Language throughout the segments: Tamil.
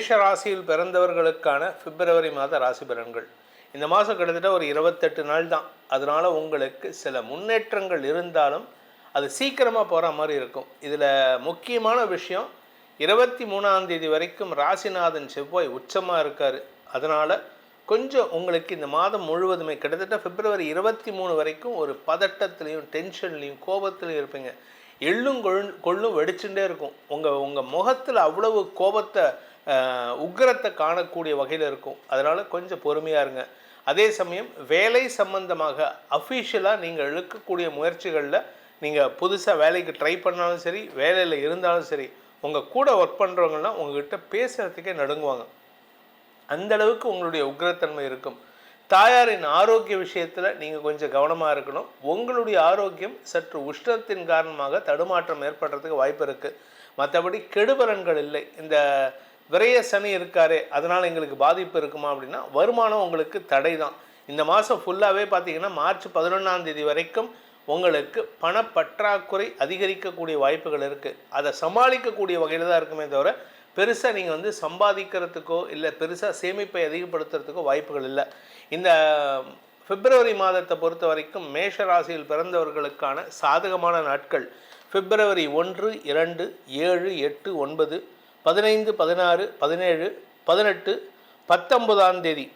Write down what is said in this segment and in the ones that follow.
மேஷ ராசியில் பிறந்தவர்களுக்கான பிப்ரவரி மாத ராசி பலன்கள். இந்த மாதம் கிட்டத்தட்ட ஒரு 28 நாள் தான். அதனால் உங்களுக்கு சில முன்னேற்றங்கள் இருந்தாலும் அது சீக்கிரமாக போகிற மாதிரி இருக்கும். இதில் முக்கியமான விஷயம், 23ஆம் தேதி வரைக்கும் ராசிநாதன் செவ்வாய் உச்சமாக இருக்கார். அதனால் கொஞ்சம் உங்களுக்கு இந்த மாதம் முழுவதுமே கிட்டத்தட்ட பிப்ரவரி 23 வரைக்கும் ஒரு பதட்டத்துலேயும் டென்ஷன்லேயும் கோபத்துலையும் இருப்பீங்க. எள்ளும் கொள்ளும் வெடிச்சுட்டே இருக்கும். உங்கள் முகத்தில் அவ்வளவு கோபத்தை உக்கிரத்தை காணக்கூடிய வகையில் இருக்கும். அதனால் கொஞ்சம் பொறுமையாக இருங்க. அதே சமயம் வேலை சம்பந்தமாக அஃபிஷியலாக நீங்கள் இழுக்கக்கூடிய முயற்சிகளில் நீங்கள் புதுசாக வேலைக்கு ட்ரை பண்ணாலும் சரி, வேலையில் இருந்தாலும் சரி, உங்கள் கூட ஒர்க் பண்ணுறவங்கலாம் உங்கள்கிட்ட பேசுகிறதுக்கே நடுங்குவாங்க. அந்தளவுக்கு உங்களுடைய உக்கிரத்தன்மை இருக்கும். தாயாரின் ஆரோக்கிய விஷயத்தில் நீங்கள் கொஞ்சம் கவனமாக இருக்கணும். உங்களுடைய ஆரோக்கியம் சற்று உஷ்ணத்தின் காரணமாக தடுமாற்றம் ஏற்படுறதுக்கு வாய்ப்பு இருக்குது. மற்றபடி கெடுபலன்கள் இல்லை. இந்த விரைய சனி இருக்காரே, அதனால் எங்களுக்கு பாதிப்பு இருக்குமா அப்படின்னா, வருமானம் உங்களுக்கு தடை தான். இந்த மாதம் ஃபுல்லாகவே பார்த்தீங்கன்னா மார்ச் 11ஆம் தேதி வரைக்கும் உங்களுக்கு பணப்பற்றாக்குறை அதிகரிக்கக்கூடிய வாய்ப்புகள் இருக்குது. அதை சமாளிக்கக்கூடிய வகையில் தான் இருக்குமே தவிர பெருசாக நீங்கள் சம்பாதிக்கிறதுக்கோ இல்லை பெருசாக சேமிப்பை அதிகப்படுத்துறதுக்கோ வாய்ப்புகள் இல்லை. இந்த பிப்ரவரி மாதத்தை பொறுத்த வரைக்கும் மேஷ ராசியில் பிறந்தவர்களுக்கான சாதகமான நாட்கள் பிப்ரவரி 1, 2, 7, 8, 9, 15, 16, 17, 18, 19ஆம் தேதி.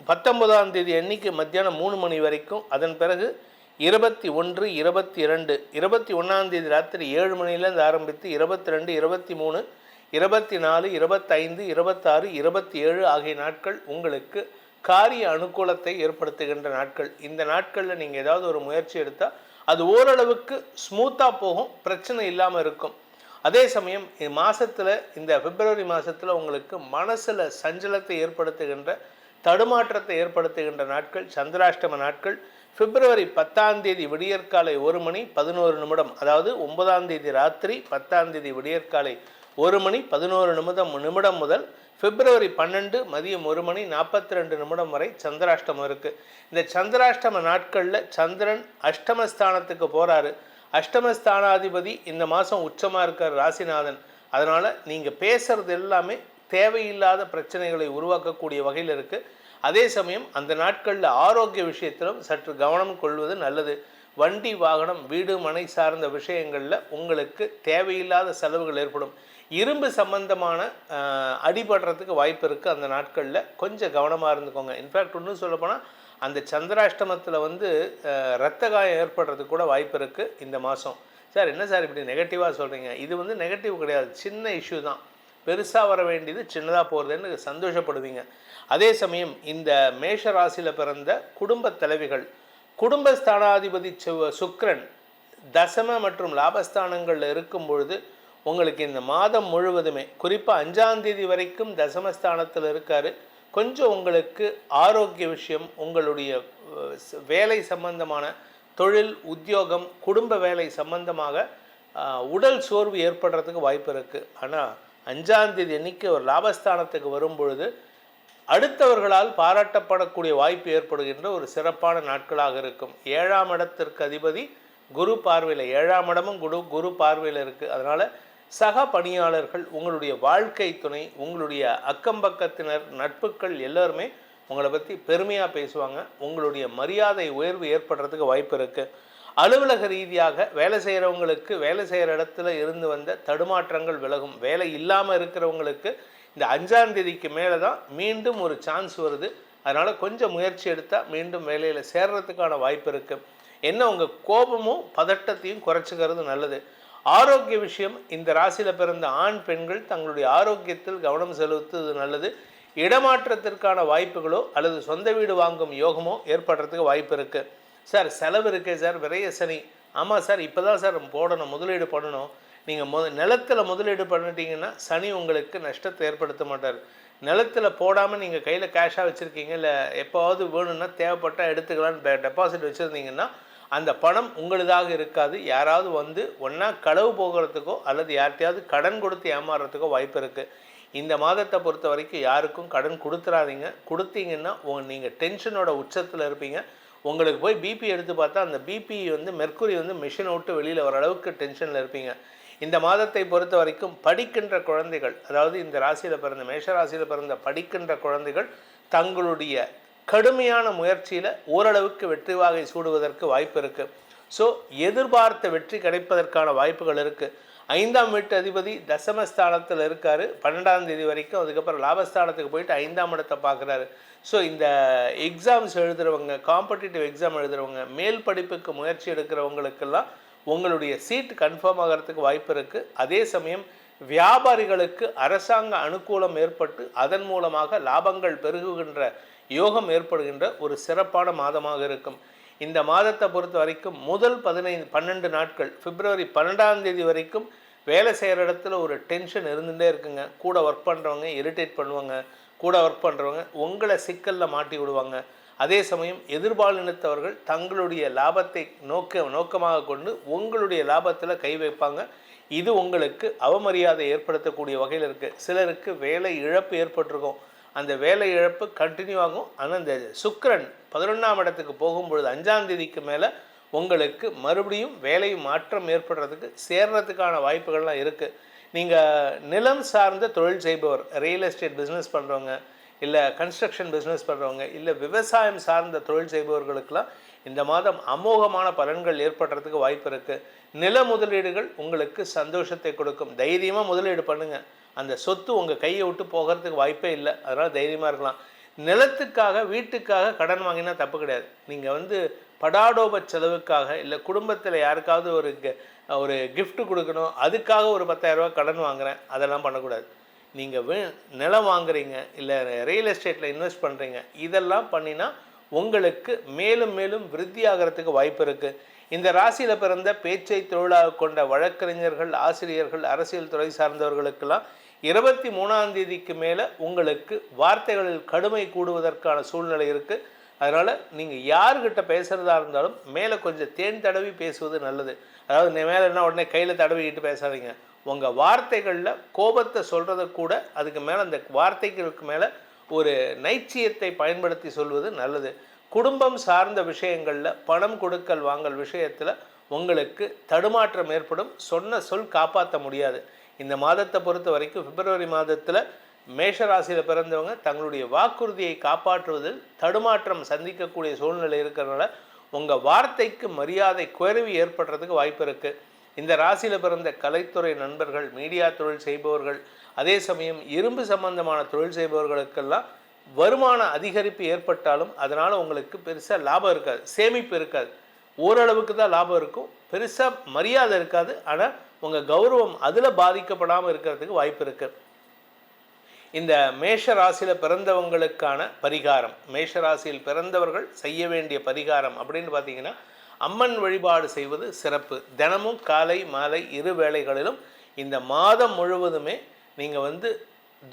19ஆம் தேதி அன்னைக்கு மத்தியானம் 3 மணி வரைக்கும். அதன் பிறகு 21, 22, 21ஆம் தேதி ராத்திரி 7 மணிலேருந்து ஆரம்பித்து 22, 23, 24, 25, 26, 27 ஆகிய நாட்கள் உங்களுக்கு காரிய அனுகூலத்தை ஏற்படுத்துகின்ற நாட்கள். இந்த நாட்களில் நீங்கள் ஏதாவது ஒரு முயற்சி எடுத்தால் அது ஓரளவுக்கு ஸ்மூத்தாக போகும், பிரச்சனை இல்லாமல் இருக்கும். அதே சமயம் மாதத்தில் இந்த பிப்ரவரி மாதத்தில் உங்களுக்கு மனசில் சஞ்சலத்தை ஏற்படுத்துகின்ற தடுமாற்றத்தை ஏற்படுத்துகின்ற நாட்கள் சந்திராஷ்டம நாட்கள். பிப்ரவரி 10ஆம் தேதி விடியற்காலை 1 மணி 11 நிமிடம், அதாவது 9ஆம் தேதி ராத்திரி 10ஆம் தேதி விடியற்காலை 1 மணி 11 நிமிடம் முதல் பிப்ரவரி 12 மதியம் 1 மணி 42 நிமிடம் வரை சந்திராஷ்டமம் இருக்குது. இந்த சந்திராஷ்டம நாட்களில் சந்திரன் அஷ்டமஸ்தானத்துக்கு போகிறாரு. அஷ்டமஸ்தானாதிபதி இந்த மாதம் உச்சமாக இருக்கார் ராசிநாதன். அதனால் நீங்கள் பேசுகிறது எல்லாமே தேவையில்லாத பிரச்சனைகளை உருவாக்கக்கூடிய வகையில் இருக்குது. அதே சமயம் அந்த நாட்களில் ஆரோக்கிய விஷயத்திலும் சற்று கவனம் கொள்வது நல்லது. வண்டி வாகனம் வீடு மனை சார்ந்த விஷயங்களில் உங்களுக்கு தேவையில்லாத செலவுகள் ஏற்படும். இரும்பு சம்பந்தமான அடிபடுறதுக்கு வாய்ப்பு இருக்குது. அந்த நாட்களில் கொஞ்சம் கவனமாக இருந்துக்கோங்க. இன்ஃபேக்ட் இன்னும் சொல்லப்போனால் அந்த சந்திராஷ்டமத்தில் இரத்த காயம் ஏற்படுறதுக்கு கூட வாய்ப்பு இருக்குது இந்த மாதம். சார் என்ன சார் இப்படி நெகட்டிவாக சொல்கிறீங்க? இது நெகட்டிவ் கிடையாது, சின்ன இஷ்யூ தான். பெருசாக வர வேண்டியது சின்னதாக போகிறதுன்னு சந்தோஷப்படுவீங்க. அதே சமயம் இந்த மேஷ ராசியில் பிறந்த குடும்ப தலைவிகள், குடும்பஸ்தானாதிபதி சுக்கிரன் தசம மற்றும் லாபஸ்தானங்களில் இருக்கும் பொழுது உங்களுக்கு இந்த மாதம் முழுவதுமே குறிப்பாக 5ஆம் தேதி வரைக்கும் தசமஸ்தானத்தில் இருக்கார். கொஞ்சம் உங்களுக்கு ஆரோக்கிய விஷயம், உங்களுடைய வேலை சம்பந்தமான தொழில் உத்தியோகம் குடும்ப வேலை சம்பந்தமாக உடல் சோர்வு ஏற்படுறதுக்கு வாய்ப்பு இருக்குது. ஆனால் 5ஆம் தேதி அன்னைக்கு ஒரு லாபஸ்தானத்துக்கு வரும்பொழுது அடுத்தவர்களால் பாராட்டப்படக்கூடிய வாய்ப்பு ஏற்படுகின்ற ஒரு சிறப்பான நாட்களாக இருக்கும். 7ஆம் இடத்திற்கு அதிபதி குரு பார்வையில், 7ஆம் இடமும் குரு பார்வையில் இருக்குது. அதனால் சக பணியாளர்கள், உங்களுடைய வாழ்க்கை துணை, உங்களுடைய அக்கம்பக்கத்தினர், நட்புகள் எல்லோருமே உங்களை பற்றி பெருமையாக பேசுவாங்க. உங்களுடைய மரியாதை உயர்வு ஏற்படுறதுக்கு வாய்ப்பு இருக்குது. அலுவலக ரீதியாக வேலை செய்கிறவங்களுக்கு வேலை செய்கிற இடத்துல இருந்து வந்த தடுமாற்றங்கள் விலகும். வேலை இல்லாமல் இருக்கிறவங்களுக்கு இந்த 5ஆம் தேதிக்கு மேலே தான் மீண்டும் ஒரு சான்ஸ் வருது. அதனால் கொஞ்சம் முயற்சி எடுத்தால் மீண்டும் வேலையில் சேர்றதுக்கான வாய்ப்பு இருக்குது. என்ன, உங்கள் கோபமும் பதட்டத்தையும் குறைச்சிக்கிறது நல்லது. ஆரோக்கிய விஷயம், இந்த ராசியில் பிறந்த ஆண் பெண்கள் தங்களுடைய ஆரோக்கியத்தில் கவனம் செலுத்துவது நல்லது. இடமாற்றத்திற்கான வாய்ப்புகளோ அல்லது சொந்த வீடு வாங்கும் யோகமோ ஏற்படுறதுக்கு வாய்ப்பு இருக்குது. சார் செலவு இருக்கே சார், விரைய சனி. ஆமாம் சார், இப்போ தான் சார் போடணும், முதலீடு பண்ணணும். நீங்கள் நிலத்தில் முதலீடு பண்ணிட்டீங்கன்னா சனி உங்களுக்கு நஷ்டத்தை ஏற்படுத்த மாட்டார். நிலத்தில் போடாமல் நீங்கள் கையில் கேஷாக வச்சுருக்கீங்க, இல்லை எப்போவாவது வேணும்னா தேவைப்பட்டால் எடுத்துக்கலான்னு டெபாசிட் வச்சுருந்தீங்கன்னா அந்த பணம் உங்களுதாக இருக்காது. யாராவது ஒன்றா களவு போகிறதுக்கோ அல்லது யார்கிட்டையாவது கடன் கொடுத்து ஏமாறுறதுக்கோ வாய்ப்பு இருக்குது. இந்த மாதத்தை பொறுத்த வரைக்கும் யாருக்கும் கடன் கொடுத்துறாதீங்க. கொடுத்தீங்கன்னா நீங்கள் டென்ஷனோட உச்சத்தில் இருப்பீங்க. உங்களுக்கு போய் பிபி எடுத்து பார்த்தா அந்த பிபி மெர்க்குரி மிஷினை விட்டு வெளியில் வர அளவுக்கு டென்ஷனில் இருப்பீங்க. இந்த மாதத்தை பொறுத்த வரைக்கும் படிக்கின்ற குழந்தைகள், அதாவது இந்த ராசியில் பிறந்த மேஷ ராசியில் பிறந்த படிக்கின்ற குழந்தைகள் தங்களுடைய கடுமையான முயற்சியில் ஓரளவுக்கு வெற்றி வாகை சூடுவதற்கு வாய்ப்பு இருக்குது. ஸோ எதிர்பார்த்த வெற்றி கிடைப்பதற்கான வாய்ப்புகள் இருக்குது. 5ஆம் வீட்டு அதிபதி தசமஸ்தானத்தில் இருக்கார் 12ஆம் தேதி வரைக்கும். அதுக்கப்புறம் லாபஸ்தானத்துக்கு போயிட்டு 5ஆம் இடத்தை பார்க்குறாரு. ஸோ இந்த எக்ஸாம்ஸ் எழுதுகிறவங்க, காம்படிட்டிவ் எக்ஸாம் எழுதுகிறவங்க, மேல் படிப்புக்கு முயற்சி எடுக்கிறவங்களுக்கெல்லாம் உங்களுடைய சீட் கன்ஃபார்ம் ஆகிறதுக்கு வாய்ப்பு இருக்குது. அதே சமயம் வியாபாரிகளுக்கு அரசாங்க அனுகூலம் ஏற்பட்டு அதன் மூலமாக லாபங்கள் பெருகுகின்ற யோகம் ஏற்படுகின்ற ஒரு சிறப்பான மாதமாக இருக்கும். இந்த மாதத்தை பொறுத்த வரைக்கும் முதல் 12 நாட்கள் பிப்ரவரி 12ஆம் தேதி வரைக்கும் வேலை செய்கிற இடத்துல ஒரு டென்ஷன் இருந்துகிட்டே இருக்குங்க. கூட ஒர்க் பண்ணுறவங்க இரிட்டேட் பண்ணுவாங்க, கூட ஒர்க் பண்ணுறவங்க உங்களை சிக்கலில் மாட்டி விடுவாங்க. அதே சமயம் எதிர்பாலினத்தவர்கள் தங்களுடைய லாபத்தை நோக்கமாக கொண்டு உங்களுடைய லாபத்தில் கை வைப்பாங்க. இது உங்களுக்கு அவமரியாதை ஏற்படுத்தக்கூடிய வகையில் இருக்குது. சிலருக்கு வேலை இழப்பு ஏற்பட்டிருக்கும், அந்த வேலை இழப்பு கண்டினியூ ஆகும். ஆனால் இந்த சுக்கிரன் 11ஆம் இடத்துக்கு போகும்பொழுது 5ஆம் தேதிக்கு மேலே உங்களுக்கு மறுபடியும் வேலை மாற்றம் ஏற்படுறதுக்கு சேர்றதுக்கான வாய்ப்புகள்லாம் இருக்குது. நீங்கள் நிலம் சார்ந்த தொழில் செய்பவர், ரியல் எஸ்டேட் பிஸ்னஸ் பண்ணுறவங்க, இல்லை கன்ஸ்ட்ரக்ஷன் பிஸ்னஸ் பண்ணுறவங்க, இல்லை விவசாயம் சார்ந்த தொழில் செய்பவர்களுக்கெல்லாம் இந்த மாதம் அமோகமான பலன்கள் ஏற்படுறதுக்கு வாய்ப்பு இருக்குது. நில முதலீடுகள் உங்களுக்கு சந்தோஷத்தை கொடுக்கும். தைரியமாக முதலீடு பண்ணுங்கள். அந்த சொத்து உங்கள் கையை விட்டு போகிறதுக்கு வாய்ப்பே இல்லை. அதனால் தைரியமாக இருக்கலாம். நிலத்துக்காக வீட்டுக்காக கடன் வாங்கினா தப்பு கிடையாது. நீங்கள் படாடோப செலவுக்காக, இல்லை குடும்பத்தில் யாருக்காவது ஒரு கிஃப்ட் கொடுக்கணும், அதுக்காக ஒரு 10,000 ரூபா கடன் வாங்குகிறேன், அதெல்லாம் பண்ணக்கூடாது. நீங்கள் நிலம் வாங்குறீங்க, இல்லை ரியல் எஸ்டேட்டில் இன்வெஸ்ட் பண்ணுறீங்க, இதெல்லாம் பண்ணினா உங்களுக்கு மேலும் மேலும் விருத்தி ஆகிறதுக்கு வாய்ப்பு இருக்குது. இந்த ராசியில் பிறந்த பேச்சை தொழிலாக கொண்ட வழக்கறிஞர்கள், ஆசிரியர்கள், அரசியல் துறை சார்ந்தவர்களுக்கெல்லாம் 23ஆம் தேதிக்கு மேலே உங்களுக்கு வார்த்தைகளில் கடுமை கூடுவதற்கான சூழ்நிலை இருக்குது. அதனால் நீங்கள் யார்கிட்ட பேசுகிறதா இருந்தாலும் மேலே கொஞ்சம் தேன் தடவி பேசுவது நல்லது. அதாவது மேலே என்ன உடனே கையில் தடவிக்கிட்டு பேசாதீங்க. உங்கள் வார்த்தைகளில் கோபத்தை சொல்கிறத கூட அதுக்கு மேலே அந்த வார்த்தைகளுக்கு மேலே ஒரு நைச்சியத்தை பயன்படுத்தி சொல்வது நல்லது. குடும்பம் சார்ந்த விஷயங்களில் பணம் கொடுக்கல் வாங்கல் விஷயத்தில் உங்களுக்கு தடுமாற்றம் ஏற்படும். சொன்ன சொல் காப்பாற்ற முடியாது. இந்த மாதத்தை பொறுத்த வரைக்கும் பிப்ரவரி மாதத்தில் மேஷராசியில் பிறந்தவங்க தங்களுடைய வாக்குறுதியை காப்பாற்றுவதில் தடுமாற்றம் சந்திக்கக்கூடிய சூழ்நிலை இருக்கிறதுனால உங்கள் வார்த்தைக்கு மரியாதை குறைவு ஏற்படுறதுக்கு வாய்ப்பு இருக்குது. இந்த ராசியில் பிறந்த கலைத்துறை நண்பர்கள், மீடியா தொழில் செய்பவர்கள், அதே சமயம் இரும்பு சம்பந்தமான தொழில் செய்பவர்களுக்கெல்லாம் வருமான அதிகரிப்பு ஏற்பட்டாலும் அதனால் உங்களுக்கு பெருசாக லாபம் இருக்காது, சேமிப்பு இருக்காது. ஓரளவுக்கு தான் லாபம் இருக்கும், பெருசாக மரியாதை இருக்காது. ஆனால் உங்கள் கௌரவம் அதில் பாதிக்கப்படாமல் இருக்கிறதுக்கு வாய்ப்பு இருக்குது. இந்த மேஷ ராசியில் பிறந்தவங்களுக்கான பரிகாரம், மேஷ ராசியில் பிறந்தவர்கள் செய்ய வேண்டிய பரிகாரம் அப்படின்னு பார்த்தீங்கன்னா, அம்மன் வழிபாடு செய்வது சிறப்பு. தினமும் காலை மாலை 2 வேளைகளிலும் இந்த மாதம் முழுவதுமே நீங்கள்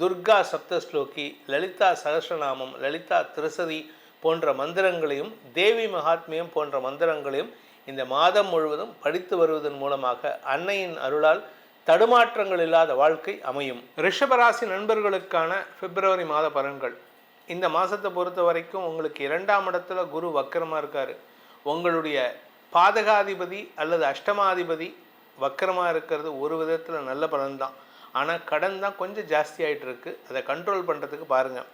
துர்கா சப்தஸ்லோகி, லலிதா சகஸ்ரநாமம், லலிதா திருசதி போன்ற மந்திரங்களையும், தேவி மகாத்மியம் போன்ற மந்திரங்களையும் இந்த மாதம் முழுவதும் படித்து வருவதன் மூலமாக அன்னையின் அருளால் தடுமாற்றங்கள் இல்லாத வாழ்க்கை அமையும். ரிஷபராசி நண்பர்களுக்கான பிப்ரவரி மாத பலன்கள். இந்த மாதத்தை பொறுத்த வரைக்கும் உங்களுக்கு 2ஆம் இடத்துல குரு வக்கரமாக இருக்கார். உங்களுடைய பாதகாதிபதி அல்லது அஷ்டமாதிபதி வக்கரமாக இருக்கிறது ஒரு விதத்தில் நல்ல பலன்தான். ஆனால் கடன் தான் கொஞ்சம் ஜாஸ்தி ஆகிட்டு இருக்குது. அதை கண்ட்ரோல் பண்ணுறதுக்கு பாருங்கள்.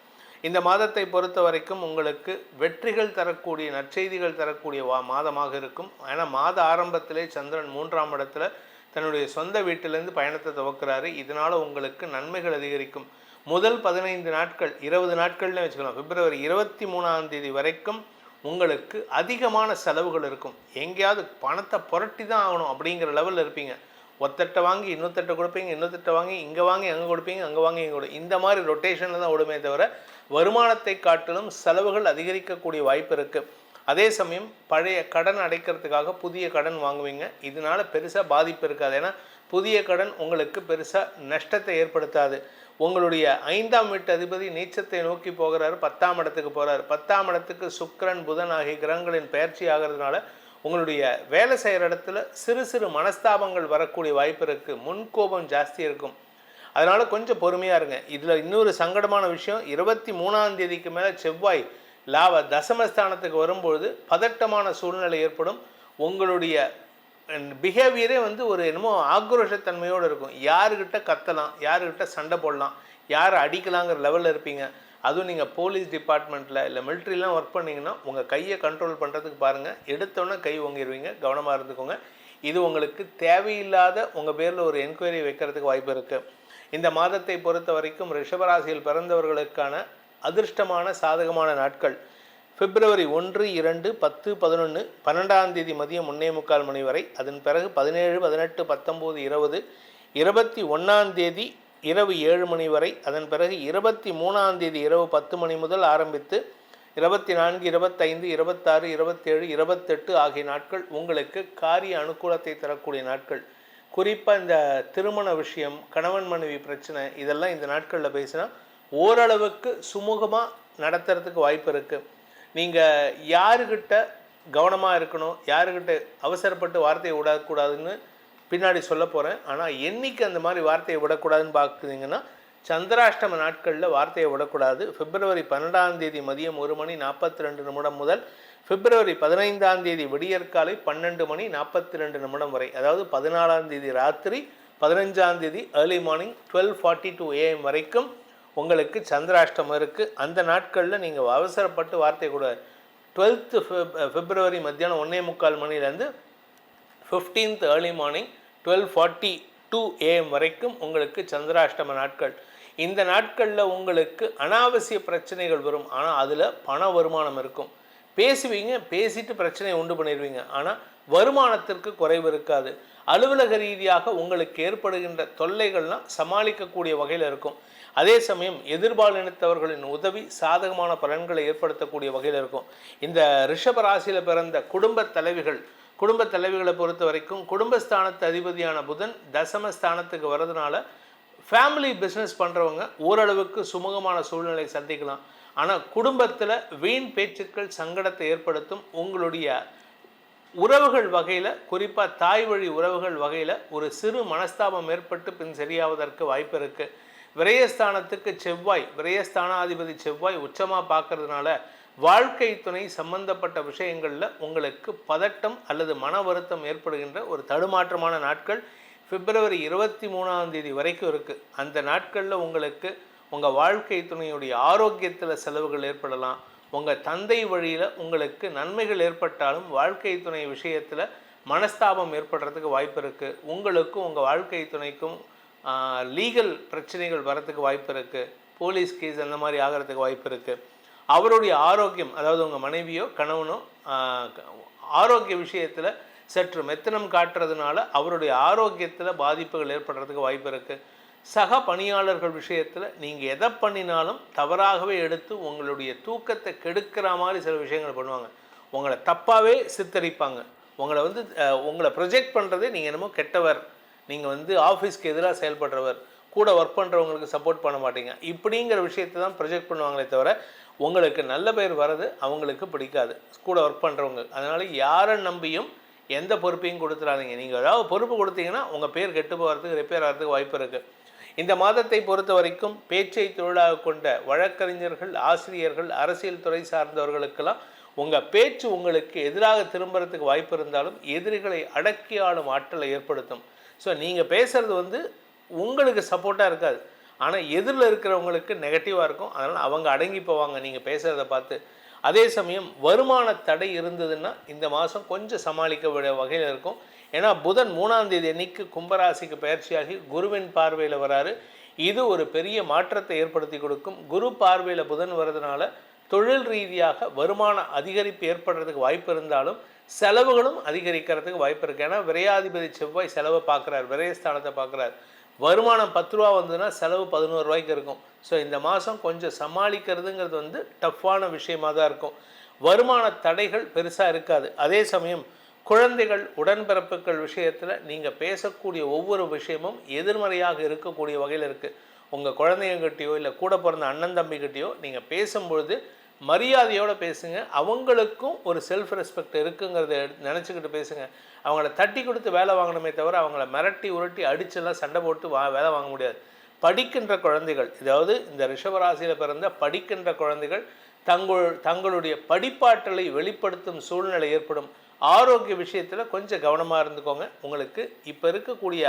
இந்த மாதத்தை பொறுத்த வரைக்கும் உங்களுக்கு வெற்றிகள் தரக்கூடிய, நற்செய்திகள் தரக்கூடிய மாதமாக இருக்கும். ஏன்னா மாத ஆரம்பத்திலே சந்திரன் 3ஆம் இடத்துல தன்னுடைய சொந்த வீட்டிலேருந்து பயணத்தை துவக்கிறாரு. இதனால் உங்களுக்கு நன்மைகள் அதிகரிக்கும். முதல் 15 நாட்கள், 20 நாட்கள்னு வச்சுக்கலாம், பிப்ரவரி 23ஆம் தேதி வரைக்கும் உங்களுக்கு அதிகமான செலவுகள் இருக்கும். எங்கேயாவது பணத்தை புரட்டி தான் ஆகணும் அப்படிங்கிற லெவலில் இருப்பீங்க. ஒத்தட்டை வாங்கி இன்னொத்தட்டை கொடுப்பீங்க, இன்னொத்தட்டை வாங்கி இங்கே வாங்கி அங்கே கொடுப்பீங்க, அங்கே வாங்கி இங்கே கொடு, இந்த மாதிரி ரொட்டேஷனில் தான் ஓடுமே தவிர வருமானத்தை காட்டிலும் செலவுகள் அதிகரிக்கக்கூடிய வாய்ப்பு இருக்குது. அதே சமயம் பழைய கடன் அடைக்கிறதுக்காக புதிய கடன் வாங்குவீங்க. இதனால் பெருசாக பாதிப்பு இருக்காது. ஏன்னா புதிய கடன் உங்களுக்கு பெருசாக நஷ்டத்தை ஏற்படுத்தாது. உங்களுடைய 5ஆம் வீட்டு அதிபதி நீச்சத்தை நோக்கி போகிறாரு, 10ஆம் இடத்துக்கு போகிறார். 10ஆம் இடத்துக்கு சுக்கிரன் புதன் ஆகிய கிரகங்களின் பயிற்சி ஆகிறதுனால உங்களுடைய வேலை செய்கிற இடத்துல சிறு சிறு மனஸ்தாபங்கள் வரக்கூடிய வாய்ப்பு இருக்குது. முன்கோபம் ஜாஸ்தி இருக்கும். அதனால் கொஞ்சம் பொறுமையாக இருங்க. இதில் இன்னொரு சங்கடமான விஷயம், 23ஆம் தேதிக்கு மேலே செவ்வாய் தசமஸ்தானத்துக்கு வரும்பொழுது பதட்டமான சூழ்நிலை ஏற்படும். உங்களுடைய பிஹேவியரே வந்து ஒரு என்னமோ ஆக்ரோஷத்தன்மையோடு இருக்கும். யாருக்கிட்ட கத்தலாம், யாருக்கிட்ட சண்டை போடலாம், யாரை அடிக்கலாங்கிற லெவலில் இருப்பீங்க. அதுவும் நீங்கள் போலீஸ் டிபார்ட்மெண்ட்டில் இல்லை மிலிட்ரிலாம் ஒர்க் பண்ணிங்கன்னா உங்கள் கையை கண்ட்ரோல் பண்ணுறதுக்கு பாருங்கள். எடுத்தோன்னே கை ஓங்கிடுவீங்க, கவனமாக இருந்துக்கோங்க. இது உங்களுக்கு தேவையில்லாத உங்கள் பேரில் ஒரு என்கொயரி வைக்கிறதுக்கு வாய்ப்பு இருக்குது. இந்த மாதத்தை பொறுத்த வரைக்கும் ரிஷபராசியில் பிறந்தவர்களுக்கான அதிர்ஷ்டமான சாதகமான நாட்கள் பிப்ரவரி 1, 2, 10, 11, 12ஆம் தேதி மதியம் 1:45 மணி வரை. அதன் பிறகு 17, 18, 19, 20, 21ஆம் தேதி இரவு 7 மணி வரை. அதன் பிறகு 23ஆம் தேதி இரவு 10 மணி முதல் ஆரம்பித்து 24, 25, 26, 27, 28 ஆகிய நாட்கள் உங்களுக்கு காரிய அனுகூலத்தை தரக்கூடிய நாட்கள். குறிப்பாக இந்த திருமண விஷயம், கணவன் மனைவி பிரச்சனை, இதெல்லாம் இந்த நாட்களில் பேசினா ஓரளவுக்கு சுமூகமாக நடத்துறதுக்கு வாய்ப்பு இருக்குது. நீங்கள் யாருக்கிட்ட கவனமாக இருக்கணும், யாருக்கிட்ட அவசரப்பட்டு வார்த்தையை விடக்கூடாதுன்னு பின்னாடி சொல்ல போகிறேன். ஆனால் என்றைக்கு அந்த மாதிரி வார்த்தையை விடக்கூடாதுன்னு பார்க்குறீங்கன்னா, சந்திராஷ்டம நாட்களில் வார்த்தையை விடக்கூடாது. பிப்ரவரி 12ஆம் தேதி மதியம் 1:42 முதல் பிப்ரவரி 15ஆம் தேதி விடியற்காலை 12:42 வரை, அதாவது 14ஆம் தேதி ராத்திரி 15ஆம் தேதி ஏர்லி மார்னிங் 12:42 AM வரைக்கும் உங்களுக்கு சந்திராஷ்டமம் இருக்குது. அந்த நாட்களில் நீங்கள் அவசரப்பட்டு வார்த்தை கூட 12th பிப்ரவரி மத்தியானம் 1:45 மணிலேருந்து 15th ஏர்லி மார்னிங் 12:42 AM வரைக்கும் உங்களுக்கு சந்திராஷ்டம நாட்கள். இந்த நாட்களில் உங்களுக்கு அனாவசிய பிரச்சனைகள் வரும். ஆனால் அதில் பண வருமானம் இருக்கும். பேசுவீங்க, பேசிட்டு பிரச்சனையை உண்டு பண்ணிடுவீங்க. ஆனால் வருமானத்திற்கு குறைவு இருக்காது. அலுவலக ரீதியாக உங்களுக்கு ஏற்படுகின்ற தொல்லைகள்லாம் சமாளிக்கக்கூடிய வகையில் இருக்கும். அதே சமயம் எதிர்பாலினத்தவர்களின் உதவி சாதகமான பலன்களை ஏற்படுத்தக்கூடிய வகையில் இருக்கும். இந்த ரிஷப ராசியில் பிறந்த குடும்ப தலைவிகளை பொறுத்த வரைக்கும் குடும்பஸ்தானத்து அதிபதியான புதன் தசமஸ்தானத்துக்கு வர்றதுனால ஃபேமிலி பிஸ்னஸ் பண்ணுறவங்க ஓரளவுக்கு சுமூகமான சூழ்நிலை சந்திக்கலாம். ஆனால் குடும்பத்தில் வீண் பேச்சுக்கள் சங்கடத்தை ஏற்படுத்தும். உங்களுடைய உறவுகள் வகையில், குறிப்பாக தாய் வழி உறவுகள் வகையில் ஒரு சிறு மனஸ்தாபம் ஏற்பட்டு பின் சரியாவதற்கு வாய்ப்பு இருக்குது. விரயஸ்தானத்துக்கு விரயஸ்தானாதிபதி செவ்வாய் உச்சமாக பார்க்கறதுனால வாழ்க்கை துணை சம்பந்தப்பட்ட விஷயங்களில் உங்களுக்கு பதட்டம் அல்லது மன வருத்தம் ஏற்படுகின்ற ஒரு தடுமாற்றமான நாட்கள் பிப்ரவரி 23ஆம் தேதி வரைக்கும் இருக்குது. அந்த நாட்களில் உங்களுக்கு உங்கள் வாழ்க்கை துணையுடைய ஆரோக்கியத்தில் செலவுகள் ஏற்படலாம். உங்கள் தந்தை வழியில் உங்களுக்கு நன்மைகள் ஏற்பட்டாலும் வாழ்க்கை துணை விஷயத்தில் மனஸ்தாபம் ஏற்படுறதுக்கு வாய்ப்பு இருக்குது. உங்களுக்கும் உங்கள் வாழ்க்கை துணைக்கும் லீகல் பிரச்சனைகள் வரத்துக்கு வாய்ப்பு இருக்குது. போலீஸ் கேஸ் அந்த மாதிரி ஆகிறதுக்கு வாய்ப்பு இருக்குது. அவருடைய ஆரோக்கியம், அதாவது உங்கள் மனைவியோ கணவனோ ஆரோக்கிய விஷயத்தில் சற்று மெத்தனம் காட்டுறதுனால அவருடைய ஆரோக்கியத்தில் பாதிப்புகள் ஏற்படுறதுக்கு வாய்ப்பு இருக்குது. சக பணியாளர்கள் விஷயத்தில் நீங்கள் எதை பண்ணினாலும் தவறாகவே எடுத்து உங்களுடைய தூக்கத்தை கெடுக்கிற மாதிரி சில விஷயங்கள் பண்ணுவாங்க. உங்களை தப்பாகவே சித்தரிப்பாங்க. உங்களை ப்ரொஜெக்ட் பண்ணுறதே நீங்கள் என்னமோ கெட்டவர், நீங்கள் ஆஃபீஸ்க்கு எதிராக செயல்படுறவர், கூட ஒர்க் பண்ணுறவங்களுக்கு சப்போர்ட் பண்ண மாட்டீங்க, இப்படிங்கிற விஷயத்தை தான் ப்ரொஜெக்ட் பண்ணுவாங்களே தவிர உங்களுக்கு நல்ல பேர் வர்றது அவங்களுக்கு பிடிக்காது, கூட ஒர்க் பண்ணுறவங்க. அதனால் யாரை நம்பியும் எந்த பொறுப்பையும் கொடுத்துடாதீங்க. நீங்கள் ஏதாவது பொறுப்பு கொடுத்தீங்கன்னா உங்கள் பேர் கெட்டு போகிறதுக்கு, ரிப்பேர் ஆகிறதுக்கு வாய்ப்பு இருக்குது. இந்த மாதத்தை பொறுத்த வரைக்கும் பேச்சை தொழிலாக கொண்ட வழக்கறிஞர்கள், ஆசிரியர்கள், அரசியல் துறை சார்ந்தவர்களுக்கெல்லாம் உங்கள் பேச்சு உங்களுக்கு எதிராக திரும்புறதுக்கு வாய்ப்பு இருந்தாலும் எதிரிகளை அடக்கி ஆளும் ஆற்றலை ஏற்படுத்தும். ஸோ நீங்கள் பேசுகிறது உங்களுக்கு சப்போர்ட்டாக இருக்காது, ஆனால் எதிரில் இருக்கிறவங்களுக்கு நெகட்டிவாக இருக்கும். அதனால் அவங்க அடங்கி போவாங்க நீங்கள் பேசுகிறத பார்த்து. அதே சமயம் வருமான தடை இருந்ததுன்னா இந்த மாதம் கொஞ்சம் சமாளிக்க வகையில் இருக்கும். ஏன்னா புதன் 3ஆம் தேதி அன்னைக்கு கும்பராசிக்கு பயிற்சியாகி குருவின் பார்வையில் வராரு. இது ஒரு பெரிய மாற்றத்தை ஏற்படுத்தி கொடுக்கும். குரு பார்வையில் புதன் வர்றதுனால தொழில் ரீதியாக வருமான அதிகரிப்பு ஏற்படுறதுக்கு வாய்ப்பு இருந்தாலும் செலவுகளும் அதிகரிக்கிறதுக்கு வாய்ப்பு இருக்குது. ஏன்னா விரையாதிபதி செவ்வாய் செலவை பார்க்குறார், விரயஸ்தானத்தை பார்க்குறார். வருமானம் 10 ரூபா வந்ததுன்னா செலவு 11 ரூபாய்க்கு இருக்கும். ஸோ இந்த மாதம் கொஞ்சம் சமாளிக்கிறதுங்கிறது டஃப்பான விஷயமாக தான் இருக்கும். வருமான தடைகள் பெருசாக இருக்காது. அதே சமயம் குழந்தைகள், உடன்பிறப்புகள் விஷயத்தில் நீங்கள் பேசக்கூடிய ஒவ்வொரு விஷயமும் எதிர்மறையாக இருக்கக்கூடிய வகையில் இருக்குது. உங்கள் குழந்தைங்ககிட்டையோ இல்லை கூட பிறந்த அண்ணன் தம்பிக்கிட்டேயோ நீங்கள் பேசும்பொழுது மரியாதையோடு பேசுங்க. அவங்களுக்கும் ஒரு செல்ஃப் ரெஸ்பெக்ட் இருக்குங்கிறத நினச்சிக்கிட்டு பேசுங்க. அவங்கள தட்டி கொடுத்து வேலை வாங்கணுமே தவிர அவங்கள மிரட்டி உருட்டி அடிச்செல்லாம் சண்டை போட்டு வேலை வாங்க முடியாது. படிக்கின்ற குழந்தைகள், அதாவது இந்த ரிஷபராசியில் பிறந்த படிக்கின்ற குழந்தைகள் தங்களுடைய படிப்பாற்றலை வெளிப்படுத்தும் சூழ்நிலை ஏற்படும். ஆரோக்கிய விஷயத்தில் கொஞ்சம் கவனமாக இருந்துக்கோங்க. உங்களுக்கு இப்போ இருக்கக்கூடிய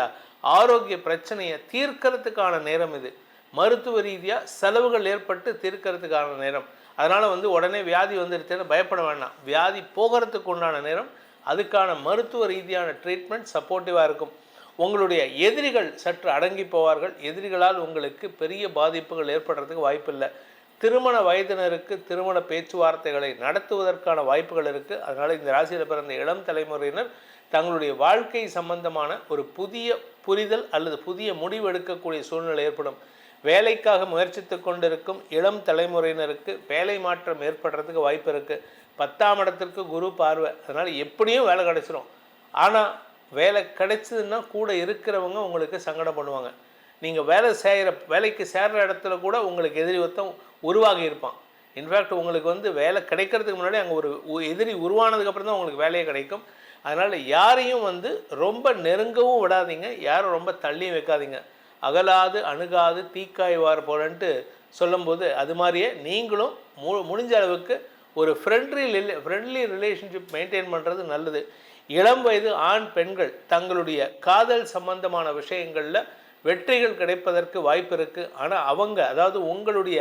ஆரோக்கிய பிரச்சனையை தீர்க்கறதுக்கான நேரம் இது. மருத்துவ ரீதியாக செலவுகள் ஏற்பட்டு தீர்க்கறதுக்கான நேரம். அதனால் உடனே வியாதி வந்துடுதுன்னு பயப்பட வேண்டாம். வியாதி போகிறதுக்கு உண்டான நேரம். அதுக்கான மருத்துவ ரீதியான ட்ரீட்மெண்ட் சப்போர்ட்டிவாக இருக்கும். உங்களுடைய எதிரிகள் சற்று அடங்கி போவார்கள். எதிரிகளால் உங்களுக்கு பெரிய பாதிப்புகள் ஏற்படுறதுக்கு வாய்ப்பில்லை. திருமண வயதினருக்கு திருமண பேச்சுவார்த்தைகளை நடத்துவதற்கான வாய்ப்புகள் இருக்குது. அதனால் இந்த ராசியில் பிறந்த இளம் தலைமுறையினர் தங்களுடைய வாழ்க்கை சம்பந்தமான ஒரு புதிய புரிதல் அல்லது புதிய முடிவு எடுக்கக்கூடிய சூழ்நிலை ஏற்படும். வேலைக்காக முயற்சித்து கொண்டிருக்கும் இளம் தலைமுறையினருக்கு வேலை மாற்றம் ஏற்படுறதுக்கு வாய்ப்பு இருக்குது. 10ஆம் இடத்திற்கு குரு பார்வை. அதனால் எப்படியும் வேலை கிடைச்சிரும். ஆனால் வேலை கிடைச்சதுன்னா கூட இருக்கிறவங்க உங்களுக்கு சங்கடம் பண்ணுவாங்க. நீங்கள் வேலைக்கு சேர்கிற இடத்துல கூட உங்களுக்கு எதிரி ஒருத்தன் உருவாகி இருப்பான். இன்ஃபேக்ட் உங்களுக்கு வேலை கிடைக்கிறதுக்கு முன்னாடி அங்கே ஒரு எதிரி உருவானதுக்கப்புறம் தான் உங்களுக்கு வேலையே கிடைக்கும். அதனால் யாரையும் ரொம்ப நெருங்கவும் விடாதீங்க, யாரும் ரொம்ப தள்ளியும் வைக்காதீங்க. அகலாது அணுகாது தீக்காய்வார் போலன்ட்டு சொல்லும்போது அது மாதிரியே நீங்களும் முடிஞ்ச அளவுக்கு ஒரு ஃப்ரெண்ட்லி ரிலேஷன்ஷிப் மெயின்டைன் பண்ணுறது நல்லது. இளம் வயது ஆண் பெண்கள் தங்களுடைய காதல் சம்பந்தமான விஷயங்களில் வெற்றிகள் கிடைப்பதற்கு வாய்ப்பு இருக்குது. ஆனால் அதாவது உங்களுடைய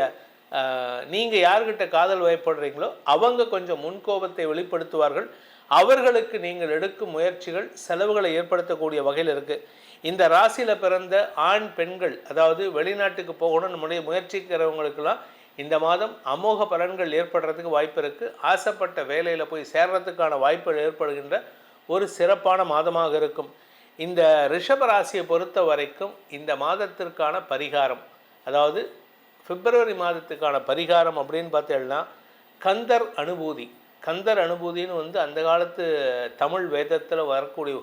நீங்கள் யார்கிட்ட காதல் வயப்படுறீங்களோ அவங்க கொஞ்சம் முன்கோபத்தை வெளிப்படுத்துவார்கள். அவர்களுக்கு நீங்கள் எடுக்கும் முயற்சிகள் செலவுகளை ஏற்படுத்தக்கூடிய வகையில் இருக்குது. இந்த ராசியில் பிறந்த ஆண் பெண்கள், அதாவது வெளிநாட்டுக்கு போகணும் நம்முடைய முயற்சிக்கிறவங்களுக்கெல்லாம் இந்த மாதம் அமோக பலன்கள் ஏற்படுறதுக்கு வாய்ப்பு இருக்குது. ஆசைப்பட்ட வேலையில் போய் சேர்றதுக்கான வாய்ப்புகள் ஏற்படுகின்ற ஒரு சிறப்பான மாதமாக இருக்கும். இந்த ரிஷப ராசியை பொறுத்த வரைக்கும் இந்த மாதத்திற்கான பரிகாரம், அதாவது பிப்ரவரி மாதத்துக்கான பரிகாரம் அப்படின்னு பார்த்தீங்கன்னா கந்தர் அனுபூதி. கந்தர் அனுபூதின்னு அந்த காலத்து தமிழ் வேதத்தில் வரக்கூடிய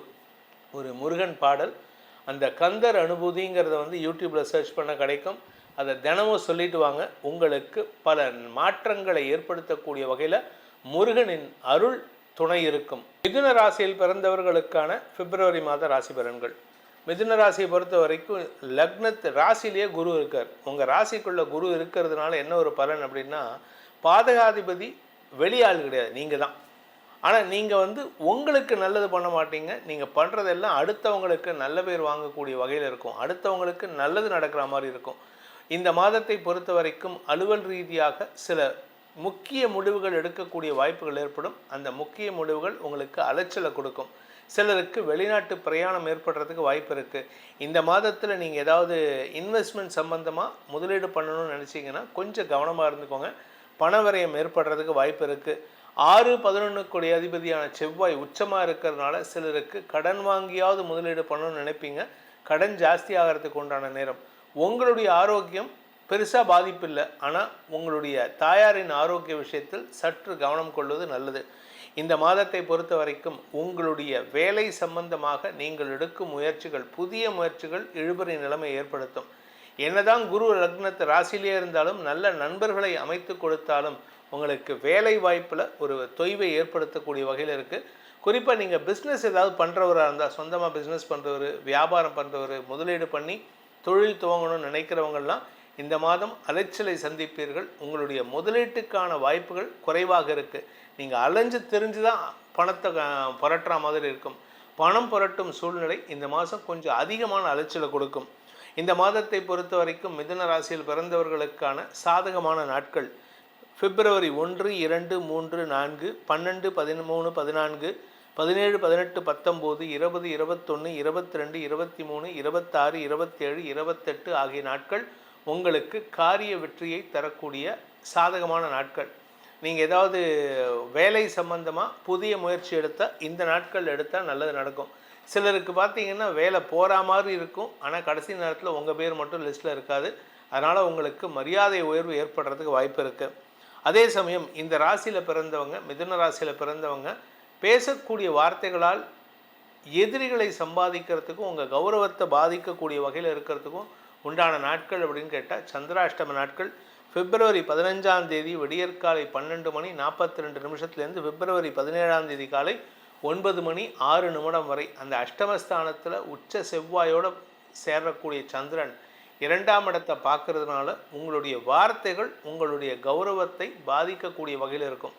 ஒரு முருகன் பாடல். அந்த கந்தர் அனுபூதிங்கிறத யூடியூப்பில் சர்ச் பண்ண கிடைக்கும். அதை தினமும் சொல்லிட்டு வாங்க. உங்களுக்கு பல மாற்றங்களை ஏற்படுத்தக்கூடிய வகையில் முருகனின் அருள் துணை இருக்கும். மிதுன ராசியில் பிறந்தவர்களுக்கான பிப்ரவரி மாத ராசி பலன்கள். மிதுன ராசியை பொறுத்த வரைக்கும் ராசிலேயே குரு இருக்கார். உங்கள் ராசிக்குள்ளே குரு இருக்கிறதுனால என்ன ஒரு பலன் அப்படின்னா, பாதகாதிபதி வெளியாள் கிடையாது, நீங்கள் தான். ஆனால் நீங்கள் உங்களுக்கு நல்லது பண்ண மாட்டீங்க. நீங்கள் பண்ணுறதெல்லாம் அடுத்தவங்களுக்கு நல்ல பேர் வாங்கக்கூடிய வகையில் இருக்கும். அடுத்தவங்களுக்கு நல்லது நடக்கிற மாதிரி இருக்கும். இந்த மாதத்தை பொறுத்த வரைக்கும் அலுவல் ரீதியாக சில முக்கிய முடிவுகள் எடுக்கக்கூடிய வாய்ப்புகள் ஏற்படும். அந்த முக்கிய முடிவுகள் உங்களுக்கு அலைச்சலை கொடுக்கும். சிலருக்கு வெளிநாட்டு பிரயாணம் ஏற்படுறதுக்கு வாய்ப்பு இருக்குது. இந்த மாதத்தில் நீங்கள் ஏதாவது இன்வெஸ்ட்மெண்ட் சம்பந்தமாக முதலீடு பண்ணணும்னு நினச்சிங்கன்னா கொஞ்சம் கவனமாக இருந்துக்கோங்க. பண விரயம் ஏற்படுறதுக்கு வாய்ப்பு இருக்குது. 6-11 அதிபதியான செவ்வாய் உச்சமாக இருக்கிறதுனால சிலருக்கு கடன் வாங்கியாவது முதலீடு பண்ணணும்னு நினைப்பீங்க. கடன் ஜாஸ்தி ஆகிறதுக்கு உண்டான நேரம். உங்களுடைய ஆரோக்கியம் பெருசாக பாதிப்பு இல்லை. ஆனால் உங்களுடைய தாயாரின் ஆரோக்கிய விஷயத்தில் சற்று கவனம் கொள்வது நல்லது. இந்த மாதத்தை பொறுத்த வரைக்கும் உங்களுடைய வேலை சம்பந்தமாக நீங்கள் எடுக்கும் முயற்சிகள், புதிய முயற்சிகள் இழுபறி நிலைமை ஏற்படுத்தும். என்னதான் குரு லக்னத்து ராசியிலே இருந்தாலும் நல்ல நண்பர்களை அமைத்து கொடுத்தாலும் உங்களுக்கு வேலை வாய்ப்பில் ஒரு தொய்வை ஏற்படுத்தக்கூடிய வகையில் இருக்குது. குறிப்பாக நீங்கள் பிஸ்னஸ் ஏதாவது பண்ணுறவராக இருந்தால், சொந்தமாக பிஸ்னஸ் பண்ணுறவர், வியாபாரம் பண்ணுறவர், முதலீடு பண்ணி தொழில் துவங்கணும்னு நினைக்கிறவங்கெல்லாம் இந்த மாதம் அலைச்சலை சந்திப்பீர்கள். உங்களுடைய முதலீட்டுக்கான வாய்ப்புகள் குறைவாக இருக்குது. நீங்கள் அலைஞ்சு தெரிஞ்சு தான் பணத்தை புரட்டுற மாதிரி இருக்கும். பணம் புரட்டும் சூழ்நிலை இந்த மாதம் கொஞ்சம் அதிகமான அலைச்சலை கொடுக்கும். இந்த மாதத்தை பொறுத்த வரைக்கும் மிதுன ராசியில் பிறந்தவர்களுக்கான சாதகமான நாட்கள் பிப்ரவரி 1, 2, 3, 4, 12, 13, 14, 17, 18, 19, 20, 21, 22, 23, 26, 27, 28 ஆகிய நாட்கள் உங்களுக்கு காரிய வெற்றியை தரக்கூடிய சாதகமான நாட்கள். நீங்கள் ஏதாவது வேலை சம்பந்தமாக புதிய முயற்சி எடுத்தால் இந்த நாட்கள் எடுத்தால் நல்லது நடக்கும். சிலருக்கு பார்த்தீங்கன்னா வேலை போகிற மாதிரி இருக்கும், ஆனால் கடைசி நேரத்தில் உங்கள் பேர் மட்டும் லிஸ்ட்டில் இருக்காது. அதனால் உங்களுக்கு மரியாதை உயர்வு ஏற்படுறதுக்கு வாய்ப்பு இருக்குது. அதே சமயம் இந்த ராசியில் பிறந்தவங்க, மிதுன ராசியில் பிறந்தவங்க பேசக்கூடிய வார்த்தைகளால் எதிரிகளை சம்பாதிக்கிறதுக்கும் உங்கள் கௌரவத்தை பாதிக்கக்கூடிய வகையில் இருக்கிறதுக்கும் உண்டான நாட்கள் அப்படின்னு கேட்டால் சந்திராஷ்டம நாட்கள். பிப்ரவரி 15ஆம் தேதி விடியற்காலை 12:42 பிப்ரவரி 17ஆம் தேதி காலை 9:06 வரை அந்த அஷ்டமஸ்தானத்தில் உச்ச செவ்வாயோடு சேரக்கூடிய சந்திரன் 2ஆம் இடத்தை பார்க்கறதுனால உங்களுடைய வார்த்தைகள் உங்களுடைய கௌரவத்தை பாதிக்கக்கூடிய வகையில் இருக்கும்.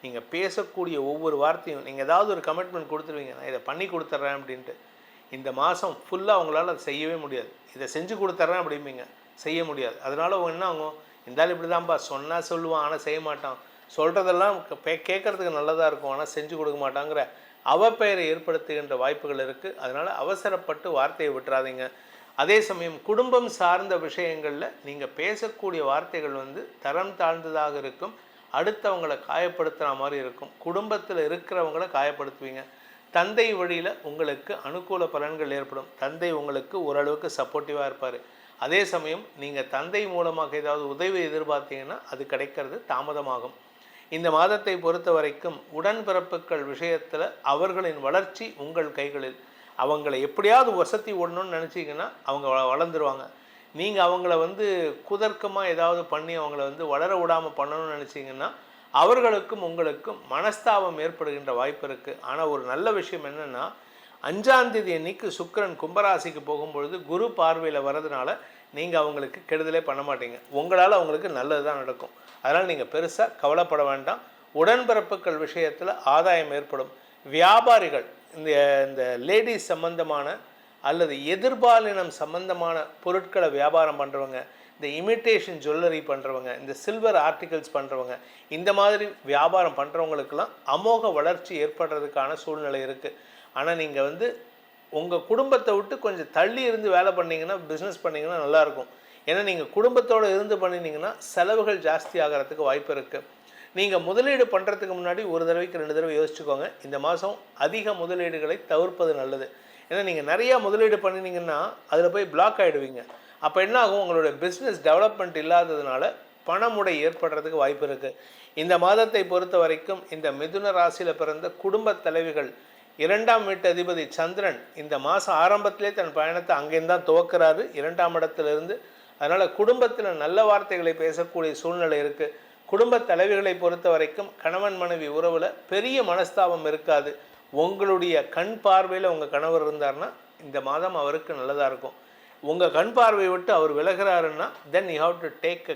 நீங்கள் பேசக்கூடிய ஒவ்வொரு வார்த்தையும் நீங்கள் ஏதாவது ஒரு கமிட்மெண்ட் கொடுத்துருவீங்க, நான் இதை பண்ணி கொடுத்துட்றேன் அப்படின்ட்டு. இந்த மாதம் ஃபுல்லாக அவங்களால அதை செய்யவே முடியாது. இதை செஞ்சு கொடுத்துட்றேன் அப்படிம்பீங்க, செய்ய முடியாது. அதனால் அவங்க என்ன ஆகும், இருந்தாலும் இப்படி தான்ப்பா சொன்னால் சொல்லுவான் ஆனால் செய்ய மாட்டான், சொல்கிறதெல்லாம் கேட்குறதுக்கு நல்லதாக இருக்கும் ஆனால் செஞ்சு கொடுக்க மாட்டாங்கிற அவப்பெயரை ஏற்படுத்துகின்ற வாய்ப்புகள் இருக்குது. அதனால் அவசரப்பட்டு வார்த்தையை விட்டுறாதீங்க. அதே சமயம் குடும்பம் சார்ந்த விஷயங்களில் நீங்கள் பேசக்கூடிய வார்த்தைகள் தரம் தாழ்ந்ததாக இருக்கும், அடுத்தவங்களை காயப்படுத்துகிற மாதிரி இருக்கும், குடும்பத்தில் இருக்கிறவங்கள காயப்படுத்துவீங்க. தந்தை வழியில் உங்களுக்கு அனுகூல பலன்கள் ஏற்படும். தந்தை உங்களுக்கு ஓரளவுக்கு சப்போர்ட்டிவாக இருப்பார். அதே சமயம் நீங்கள் தந்தை மூலமாக ஏதாவது உதவி எதிர்பார்த்தீங்கன்னா அது கிடைக்கிறது தாமதமாகும். இந்த மாதத்தை பொறுத்த வரைக்கும் உடன்பிறப்புகள் விஷயத்தில் அவர்களின் வளர்ச்சி உங்கள் கைகளில். அவங்கள எப்படியாவது வசதி ஓடணும்னு நினச்சிங்கன்னா அவங்க வளர்ந்துருவாங்க. நீங்கள் அவங்கள குதர்க்கமாக ஏதாவது பண்ணி அவங்கள வளர விடாமல் பண்ணணும்னு நினச்சிங்கன்னா அவர்களுக்கும் உங்களுக்கும் மனஸ்தாபம் ஏற்படுகின்ற வாய்ப்பு இருக்குது. ஆனால் ஒரு நல்ல விஷயம் என்னென்னா, 5ஆம் தேதி அன்னைக்கு சுக்கிரன் கும்பராசிக்கு போகும்பொழுது குரு பார்வையில் வர்றதுனால நீங்கள் அவங்களுக்கு கெடுதலே பண்ண மாட்டீங்க. உங்களால் அவங்களுக்கு நல்லது தான் நடக்கும். அதனால் நீங்கள் பெருசாக கவலைப்பட வேண்டாம். உடன்பிறப்புகள் விஷயத்தில் ஆதாயம் ஏற்படும். வியாபாரிகள், இந்த லேடிஸ் சம்பந்தமான அல்லது எதிர்பாலினம் சம்பந்தமான பொருட்களை வியாபாரம் பண்ணுறவங்க, இந்த இமிட்டேஷன் ஜுவல்லரி பண்ணுறவங்க, இந்த சில்வர் ஆர்டிகல்ஸ் பண்ணுறவங்க, இந்த மாதிரி வியாபாரம் பண்ணுறவங்களுக்கெல்லாம் அமோக வளர்ச்சி ஏற்படுறதுக்கான சூழ்நிலை இருக்குது. ஆனால் நீங்கள் உங்கள் குடும்பத்தை விட்டு கொஞ்சம் தள்ளி இருந்து வேலை பண்ணிங்கன்னா, பிஸ்னஸ் பண்ணிங்கன்னா நல்லாயிருக்கும். ஏன்னா நீங்கள் குடும்பத்தோடு இருந்து பண்ணினீங்கன்னா செலவுகள் ஜாஸ்தி ஆகிறதுக்கு வாய்ப்பு இருக்குது. நீங்கள் முதலீடு பண்ணுறதுக்கு முன்னாடி ஒரு தடவைக்கு 2 தடவை யோசிச்சுக்கோங்க. இந்த மாதம் அதிக முதலீடுகளை தவிர்ப்பது நல்லது. ஏன்னா நீங்கள் நிறையா முதலீடு பண்ணினீங்கன்னா அதில் போய் பிளாக் ஆகிடுவீங்க. அப்போ என்ன ஆகும், உங்களுடைய பிஸ்னஸ் டெவலப்மெண்ட் இல்லாததுனால பணமுடை ஏற்படுறதுக்கு வாய்ப்பு இருக்குது. இந்த மாதத்தை பொறுத்த வரைக்கும் இந்த மிதுன ராசியில் பிறந்த குடும்ப தலைவிகள், 2ஆம் வீட்டு அதிபதி சந்திரன் இந்த மாதம் ஆரம்பத்திலே தன் பயணத்தை அங்கேருந்து தான் துவக்கிறாரு, 2ஆம் இடத்துலேருந்து. அதனால் குடும்பத்தில் நல்ல வார்த்தைகளை பேசக்கூடிய சூழ்நிலை இருக்குது. குடும்ப தலைவிகளை பொறுத்த வரைக்கும் கணவன் மனைவி உறவில் பெரிய மனஸ்தாபம் இருக்காது. உங்களுடைய கண் பார்வையில் உங்கள் கணவர் இருந்தார்னா இந்த மாதம் அவருக்கு நல்லதாக இருக்கும். உங்கள் கண் பார்வையை விட்டு அவர் விலகிறாருன்னா then you have to take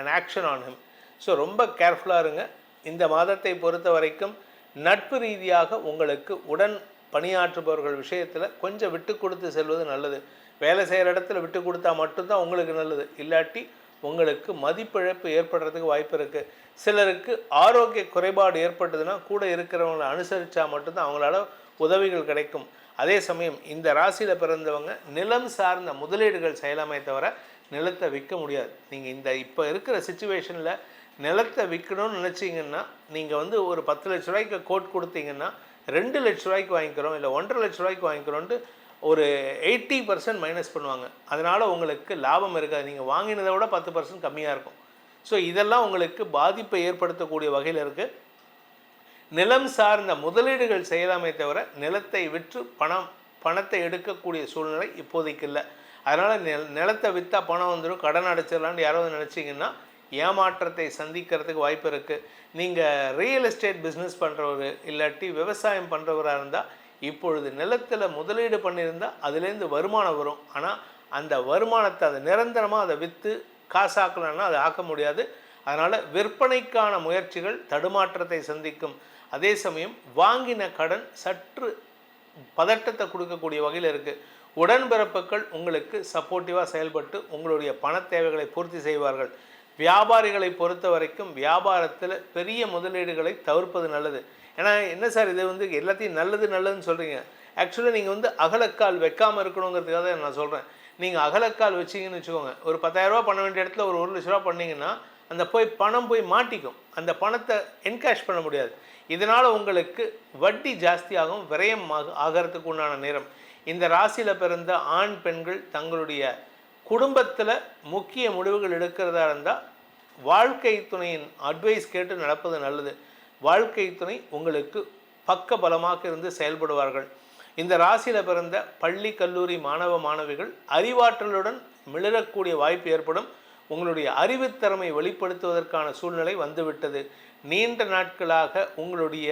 an action on him. So ரொம்ப கேர்ஃபுல்லாக இருங்க. இந்த மாதத்தை பொறுத்த வரைக்கும் நட்பு ரீதியாக உங்களுக்கு உடன் பணியாற்றுபவர்கள் விஷயத்தில் கொஞ்சம் விட்டு கொடுத்து செல்வது நல்லது. வேலை செய்கிற இடத்துல விட்டு கொடுத்தா மட்டும்தான் உங்களுக்கு நல்லது, இல்லாட்டி உங்களுக்கு மதிப்பிழப்பு ஏற்படுறதுக்கு வாய்ப்பு இருக்குது. சிலருக்கு ஆரோக்கிய குறைபாடு ஏற்பட்டதுன்னா கூட இருக்கிறவங்களை அனுசரித்தா மட்டும்தான் அவங்களால உதவிகள் கிடைக்கும். அதே சமயம் இந்த ராசியில் பிறந்தவங்க நிலம் சார்ந்த முதலீடுகள் செய்யலாமே தவிர நிலத்தை விற்க முடியாது. நீங்கள் இப்போ இருக்கிற சிச்சுவேஷனில் நிலத்தை விற்கணும்னு நினச்சிங்கன்னா நீங்கள் ஒரு 10 லட்ச ரூபாய்க்கு கோட் கொடுத்தீங்கன்னா 2 லட்ச ரூபாய்க்கு வாங்கிக்கிறோம், இல்லை 1.5 லட்ச ரூபாய்க்கு வாங்கிக்கிறோன்ட்டு ஒரு 80% மைனஸ் பண்ணுவாங்க. அதனால் உங்களுக்கு லாபம் இருக்காது. நீங்கள் வாங்கினதை விட 10% கம்மியாக இருக்கும். ஸோ இதெல்லாம் உங்களுக்கு பாதிப்பை ஏற்படுத்தக்கூடிய வகையில் இருக்குது. நிலம் சார்ந்த முதலீடுகள் செய்யலாமே தவிர நிலத்தை விற்று பணத்தை எடுக்கக்கூடிய சூழ்நிலை இப்போதைக்கு இல்லை. அதனால் நிலத்தை விற்றா பணம் வந்துடும், கடன் அடைச்சிடலான்னு யாராவது நினச்சிங்கன்னா ஏமாற்றத்தை சந்திக்கிறதுக்கு வாய்ப்பு இருக்குது. நீங்கள் ரியல் எஸ்டேட் பிஸ்னஸ் பண்ணுறவர் இல்லாட்டி விவசாயம் பண்ணுறவராக இருந்தால் இப்பொழுது நிலத்தில் முதலீடு பண்ணியிருந்தால் அதுலேருந்து வருமானம் வரும். ஆனால் அந்த வருமானத்தை அதை நிரந்தரமாக அதை விற்று காசாக்கலன்னா அதை ஆக்க முடியாது. அதனால் விற்பனைக்கான முயற்சிகள் தடுமாற்றத்தை சந்திக்கும். அதே சமயம் வாங்கின கடன் சற்று பதட்டத்தை கொடுக்கக்கூடிய வகையில் இருக்குது. உடன்பிறப்புகள் உங்களுக்கு சப்போர்ட்டிவாக செயல்பட்டு உங்களுடைய பண தேவைகளை பூர்த்தி செய்வார்கள். வியாபாரிகளை பொறுத்த வரைக்கும் வியாபாரத்தில் பெரிய முதலீடுகளை தவிர்ப்பது நல்லது. ஏன்னா என்ன சார் இது எல்லாத்தையும் நல்லதுன்னு சொல்கிறீங்க. ஆக்சுவலாக நீங்கள் அகலக்கால் வைக்காமல் இருக்கணுங்கிறதுக்காக தான் நான் சொல்கிறேன். நீங்கள் அகலக்கால் வச்சிங்கன்னு வச்சுக்கோங்க, ஒரு 10,000 ரூபா பண்ண வேண்டிய இடத்துல ஒரு 1 லட்ச ரூபா பண்ணிங்கன்னா அந்த பணம் போய் மாட்டிக்கும். அந்த பணத்தை என்கேஷ் பண்ண முடியாது. இதனால் உங்களுக்கு வட்டி ஜாஸ்தியாகும், விரயம் ஆகிறதுக்கு உண்டான நேரம். இந்த ராசியில் பிறந்த ஆண் பெண்கள் தங்களுடைய குடும்பத்தில் முக்கிய முடிவுகள் எடுக்கிறதா இருந்தால் வாழ்க்கை துணையின் அட்வைஸ் கேட்டு நடப்பது நல்லது. வாழ்க்கை துணை உங்களுக்கு பக்க பலமாக இருந்து செயல்படுவார்கள். இந்த ராசியில் பிறந்த பள்ளி கல்லூரி மாணவ மாணவிகள் அறிவாற்றலுடன் மிளறக்கூடிய வாய்ப்பு ஏற்படும். உங்களுடைய அறிவுத்திறமை வெளிப்படுத்துவதற்கான சூழ்நிலை வந்துவிட்டது. நீண்ட நாட்களாக உங்களுடைய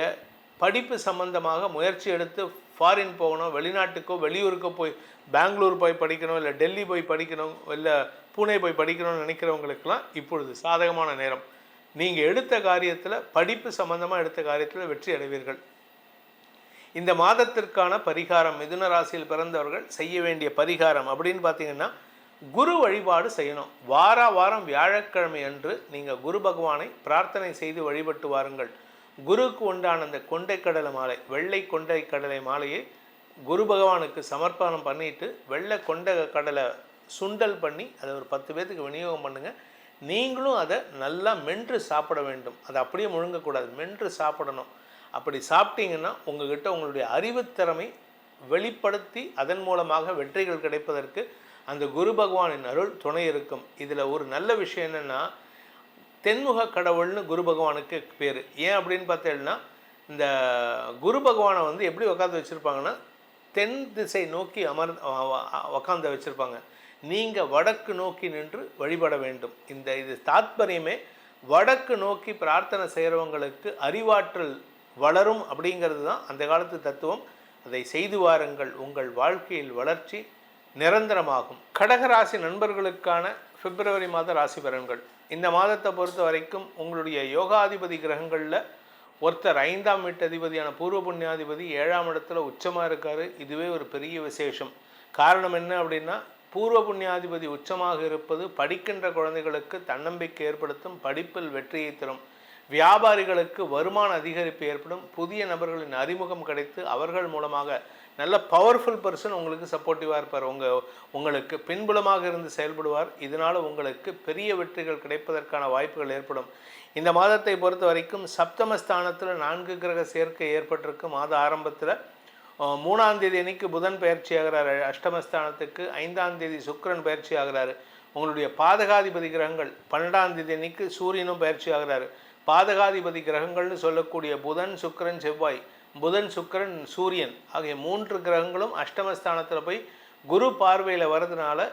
படிப்பு சம்பந்தமாக முயற்சி எடுத்து ஃபாரின் போகணும், வெளிநாட்டுக்கோ வெளியூருக்கோ போய் பெங்களூர் போய் படிக்கணும், இல்லை டெல்லி போய் படிக்கணும், இல்லை பூனே போய் படிக்கணும்னு நினைக்கிறவங்களுக்கெல்லாம் இப்பொழுது சாதகமான நேரம். நீங்கள் எடுத்த காரியத்தில், படிப்பு சம்பந்தமாக எடுத்த காரியத்தில் வெற்றி அடைவீர்கள். இந்த மாதத்திற்கான பரிகாரம், மிதுன ராசியில் பிறந்தவர்கள் செய்ய வேண்டிய பரிகாரம் அப்படின்னு பார்த்தீங்கன்னா, குரு வழிபாடு செய்யணும். வாரம் வியாழக்கிழமை அன்று நீங்கள் குரு பகவானை பிரார்த்தனை செய்து வழிபட்டு வாருங்கள். குருக்கு உண்டான அந்த கொண்டைக்கடலை மாலை, வெள்ளை கொண்டைக்கடலை மாலையை குரு பகவானுக்கு சமர்ப்பணம் பண்ணிவிட்டு, வெள்ளை கொண்டை கடலை சுண்டல் பண்ணி அதை ஒரு 10 பேர்த்துக்கு விநியோகம் பண்ணுங்கள். நீங்களும் அதை நல்லா மென்று சாப்பிட வேண்டும். அதை அப்படியே முழுங்கக்கூடாது, மென்று சாப்பிடணும். அப்படி சாப்பிட்டீங்கன்னா உங்கள்கிட்ட உங்களுடைய அறிவுத்திறமை வெளிப்படுத்தி அதன் மூலமாக வெற்றிகள் கிடைப்பதற்கு அந்த குரு பகவானின் அருள் துணை இருக்கும். இதில் ஒரு நல்ல விஷயம் என்னென்னா, தென்முக கடவுள்னு குரு பகவானுக்கு பேர். ஏன் அப்படின்னு பார்த்தீங்கன்னா, இந்த குரு பகவானை வந்து எப்படி உட்காந்து வச்சுருப்பாங்கன்னா, தென் திசை நோக்கி உக்காந்து வச்சுருப்பாங்க. நீங்கள் வடக்கு நோக்கி நின்று வழிபட வேண்டும். இது தாத்பரியமே வடக்கு நோக்கி பிரார்த்தனை செய்கிறவங்களுக்கு அறிவாற்றல் வளரும் அப்படிங்கிறது தான் அந்த காலத்து தத்துவம். அதை செய்து வாருங்கள். உங்கள் வாழ்க்கையில் வளர்ச்சி நிரந்தரமாகும். கடகராசி நண்பர்களுக்கான பிப்ரவரி மாத ராசி பலன்கள். இந்த மாதத்தை பொறுத்த வரைக்கும் உங்களுடைய யோகாதிபதி கிரகங்களில் ஒருத்தர் 5ஆம் வீட்டு அதிபதியான பூர்வ புண்ணியாதிபதி 7ஆம் இடத்துல உச்சமாக இருக்கார். இதுவே ஒரு பெரிய விசேஷம். காரணம் என்ன அப்படின்னா, பூர்வ புண்ணியாதிபதி உச்சமாக இருப்பது படிக்கின்ற குழந்தைகளுக்கு தன்னம்பிக்கை ஏற்படுத்தும், படிப்பில் வெற்றியை தரும், வியாபாரிகளுக்கு வருமான அதிகரிப்பு ஏற்படும், புதிய நபர்களின் அறிமுகம் கிடைத்து அவர்கள் மூலமாக நல்ல பவர்ஃபுல் பர்சன் உங்களுக்கு சப்போர்ட்டிவாக இருப்பார். உங்களுக்கு பின்புலமாக இருந்து செயல்படுவார். இதனால் உங்களுக்கு பெரிய வெற்றிகள் கிடைப்பதற்கான வாய்ப்புகள் ஏற்படும். இந்த மாதத்தை பொறுத்த வரைக்கும் சப்தமஸ்தானத்தில் 4 கிரக சேர்க்கை ஏற்பட்டிருக்கு. மாத ஆரம்பத்தில் 3ஆம் தேதி அன்னைக்கு புதன் பயிற்சி ஆகிறாரு அஷ்டமஸ்தானத்துக்கு. 5ஆம் தேதி சுக்கிரன் பயிற்சி ஆகிறாரு. உங்களுடைய பாதகாதிபதி கிரகங்கள் 12ஆம் தேதி அன்னைக்கு சூரியனும் பயிற்சி ஆகிறாரு. பாதகாதிபதி கிரகங்கள்னு சொல்லக்கூடிய புதன், சுக்கிரன், செவ்வாய், புதன், சுக்கிரன், சூரியன் ஆகிய 3 கிரகங்களும் அஷ்டமஸ்தானத்தில் போய் குரு பார்வையில் வர்றதுனால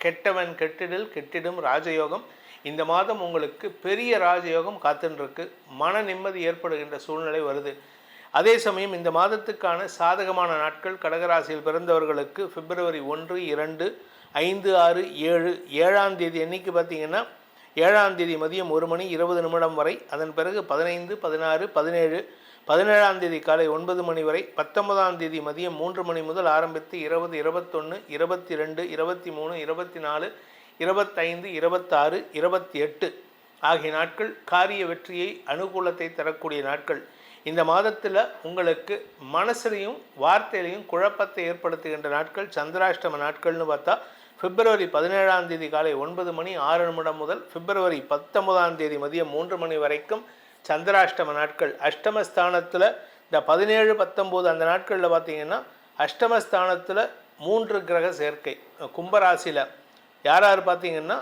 கெட்டவன் கெட்டிடில் கெட்டிடும் ராஜயோகம். இந்த மாதம் உங்களுக்கு பெரிய ராஜயோகம் காத்துருக்கு. மன நிம்மதி ஏற்படுகின்ற சூழ்நிலை வருது. அதே சமயம் இந்த மாதத்துக்கான சாதகமான நாட்கள் கடகராசியில் பிறந்தவர்களுக்கு பிப்ரவரி 1, 2, 5, 6, 7, 7ஆம் தேதி அன்னைக்கு பார்த்தீங்கன்னா 7ஆம் தேதி மதியம் 1 மணி 20 நிமிடம் வரை, அதன் பிறகு 15, 16, 17, 17ஆம் தேதி காலை 9 மணி வரை, 19ஆம் தேதி மதியம் 3 மணி முதல் ஆரம்பித்து 20, 21, 22, 23, 24, 25, 26, 28 ஆகிய நாட்கள் காரிய வெற்றியை அனுகூலத்தை தரக்கூடிய நாட்கள். இந்த மாதத்தில் உங்களுக்கு மனசுலையும் வார்த்தையிலையும் குழப்பத்தை ஏற்படுத்துகின்ற நாட்கள் சந்திராஷ்டம நாட்கள்னு பார்த்தா பிப்ரவரி 17ஆம் தேதி காலை 9 மணி 6 நிமிடம் முதல் பிப்ரவரி 19ஆம் தேதி மதியம் 3 மணி வரைக்கும் சந்திராஷ்டம நாட்கள். அஷ்டமஸ்தானத்தில் இந்த 17, 19 அந்த நாட்களில் பார்த்தீங்கன்னா அஷ்டமஸ்தானத்தில் 3 கிரக சேர்க்கை. கும்பராசியில் யார் யார் பார்த்தீங்கன்னா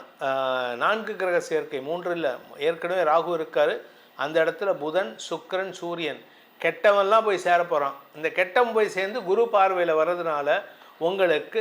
4 கிரக சேர்க்கை, 3 இல்லை, ஏற்கனவே ராகு இருக்கார். அந்த இடத்துல புதன், சுக்கிரன், சூரியன், கெட்டவன்லாம் போய் சேர போகிறான். இந்த கெட்டவன் போய் சேர்ந்து குரு பார்வையில் வர்றதுனால உங்களுக்கு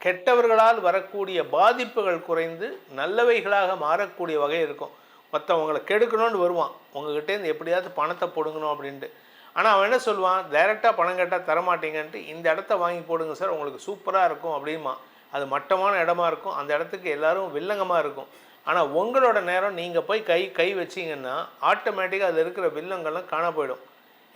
கெட்டவர்களால் வரக்கூடிய பாதிப்புகள் குறைந்து நல்லவைகளாக மாறக்கூடிய வகை இருக்கும். மற்றவங்களை கெடுக்கணும்னு வருவான், உங்ககிட்டேருந்து எப்படியாவது பணத்தை போடுங்கணும் அப்படின்ட்டு. ஆனால் அவன் என்ன சொல்லுவான், டைரெக்டாக பணம் கேட்டால் தரமாட்டீங்கன்ட்டு இந்த இடத்த வாங்கி போடுங்க சார், உங்களுக்கு சூப்பராக இருக்கும் அப்படிமா. அது மட்டமான இடமா இருக்கும், அந்த இடத்துக்கு எல்லோரும் வில்லங்கமாக இருக்கும். ஆனால் உங்களோட நேரம் நீங்கள் போய் கை வச்சிங்கன்னா ஆட்டோமேட்டிக்காக அதில் இருக்கிற வில்லங்கள்லாம் காண போயிடும்.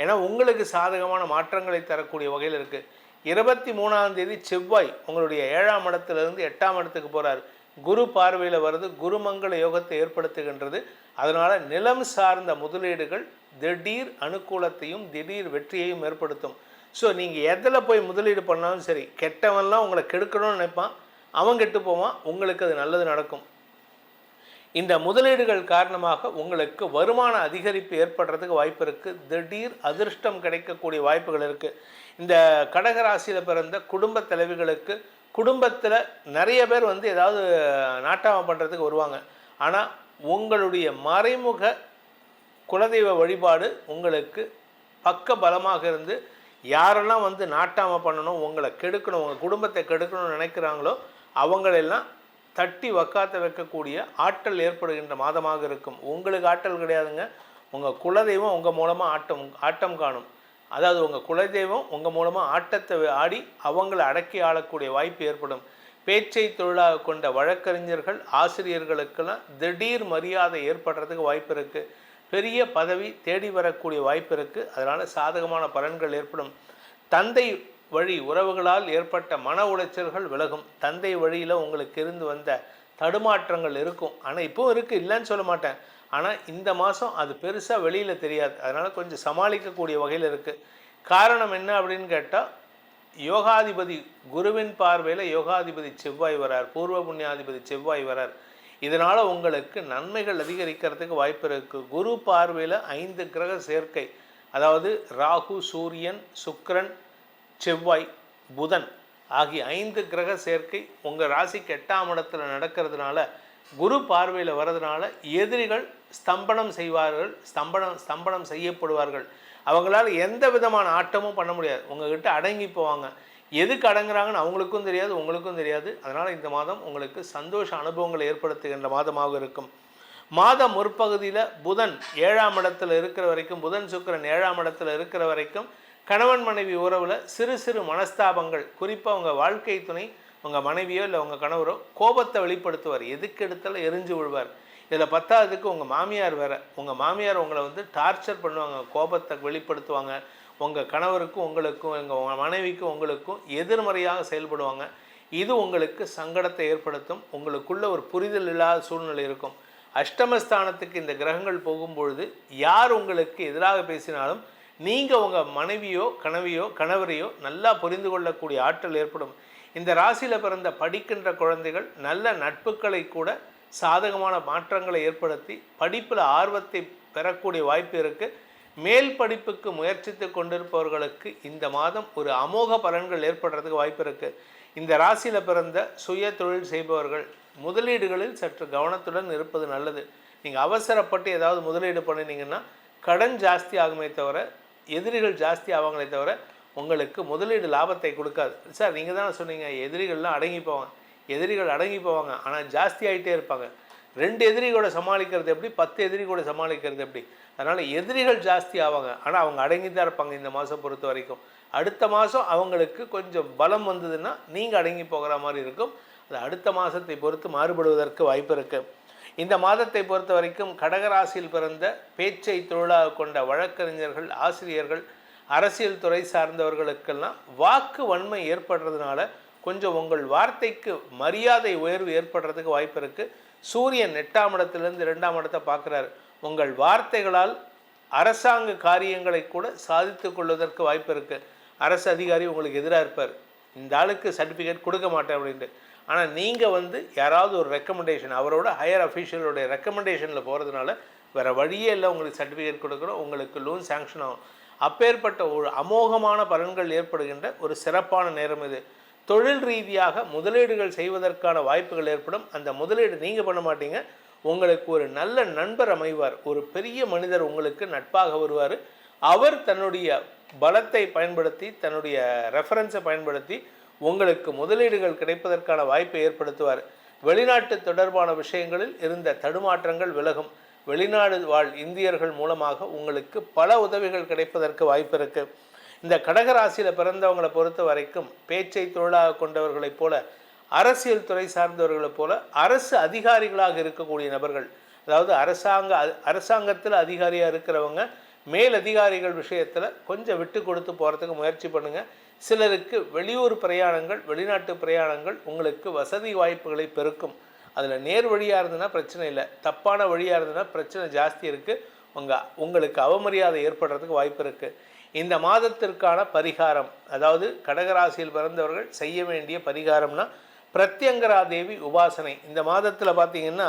ஏன்னா உங்களுக்கு சாதகமான மாற்றங்களை தரக்கூடிய வகையில் இருக்குது. 23ஆம் தேதி செவ்வாய் உங்களுடைய 7ஆம் இடத்துலேருந்து 8ஆம் இடத்துக்கு போகிறார். குரு பார்வையில் வருது, குருமங்கள யோகத்தை ஏற்படுத்துகின்றது. அதனால் நிலம் சார்ந்த முதலீடுகள் திடீர் அனுகூலத்தையும் திடீர் வெற்றியையும் ஏற்படுத்தும். ஸோ நீங்கள் எதில் போய் முதலீடு பண்ணாலும் சரி, கெட்டவன்லாம் உங்களை கெடுக்கணும்னு நினைப்பான், அவன் கெட்டு போவான், உங்களுக்கு அது நல்லது நடக்கும். இந்த முதலீடுகள் காரணமாக உங்களுக்கு வருமான அதிகரிப்பு ஏற்படுறதுக்கு வாய்ப்பு இருக்குது. திடீர் அதிர்ஷ்டம் கிடைக்கக்கூடிய வாய்ப்புகள் இருக்குது. இந்த கடகராசியில் பிறந்த குடும்ப தலைவிகளுக்கு குடும்பத்தில் நிறைய பேர் வந்து ஏதாவது நாட்டாமம் பண்ணுறதுக்கு வருவாங்க. ஆனால் உங்களுடைய மறைமுக குலதெய்வ வழிபாடு உங்களுக்கு பக்க பலமாக இருந்து யாரெல்லாம் வந்து நாட்டாம பண்ணணும், உங்களை கெடுக்கணும், உங்கள் குடும்பத்தை கெடுக்கணும்னு நினைக்கிறாங்களோ அவங்களெல்லாம் தட்டி வக்காத்த வைக்கக்கூடிய ஆற்றல் ஏற்படுகின்ற மாதமாக இருக்கும். உங்களுக்கு ஆற்றல் கிடையாதுங்க, உங்கள் குலதெய்வம் உங்கள் மூலமாக ஆட்டம் காணும். அதாவது உங்கள் குலதெய்வம் உங்கள் மூலமாக ஆட்டத்தை ஆடி அவங்களை அடக்கி ஆளக்கூடிய வாய்ப்பு ஏற்படும். பேச்சை தொழிலாக கொண்ட வழக்கறிஞர்கள் ஆசிரியர்களுக்கெல்லாம் திடீர் மரியாதை ஏற்படுறதுக்கு வாய்ப்பு இருக்குது. பெரிய பதவி தேடி வரக்கூடிய வாய்ப்பு இருக்குது. அதனால் சாதகமான பலன்கள் ஏற்படும். தந்தை வழி உறவுகளால் ஏற்பட்ட மன உளைச்சல்கள் விலகும். தந்தை வழியில் உங்களுக்கு இருந்து வந்த தடுமாற்றங்கள் இருக்கும். ஆனால் இப்போவும் இருக்குது, இல்லைன்னு சொல்ல மாட்டேன். ஆனால் இந்த மாதம் அது பெருசாக வெளியில் தெரியாது. அதனால் கொஞ்சம் சமாளிக்கக்கூடிய வகையில் இருக்குது. காரணம் என்ன அப்படின்னு கேட்டால், யோகாதிபதி குருவின் பார்வையில் யோகாதிபதி செவ்வாய் வரார், பூர்வ புண்ணியாதிபதி செவ்வாய் வரார். இதனால் உங்களுக்கு நன்மைகள் அதிகரிக்கிறதுக்கு வாய்ப்பு இருக்குது. குரு பார்வையில் 5 கிரக சேர்க்கை, அதாவது ராகு, சூரியன், சுக்கிரன், செவ்வாய், புதன் ஆகிய 5 கிரக சேர்க்கை உங்கள் ராசிக்கு 8ஆம் இடத்துல நடக்கிறதுனால, குரு பார்வையில் வர்றதுனால எதிரிகள் ஸ்தம்பனம் செய்வார்கள், ஸ்தம்பனம் செய்யப்படுவார்கள். அவங்களால எந்த விதமான ஆட்டமும் பண்ண முடியாது. உங்கள்கிட்ட அடங்கி போவாங்க. எதுக்கு அடங்குறாங்கன்னு அவங்களுக்கும் தெரியாது, உங்களுக்கும் தெரியாது. அதனால் இந்த மாதம் உங்களுக்கு சந்தோஷ அனுபவங்களை ஏற்படுத்துகின்ற மாதமாக இருக்கும். மாதம் முற்பகுதியில் புதன் 7ஆம் இடத்துல இருக்கிற வரைக்கும், புதன் சுக்கிரன் 7ஆம் இடத்துல இருக்கிற வரைக்கும் கணவன் மனைவி உறவில் சிறு சிறு மனஸ்தாபங்கள், குறிப்பாக உங்கள் வாழ்க்கை துணை, உங்கள் மனைவியோ இல்லை உங்கள் கணவரோ கோபத்தை வெளிப்படுத்துவார். எதுக்கு எடுத்தாலும் எரிஞ்சு விழுவார். இதில் 10ஆவதுக்கு உங்கள் மாமியார் வேறு. உங்கள் மாமியார் உங்களை டார்ச்சர் பண்ணுவாங்க, கோபத்தை வெளிப்படுத்துவாங்க. உங்கள் கணவருக்கும் உங்களுக்கும், உங்கள் மனைவிக்கும் உங்களுக்கும் எதிர்மறையாக செயல்படுவாங்க. இது உங்களுக்கு சங்கடத்தை ஏற்படுத்தும். உங்களுக்குள்ள ஒரு புரிதல் இல்லாத சூழ்நிலை இருக்கும். அஷ்டமஸ்தானத்துக்கு இந்த கிரகங்கள் போகும்பொழுது யார் உங்களுக்கு எதிராக பேசினாலும் நீங்கள் உங்கள் மனைவியோ கணவரையோ நல்லா புரிந்து கொள்ளக்கூடிய ஆற்றல் ஏற்படும். இந்த ராசியில் பிறந்த படிக்கின்ற குழந்தைகள் நல்ல நட்புகளை கூட சாதகமான மாற்றங்களை ஏற்படுத்தி படிப்பில் ஆர்வத்தை பெறக்கூடிய வாய்ப்பு இருக்குது. மேல் படிப்புக்கு முயற்சித்து கொண்டிருப்பவர்களுக்கு இந்த மாதம் ஒரு அமோக பலன்கள் ஏற்படுறதுக்கு வாய்ப்பு இருக்குது. இந்த ராசியில் பிறந்த சுய தொழில் செய்பவர்கள் முதலீடுகளில் சற்று கவனத்துடன் இருப்பது நல்லது. நீங்கள் அவசரப்பட்டு ஏதாவது முதலீடு பண்ணினீங்கன்னா கடன் ஜாஸ்தி ஆகுமே தவிர, எதிரிகள் ஜாஸ்தி ஆவாங்களே தவிர உங்களுக்கு முதலீடு லாபத்தை கொடுக்காது. சார் நீங்கள் தானே சொன்னீங்க எதிரிகள்லாம் அடங்கி போவாங்க. எதிரிகள் அடங்கி போவாங்க, ஆனால் ஜாஸ்தி ஆகிட்டே இருப்பாங்க. 2 எதிரிகளோட சமாளிக்கிறது எப்படி, 10 எதிரிகளோட சமாளிக்கிறது எப்படி? அதனால் எதிரிகள் ஜாஸ்தி ஆவாங்க, ஆனால் அவங்க அடங்கி தான் இருப்பாங்க இந்த மாதம் பொறுத்த வரைக்கும். அடுத்த மாதம் அவங்களுக்கு கொஞ்சம் பலம் வந்ததுன்னா நீங்கள் அடங்கி போகிற மாதிரி இருக்கும். அது அடுத்த மாதத்தை பொறுத்து மாறுபடுவதற்கு வாய்ப்பு இருக்குது. இந்த மாதத்தை பொறுத்த வரைக்கும் கடகராசியில் பிறந்த பேச்சை தொழிலாக கொண்ட வழக்கறிஞர்கள், ஆசிரியர்கள், அரசியல் துறை சார்ந்தவர்களுக்கெல்லாம் வாக்கு வன்மை ஏற்படுறதுனால கொஞ்சம் உங்கள் வார்த்தைக்கு மரியாதை உயர்வு ஏற்படுறதுக்கு வாய்ப்பு இருக்குது. சூரியன் 8ஆம் இடத்துலேருந்து 2ஆம் இடத்தை பார்க்குறாரு. உங்கள் வார்த்தைகளால் அரசாங்க காரியங்களை கூட சாதித்து கொள்வதற்கு வாய்ப்பு இருக்குது. அரசு அதிகாரி உங்களுக்கு எதிராக இருப்பார், இந்த ஆளுக்கு சர்டிஃபிகேட் கொடுக்க மாட்டேன் அப்படின்ட்டு. ஆனால் நீங்கள் யாராவது ஒரு ரெக்கமெண்டேஷன், அவரோட ஹையர் அஃபீஷியலோடைய ரெக்கமெண்டேஷனில் போகிறதுனால வேறு வழியே இல்லை, உங்களுக்கு சர்டிஃபிகேட் கொடுக்குறோம், உங்களுக்கு லோன் சேங்ஷன் ஆகும். அப்பேற்பட்ட ஒரு அமோகமான பலன்கள் ஏற்படுகின்ற ஒரு சிறப்பான நேரம் இது. தொழில் ரீதியாக முதலீடுகள் செய்வதற்கான வாய்ப்புகள் ஏற்படும். அந்த முதலீடு நீங்கள் பண்ண மாட்டீங்க, உங்களுக்கு ஒரு நல்ல நண்பர் அமைவார். ஒரு பெரிய மனிதர் உங்களுக்கு நட்பாக வருவார். அவர் தன்னுடைய பலத்தை பயன்படுத்தி, தன்னுடைய ரெஃபரன்ஸை பயன்படுத்தி உங்களுக்கு முதலீடுகள் கிடைப்பதற்கான வாய்ப்பை ஏற்படுத்துவார். வெளிநாட்டு தொடர்பான விஷயங்களில் இருந்த தடுமாற்றங்கள் விலகும். வெளிநாடு வாழ் இந்தியர்கள் மூலமாக உங்களுக்கு பல உதவிகள் கிடைப்பதற்கு வாய்ப்பு இருக்குது. இந்த கடகராசியில் பிறந்தவங்களை பொறுத்த வரைக்கும் பேச்சை தொழிலாக கொண்டவர்களைப் போல, அரசியல் துறை சார்ந்தவர்களைப் போல, அரசு அதிகாரிகளாக இருக்கக்கூடிய நபர்கள், அதாவது அரசாங்கத்தில் அதிகாரியாக இருக்கிறவங்க மேல் அதிகாரிகள் விஷயத்தில் கொஞ்சம் விட்டு கொடுத்து போகிறதுக்கு முயற்சி பண்ணுங்கள். சிலருக்கு வெளியூர் பிரயாணங்கள், வெளிநாட்டு பிரயாணங்கள் உங்களுக்கு வசதி வாய்ப்புகளை பெருக்கும். அதில் நேர் வழியாக இருந்ததுன்னா பிரச்சனை இல்லை, தப்பான வழியாக இருந்ததுன்னா பிரச்சனை ஜாஸ்தி இருக்குது. உங்களுக்கு அவமரியாதை ஏற்படுறதுக்கு வாய்ப்பு இருக்குது. இந்த மாதத்திற்கான பரிகாரம், அதாவது கடகராசியில் பிறந்தவர்கள் செய்ய வேண்டிய பரிகாரம்னா பிரத்யங்கரா தேவி உபாசனை. இந்த மாதத்தில் பார்த்திங்கன்னா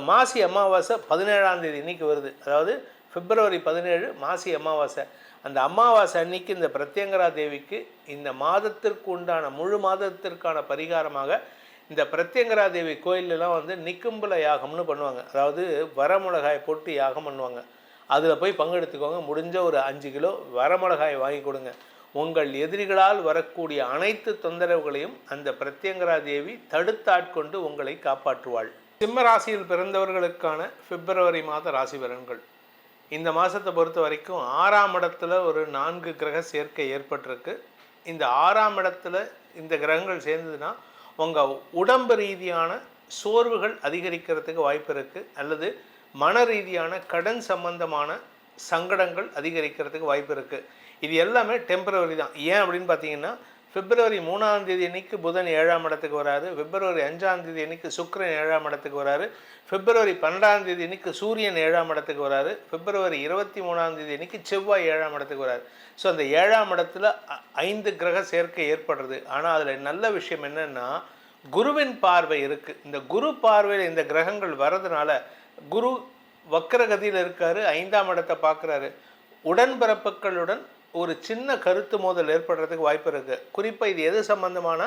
மாசி அமாவாசை 17ஆம் தேதி இன்றைக்கி வருது. அதாவது பிப்ரவரி 17 மாசி அமாவாசை. அந்த அமாவாசை அன்னைக்கு இந்த பிரத்யங்கரா தேவிக்கு இந்த மாதத்திற்கு உண்டான முழு மாதத்திற்கான பரிகாரமாக இந்த பிரத்யங்கரா தேவி கோயிலெலாம் நிக்கும்பல யாகம்னு பண்ணுவாங்க. அதாவது வரமிளகாய் போட்டு யாகம் பண்ணுவாங்க. அதில் போய் பங்கெடுத்துக்கோங்க. முடிஞ்ச ஒரு 5 கிலோ வரமிளகாய் வாங்கி கொடுங்க. உங்கள் எதிரிகளால் வரக்கூடிய அனைத்து தொந்தரவுகளையும் அந்த பிரத்யங்கரா தேவி தடுத்தாட்கொண்டு உங்களை காப்பாற்றுவாள். சிம்ம ராசியில் பிறந்தவர்களுக்கான பிப்ரவரி மாத ராசி பலன்கள். இந்த மாதத்தை பொறுத்த வரைக்கும் 6ஆம் இடத்துல ஒரு 4 கிரக சேர்க்கை ஏற்பட்டிருக்கு. இந்த 6ஆம் இடத்துல இந்த கிரகங்கள் சேர்ந்ததுன்னா உங்கள் உடம்பு ரீதியான சோர்வுகள் அதிகரிக்கிறதுக்கு வாய்ப்பு இருக்குது, அல்லது மன ரீதியான கடன் சம்பந்தமான சங்கடங்கள் அதிகரிக்கிறதுக்கு வாய்ப்பு இருக்குது. இது எல்லாமே டெம்பரவரி தான். ஏன் அப்படின்னு பார்த்தீங்கன்னா, பிப்ரவரி 3ஆம் தேதி அன்னைக்கு புதன் 7ஆம் இடத்துக்கு வராரு, பிப்ரவரி 5ஆம் தேதி அன்னைக்கு சுக்கிரன் 7ஆம் இடத்துக்கு வராரு, பிப்ரவரி 12ஆம் தேதி அன்னைக்கு சூரியன் 7ஆம் இடத்துக்கு வராரு, பிப்ரவரி 23ஆம் தேதி அன்னைக்கு செவ்வாய் 7ஆம் இடத்துக்கு வராரு. ஸோ அந்த 7ஆம் இடத்துல 5 கிரக சேர்க்கை ஏற்படுறது. ஆனால் அதில் நல்ல விஷயம் என்னென்னா, குருவின் பார்வை இருக்குது. இந்த குரு பார்வையில் இந்த கிரகங்கள் வர்றதுனால, குரு வக்கரகதியில் இருக்காரு, 5ஆம் இடத்தை பார்க்குறாரு. உடன்பிறப்புகளுடன் ஒரு சின்ன கருத்து மோதல் ஏற்படுறதுக்கு வாய்ப்பு இருக்குது. குறிப்பாக இது எது சம்பந்தமான,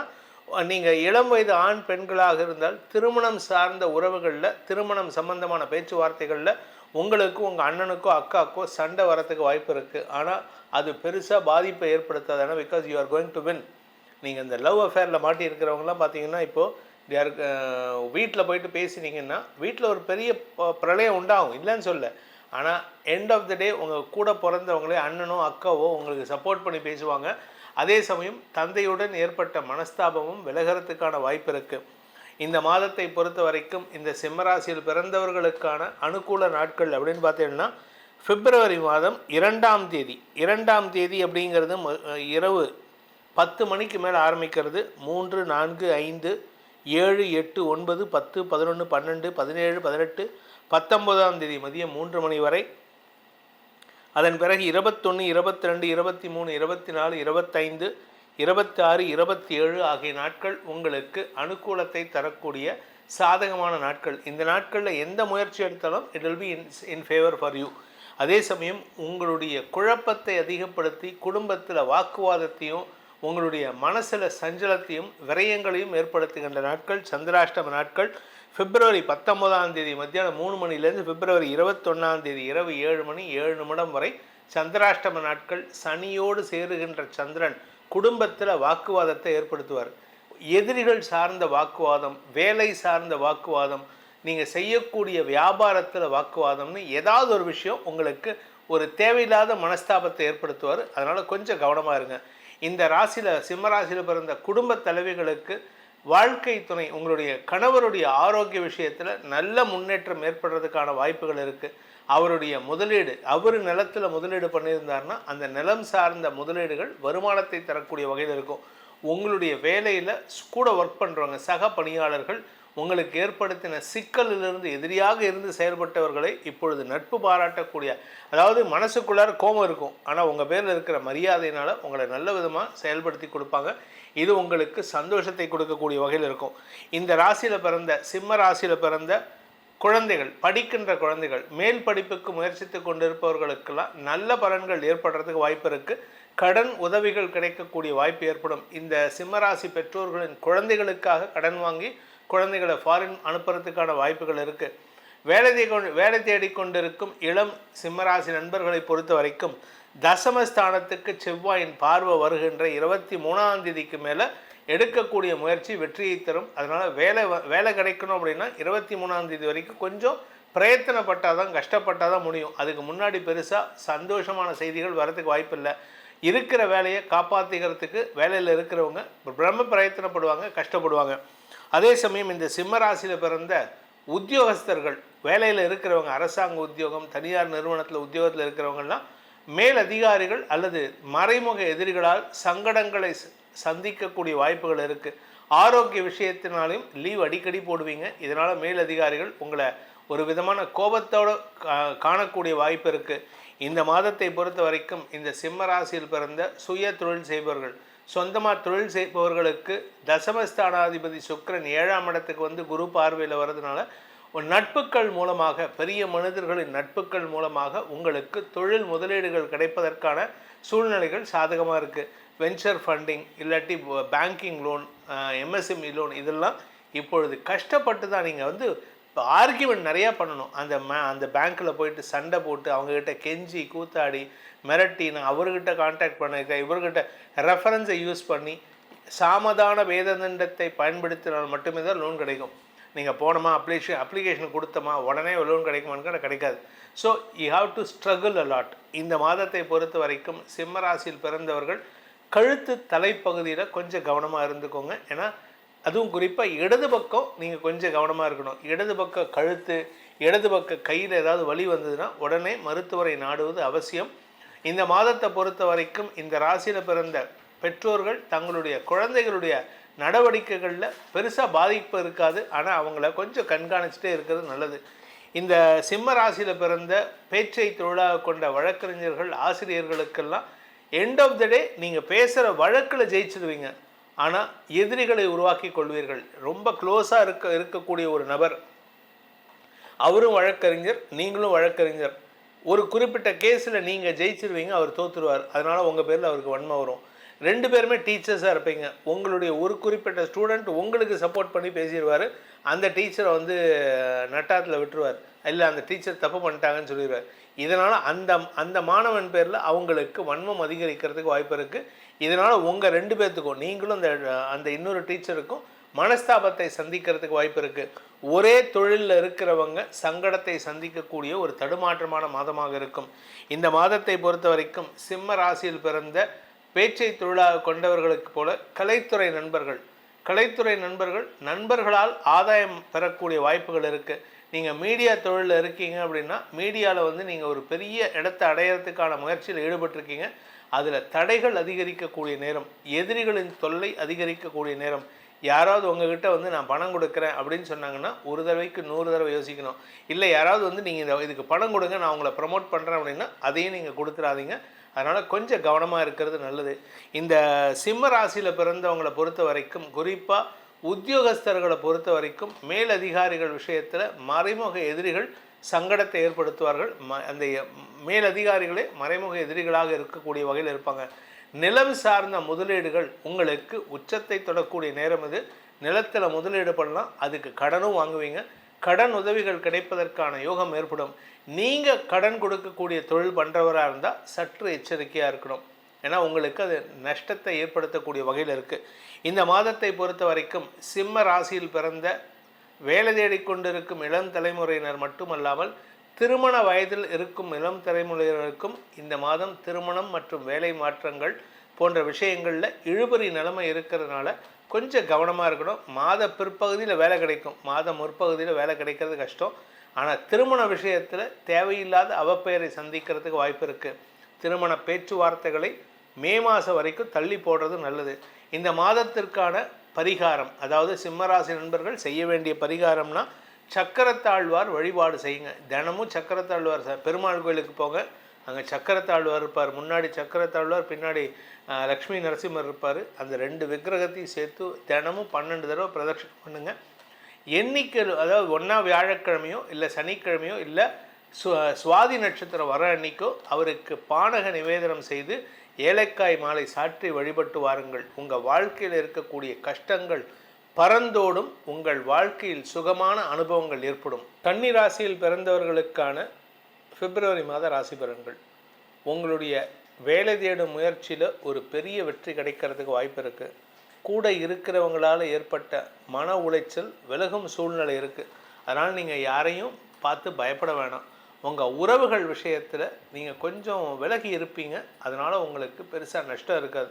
நீங்கள் இளம் வயது ஆண் பெண்களாக இருந்தால் திருமணம் சார்ந்த உறவுகளில், திருமணம் சம்பந்தமான பேச்சுவார்த்தைகளில் உங்களுக்கு உங்கள் அண்ணனுக்கோ அக்காக்கோ சண்டை வரத்துக்கு வாய்ப்பு இருக்குது. ஆனால் அது பெருசாக பாதிப்பை ஏற்படுத்தாது. Because you are going to win. நீங்கள் இந்த லவ் அஃபேரில் மாட்டி இருக்கிறவங்களாம் பார்த்தீங்கன்னா, இப்போது வீட்டில் போயிட்டு பேசினீங்கன்னா வீட்டில் ஒரு பெரிய பிரளயம் உண்டாகும், இல்லைன்னு சொல்ல. ஆனால் எண்ட் ஆஃப் த டே உங்கள் கூட பிறந்தவங்களே அண்ணனோ அக்காவோ உங்களுக்கு சப்போர்ட் பண்ணி பேசுவாங்க. அதே சமயம் தந்தையுடன் ஏற்பட்ட மனஸ்தாபமும் விலகிறதுக்கான வாய்ப்பு இருக்குது. இந்த மாதத்தை பொறுத்த வரைக்கும் இந்த சிம்மராசியில் பிறந்தவர்களுக்கான அனுகூல நாட்கள் அப்படின்னு பார்த்தீங்கன்னா, பிப்ரவரி மாதம் 2ஆம் தேதி. 2ஆம் தேதி அப்படிங்கிறது இரவு 10 மணிக்கு மேலே ஆரம்பிக்கிறது. 3, 4, 5, 7, 8, 9, 10, 11, 12, 17, 18, 19ஆம் தேதி மதியம் 3 மணி வரை. அதன் பிறகு 21, 22, 23, 24, 25, 26, 27 ஆகிய நாட்கள் உங்களுக்கு அனுகூலத்தை தரக்கூடிய சாதகமான நாட்கள். இந்த நாட்களில் எந்த முயற்சி எடுத்தாலும் it will be in favour for you. அதே சமயம் உங்களுடைய குழப்பத்தை அதிகப்படுத்தி குடும்பத்தில் வாக்குவாதத்தையும் உங்களுடைய மனசில் சஞ்சலத்தையும் விரயங்களையும் ஏற்படுத்துகின்ற நாட்கள் சந்திராஷ்டம நாட்கள். பிப்ரவரி 19ஆம் தேதி மத்தியானம் 3 மணிலேருந்து பிப்ரவரி 21ஆம் தேதி இரவு 7 மணி 7 நிமிடம் வரை சந்திராஷ்டம நாட்கள். சனியோடு சேருகின்ற சந்திரன் குடும்பத்தில் வாக்குவாதத்தை ஏற்படுத்துவார். எதிரிகள் சார்ந்த வாக்குவாதம், வேலை சார்ந்த வாக்குவாதம், நீங்கள் செய்யக்கூடிய வியாபாரத்தில் வாக்குவாதம்னு ஏதாவது ஒரு விஷயம் உங்களுக்கு ஒரு தேவையில்லாத மனஸ்தாபத்தை ஏற்படுத்துவார். அதனால் கொஞ்சம் கவனமாக இருங்க. இந்த ராசியில், சிம்ம ராசியில் பிறந்த குடும்ப தலைவிகளுக்கு வாழ்க்கை துணை, உங்களுடைய கணவருடைய ஆரோக்கிய விஷயத்தில் நல்ல முன்னேற்றம் ஏற்படுறதுக்கான வாய்ப்புகள் இருக்குது. அவருடைய முதலீடு, அவர் நிலத்தில் முதலீடு பண்ணியிருந்தார்னா அந்த நிலம் சார்ந்த முதலீடுகள் வருமானத்தை தரக்கூடிய வகையில் இருக்கும். உங்களுடைய வேலையில் கூட ஒர்க் பண்ணுறவங்க சக பணியாளர்கள் உங்களுக்கு ஏற்படுத்தின சிக்கலிலிருந்து எதிரியாக இருந்து செயல்பட்டவர்களை இப்பொழுது நட்பு பாராட்டக்கூடிய, அதாவது மனசுக்குள்ளார கோபம் இருக்கும், ஆனால் உங்கள் பேரில் இருக்கிற மரியாதையினால் உங்களை நல்ல விதமாக செயல்படுத்தி கொடுப்பாங்க. இது உங்களுக்கு சந்தோஷத்தை கொடுக்கக்கூடிய வகையில் இருக்கும். இந்த ராசியில் பிறந்த, சிம்ம ராசியில் பிறந்த குழந்தைகள், படிக்கின்ற குழந்தைகள், மேல் படிப்புக்கு முயற்சித்து கொண்டிருப்பவர்களுக்கெல்லாம் நல்ல பலன்கள் ஏற்படுறதுக்கு வாய்ப்பு இருக்குது. கடன் உதவிகள் கிடைக்கக்கூடிய வாய்ப்பு ஏற்படும். இந்த சிம்மராசி பெற்றோர்களின் குழந்தைகளுக்காக கடன் வாங்கி குழந்தைகளை ஃபாரின் அனுப்புறதுக்கான வாய்ப்புகள் இருக்குது. வேலை தேடிக்கொண்டிருக்கும் இளம் சிம்மராசி நண்பர்களை பொறுத்த வரைக்கும் தசமஸ்தானத்துக்கு செவ்வாயின் பார்வை வருகின்ற 23ஆம் தேதிக்கு மேலே எடுக்கக்கூடிய முயற்சி வெற்றியை தரும். அதனால் வேலை கிடைக்கணும் அப்படின்னா 23ஆம் தேதி வரைக்கும் கொஞ்சம் பிரயத்தனப்பட்டால் தான், கஷ்டப்பட்டால் தான் முடியும். அதுக்கு முன்னாடி பெருசாக சந்தோஷமான செய்திகள் வரதுக்கு வாய்ப்பில்லை. இருக்கிற வேலையை காப்பாற்றிக்கிறதுக்கு வேலையில் இருக்கிறவங்க பிரம்ம பிரயத்தனப்படுவாங்க, கஷ்டப்படுவாங்க. அதே சமயம் இந்த சிம்ம ராசியில் பிறந்த உத்தியோகஸ்தர்கள், வேலையில் இருக்கிறவங்க, அரசாங்க உத்தியோகம், தனியார் நிறுவனத்தில் உத்தியோகத்தில் இருக்கிறவங்கலாம் மேல் அதிகாரிகள் அல்லது மறைமுக எதிரிகளால் சங்கடங்களை சந்திக்கக்கூடிய வாய்ப்புகள் இருக்குது. ஆரோக்கிய விஷயத்தினாலையும் லீவ் அடிக்கடி போடுவீங்க. இதனால் மேல் அதிகாரிகள் உங்களை ஒரு விதமான கோபத்தோடு காணக்கூடிய வாய்ப்பு இருக்குது. இந்த மாதத்தை பொறுத்த வரைக்கும் இந்த சிம்ம ராசியில் பிறந்த சுய தொழில் செய்பவர்கள், சொந்தமாக தொழில் செய்பவர்களுக்கு தசமஸ்தானாதிபதி சுக்கிரன் 7ஆம் இடத்துக்கு வந்து குரு பார்வையில் வர்றதுனால நட்புகள் மூலமாக, பெரிய மனிதர்களின் நட்புகள் மூலமாக உங்களுக்கு தொழில் முதலீடுகள் கிடைப்பதற்கான சூழ்நிலைகள் சாதகமாக இருக்குது. வெஞ்சர் ஃபண்டிங் இல்லாட்டி பேங்கிங் லோன், எம்எஸ்எம்இ லோன், இதெல்லாம் இப்பொழுது கஷ்டப்பட்டு தான் நீங்கள் வந்து ஆர்கியூமெண்ட் நிறையா பண்ணணும். அந்த பேங்க்கில் போயிட்டு சண்டை போட்டு அவங்கக்கிட்ட கெஞ்சி கூத்தாடி மிரட்டி, நான் அவர்கிட்ட கான்டாக்ட் பண்ணியிருக்கேன், இவர்கிட்ட ரெஃபரன்ஸை யூஸ் பண்ணி சாமதான வேததண்டத்தை பயன்படுத்தினால் மட்டுமே தான் லோன் கிடைக்கும். நீங்கள் போனோமா, அப்ளிகேஷன் கொடுத்தோமா உடனே லோன் கிடைக்குமான்னு கிடைக்காது. So you have to struggle அலாட். இந்த மாதத்தை பொறுத்த வரைக்கும் சிம்ம ராசியில் பிறந்தவர்கள் கழுத்து தலைப்பகுதியில் கொஞ்சம் கவனமாக இருந்துக்கோங்க. ஏன்னா அதுவும் குறிப்பாக இடது பக்கம் நீங்கள் கொஞ்சம் கவனமாக இருக்கணும். இடது பக்க கழுத்து, இடது பக்க கையில் ஏதாவது வலி வந்ததுன்னா உடனே மருத்துவரை நாடுவது அவசியம். இந்த மாதத்தை பொறுத்த வரைக்கும் இந்த ராசியில் பிறந்த பெற்றோர்கள் தங்களுடைய குழந்தைகளுடைய நடவடிக்கைகளில் பெருசாக பாதிப்பு இருக்காது. ஆனால் அவங்கள கொஞ்சம் கண்காணிச்சுட்டே இருக்கிறது நல்லது. இந்த சிம்ம ராசியில் பிறந்த பேச்சை தொழிலாக கொண்ட வழக்கறிஞர்கள், ஆசிரியர்களுக்கெல்லாம் எண்ட் ஆஃப் த டே நீங்கள் பேசுகிற வழக்கில் ஜெயிச்சிடுவீங்க. ஆனால் எதிரிகளை உருவாக்கி கொள்வீர்கள். ரொம்ப க்ளோஸாக இருக்கக்கூடிய ஒரு நபர், அவரும் வழக்கறிஞர், நீங்களும் வழக்கறிஞர், ஒரு குறிப்பிட்ட கேஸில் நீங்கள் ஜெயிச்சிருவீங்க, அவர் தோற்றுருவார். அதனால் உங்கள் பேரில் அவருக்கு வன்மை வரும். 2 பேருமே டீச்சர்ஸாக இருப்பீங்க. உங்களுடைய ஒரு குறிப்பிட்ட ஸ்டூடெண்ட் உங்களுக்கு சப்போர்ட் பண்ணி பேசிடுவார். அந்த டீச்சரை நட்டாத்தில் விட்டுருவார். இல்லை அந்த டீச்சர் தப்பு பண்ணிட்டாங்கன்னு சொல்லிடுவார். இதனால் அந்த மாணவன் பேரில் அவங்களுக்கு வன்மம் அதிகரிக்கிறதுக்கு வாய்ப்பு இருக்குது. இதனால் உங்கள் 2 பேர்த்துக்கும், நீங்களும் அந்த இன்னொரு டீச்சருக்கும் மனஸ்தாபத்தை சந்திக்கிறதுக்கு வாய்ப்பு இருக்குது. ஒரே தொழிலில் இருக்கிறவங்க சங்கடத்தை சந்திக்கக்கூடிய ஒரு தடுமாற்றமான மாதமாக இருக்கும். இந்த மாதத்தை பொறுத்த வரைக்கும் சிம்ம ராசியில் பிறந்த பேச்சை தொழிலாக கொண்டவர்களுக்கு போல கலைத்துறை நண்பர்கள் நண்பர்களால் ஆதாயம் பெறக்கூடிய வாய்ப்புகள் இருக்குது. நீங்கள் மீடியா தொழிலில் இருக்கீங்க அப்படின்னா மீடியாவில் நீங்கள் ஒரு பெரிய இடத்தை அடையிறதுக்கான முயற்சியில் ஈடுபட்டிருக்கீங்க. அதில் தடைகள் அதிகரிக்கக்கூடிய நேரம், எதிரிகளின் தொல்லை அதிகரிக்கக்கூடிய நேரம். யாராவது உங்ககிட்ட நான் பணம் கொடுக்குறேன் அப்படின்னு சொன்னாங்கன்னா 1 தடவைக்கு 100 தடவை யோசிக்கணும். இல்லை யாராவது நீங்கள் இதுக்கு பணம் கொடுங்க, நான் உங்களை ப்ரமோட் பண்ணுறேன் அப்படின்னா அதையும் நீங்கள் கொடுத்துடாதீங்க. அதனால் கொஞ்சம் கவனமாக இருக்கிறது நல்லது. இந்த சிம்ம ராசியில் பிறந்தவங்களை பொறுத்த வரைக்கும், குறிப்பாக உத்தியோகஸ்தர்களை பொறுத்த வரைக்கும் மேலதிகாரிகள் விஷயத்தில் மறைமுக எதிரிகள் சங்கடத்தை ஏற்படுத்துவார்கள். அந்த மேலதிகாரிகளே மறைமுக எதிரிகளாக இருக்கக்கூடிய வகையில் இருப்பாங்க. நிலம் சார்ந்த முதலீடுகள் உங்களுக்கு உச்சத்தை தொடக்கூடிய நேரம் இது. நிலத்தில் முதலீடு பண்ணலாம், அதுக்கு கடனும் வாங்குவீங்க. கடன் உதவிகள் கிடைப்பதற்கான யோகம் ஏற்படும். நீங்கள் கடன் கொடுக்கக்கூடிய தொழில் பண்ணுறவராக இருந்தால் சற்று எச்சரிக்கையாக இருக்கணும். ஏன்னா உங்களுக்கு அது நஷ்டத்தை ஏற்படுத்தக்கூடிய வகையில் இருக்குது. இந்த மாதத்தை பொறுத்த வரைக்கும் சிம்ம ராசியில் பிறந்த வேலை தேடிக்கொண்டிருக்கும் இளம் தலைமுறையினர் மட்டுமல்லாமல் திருமண வயதில் இருக்கும் இளம் தலைமுறையினருக்கும் இந்த மாதம் திருமணம் மற்றும் வேலை மாற்றங்கள் போன்ற விஷயங்களில் இழுபறி நிலைமை இருக்கிறதுனால கொஞ்சம் கவனமாக இருக்கணும். மாத பிற்பகுதியில் வேலை கிடைக்கும், மாத முற்பகுதியில் வேலை கிடைக்கிறது கஷ்டம். ஆனால் திருமண விஷயத்தில் தேவையில்லாத அவப்பெயரை சந்திக்கிறதுக்கு வாய்ப்பு இருக்குது. திருமண பேச்சுவார்த்தைகளை மே மாதம் வரைக்கும் தள்ளி போடுறது நல்லது. இந்த மாதத்திற்கான பரிகாரம், அதாவது சிம்மராசி நண்பர்கள் செய்ய வேண்டிய பரிகாரம்னா சக்கரத்தாழ்வார் வழிபாடு செய்யுங்க. தினமும் சக்கரத்தாழ்வார் பெருமாள் கோயிலுக்கு போங்க, அங்கே சக்கரத்தாழ்வார் இருப்பார். முன்னாடி சக்கரத்தாழ்வார், பின்னாடி லக்ஷ்மி நரசிம்மர் இருப்பார். அந்த 2 விக்கிரகத்தையும் சேர்த்து தினமும் 12 தடவை பிரதட்சணம் பண்ணுங்கள். எண்ணிக்கை, அதாவது 1ஆம் வியாழக்கிழமையோ இல்லை சனிக்கிழமையோ இல்லை சுவாதி நட்சத்திரம் வர அன்னைக்கோ அவருக்கு பானக நிவேதனம் செய்து ஏலக்காய் மாலை சாற்றி வழிபட்டு வாருங்கள். உங்கள் வாழ்க்கையில் இருக்கக்கூடிய கஷ்டங்கள் பறந்தோடும், உங்கள் வாழ்க்கையில் சுகமான அனுபவங்கள் ஏற்படும். கன்னி ராசியில் பிறந்தவர்களுக்கான பிப்ரவரி மாத ராசி பலன்கள். உங்களுடைய வேலை தேடும் முயற்சியில் ஒரு பெரிய வெற்றி கிடைக்கிறதுக்கு வாய்ப்பு இருக்குது. கூட இருக்கிறவங்களால் ஏற்பட்ட மன உளைச்சல் விலகும் சூழ்நிலை இருக்குது. அதனால் நீங்கள் யாரையும் பார்த்து பயப்பட வேணாம். உங்கள் உறவுகள் விஷயத்தில் நீங்கள் கொஞ்சம் விலகி இருப்பீங்க, அதனால் உங்களுக்கு பெருசாக நஷ்டம் இருக்காது.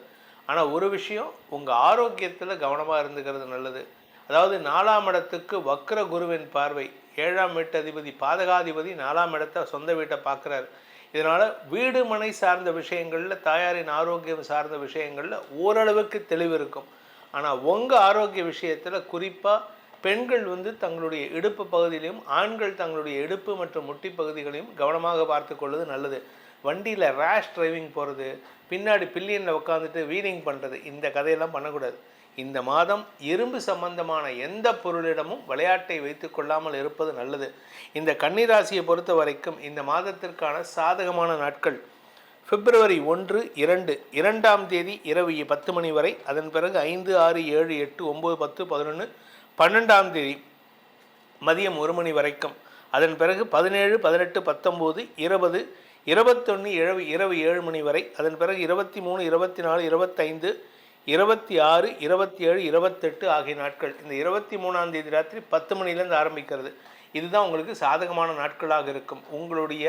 ஆனால் ஒரு விஷயம், உங்கள் ஆரோக்கியத்தில் கவனமாக இருந்துக்கிறது நல்லது. அதாவது 4ஆம் இடத்துக்கு வக்ர குருவின் பார்வை, 7ஆம் வீட்டு அதிபதி பாதகாதிபதி 4ஆம் இடத்தை சொந்த வீட்டை பார்க்குறாரு. இதனால் வீடு மனை சார்ந்த விஷயங்களில், தாயாரின் ஆரோக்கியம் சார்ந்த விஷயங்களில் ஓரளவுக்கு தெளிவு இருக்கும். ஆனால் உங்கள் ஆரோக்கிய விஷயத்தில் குறிப்பாக பெண்கள் தங்களுடைய இடுப்பு பகுதியிலையும், ஆண்கள் தங்களுடைய இடுப்பு மற்றும் முட்டி பகுதிகளையும் கவனமாக பார்த்து கொள்வது நல்லது. வண்டியில் ரேஷ் டிரைவிங் போகிறது, பின்னாடி பில்லியனில் உட்காந்துட்டு வீலிங் பண்ணுறது, இந்த கதையெல்லாம் பண்ணக்கூடாது. இந்த மாதம் இரும்பு சம்பந்தமான எந்த பொருளிடமும் விளையாட்டை வைத்து கொள்ளாமல் இருப்பது நல்லது. இந்த கன்னிராசியை பொறுத்த வரைக்கும் இந்த மாதத்திற்கான சாதகமான நாட்கள் பிப்ரவரி 1, 2, 2ஆம் தேதி இரவு 10 மணி வரை, அதன் பிறகு 5, 6, 7, 8, 9, 10, 11, 12ஆம் தேதி மதியம் 1 மணி வரைக்கும், அதன் பிறகு 17, 18, 19, 20, 21 இரவு 7 மணி வரை, அதன் பிறகு 23, 24, 25, 26, 27, 28 ஆகிய நாட்கள். இந்த 23ஆம் தேதி ராத்திரி 10 மணிலேருந்து ஆரம்பிக்கிறது. இதுதான் உங்களுக்கு சாதகமான நாட்களாக இருக்கும். உங்களுடைய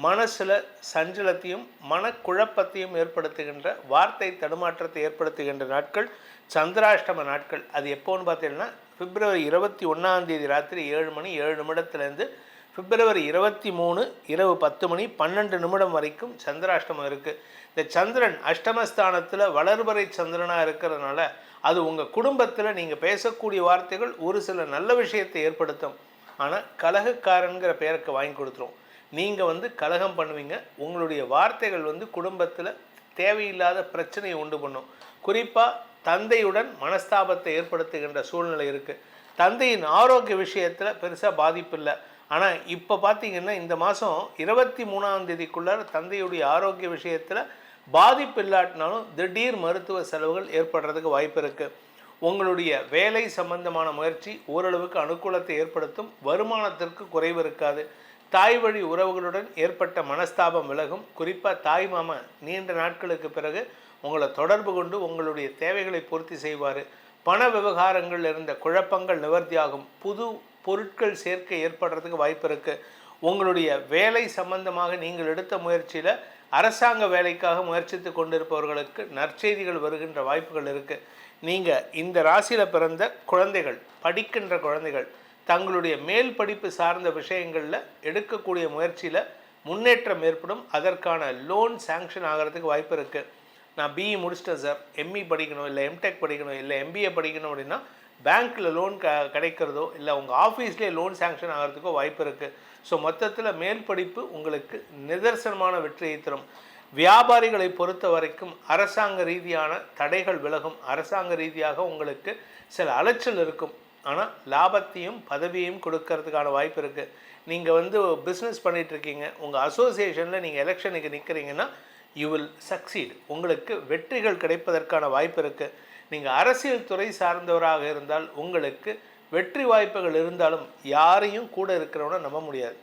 மனசில் சஞ்சலத்தையும் மனக்குழப்பத்தையும் ஏற்படுத்துகின்ற, வார்த்தை தடுமாற்றத்தை ஏற்படுத்துகின்ற நாட்கள் சந்திராஷ்டம நாட்கள். அது எப்போன்னு பார்த்தீங்கன்னா பிப்ரவரி 21 ராத்திரி 7 மணி 7 நிமிடத்துலேருந்து பிப்ரவரி 23 இரவு 10 மணி 12 நிமிடம் வரைக்கும் சந்திராஷ்டமம் இருக்குது. இந்த சந்திரன் அஷ்டமஸ்தானத்தில் வளர்வரை சந்திரனாக இருக்கிறதுனால அது உங்கள் குடும்பத்தில் நீங்கள் பேசக்கூடிய வார்த்தைகள் ஒரு சில நல்ல விஷயத்தை ஏற்படுத்தும். ஆனால் கலகக்காரங்கிற பெயருக்கு வாங்கி கொடுத்துரும். நீங்கள் கலகம் பண்ணுவீங்க. உங்களுடைய வார்த்தைகள் குடும்பத்தில் தேவையில்லாத பிரச்சனையை உண்டு பண்ணும். குறிப்பாக தந்தையுடன் மனஸ்தாபத்தை ஏற்படுத்துகின்ற சூழ்நிலை இருக்குது. தந்தையின் ஆரோக்கிய விஷயத்தில் பெருசாக பாதிப்பு இல்லை. ஆனால் இப்போ பார்த்தீங்கன்னா இந்த மாதம் 23 தந்தையுடைய ஆரோக்கிய விஷயத்தில் பாதிப்பு இல்லாட்டினாலும் திடீர் மருத்துவ செலவுகள் ஏற்படுறதுக்கு வாய்ப்பு இருக்குது. உங்களுடைய வேலை சம்பந்தமான முயற்சி ஓரளவுக்கு அனுகூலத்தை ஏற்படுத்தும். வருமானத்திற்கு குறைவு இருக்காது. தாய் வழி உறவுகளுடன் ஏற்பட்ட மனஸ்தாபம் விலகும். குறிப்பாக தாய் மாமா நீண்ட நாட்களுக்கு பிறகு உங்களை தொடர்பு கொண்டு உங்களுடைய தேவைகளை பூர்த்தி செய்வார். பண விவகாரங்கள் இருந்த குழப்பங்கள் நிவர்த்தியாகும். புது பொருட்கள் சேர்க்கை ஏற்படுறதுக்கு வாய்ப்பு இருக்குது. உங்களுடைய வேலை சம்பந்தமாக நீங்கள் எடுத்த முயற்சியில் அரசாங்க வேலைக்காக முயற்சித்து கொண்டிருப்பவர்களுக்கு நற்செய்திகள் வருகின்ற வாய்ப்புகள் இருக்குது. நீங்கள் இந்த ராசியில் பிறந்த குழந்தைகள், படிக்கின்ற குழந்தைகள் தங்களுடைய மேல் படிப்பு சார்ந்த விஷயங்களில் எடுக்கக்கூடிய முயற்சியில் முன்னேற்றம் ஏற்படும். அதற்கான லோன் சேங்ஷன் ஆகிறதுக்கு வாய்ப்பு இருக்குது. நான் பிஇ முடிச்சிட்டேன் சார், எம்இ படிக்கணும், இல்லை எம்டெக் படிக்கணும், இல்லை எம்பிஏ படிக்கணும் அப்படின்னா பேங்க்கில் லோன் கிடைக்கிறதோ இல்லை உங்கள் ஆஃபீஸ்லேயே லோன் சேங்ஷன் ஆகிறதுக்கோ வாய்ப்பு இருக்குது. ஸோ மொத்தத்தில் மேல் படிப்பு உங்களுக்கு நிதர்சனமான வெற்றியை தரும். வியாபாரிகளை பொறுத்த வரைக்கும் அரசாங்க ரீதியான தடைகள் விலகும். அரசாங்க ரீதியாக உங்களுக்கு சில அலைச்சல் இருக்கும். ஆனால் லாபத்தையும் பதவியையும் கொடுக்கறதுக்கான வாய்ப்பு இருக்குது. நீங்கள் பிஸ்னஸ் பண்ணிகிட்ருக்கீங்க, உங்கள் அசோசியேஷனில் நீங்கள் எலெக்ஷனுக்கு நிற்கிறீங்கன்னா யூ வில் சக்சீட். உங்களுக்கு வெற்றிகள் கிடைப்பதற்கான வாய்ப்பு இருக்குது. நீங்கள் அரசியல் துறை சார்ந்தவராக இருந்தால் உங்களுக்கு வெற்றி வாய்ப்புகள் இருந்தாலும் யாரையும் கூட இருக்கிறவனை நம்ப முடியாது.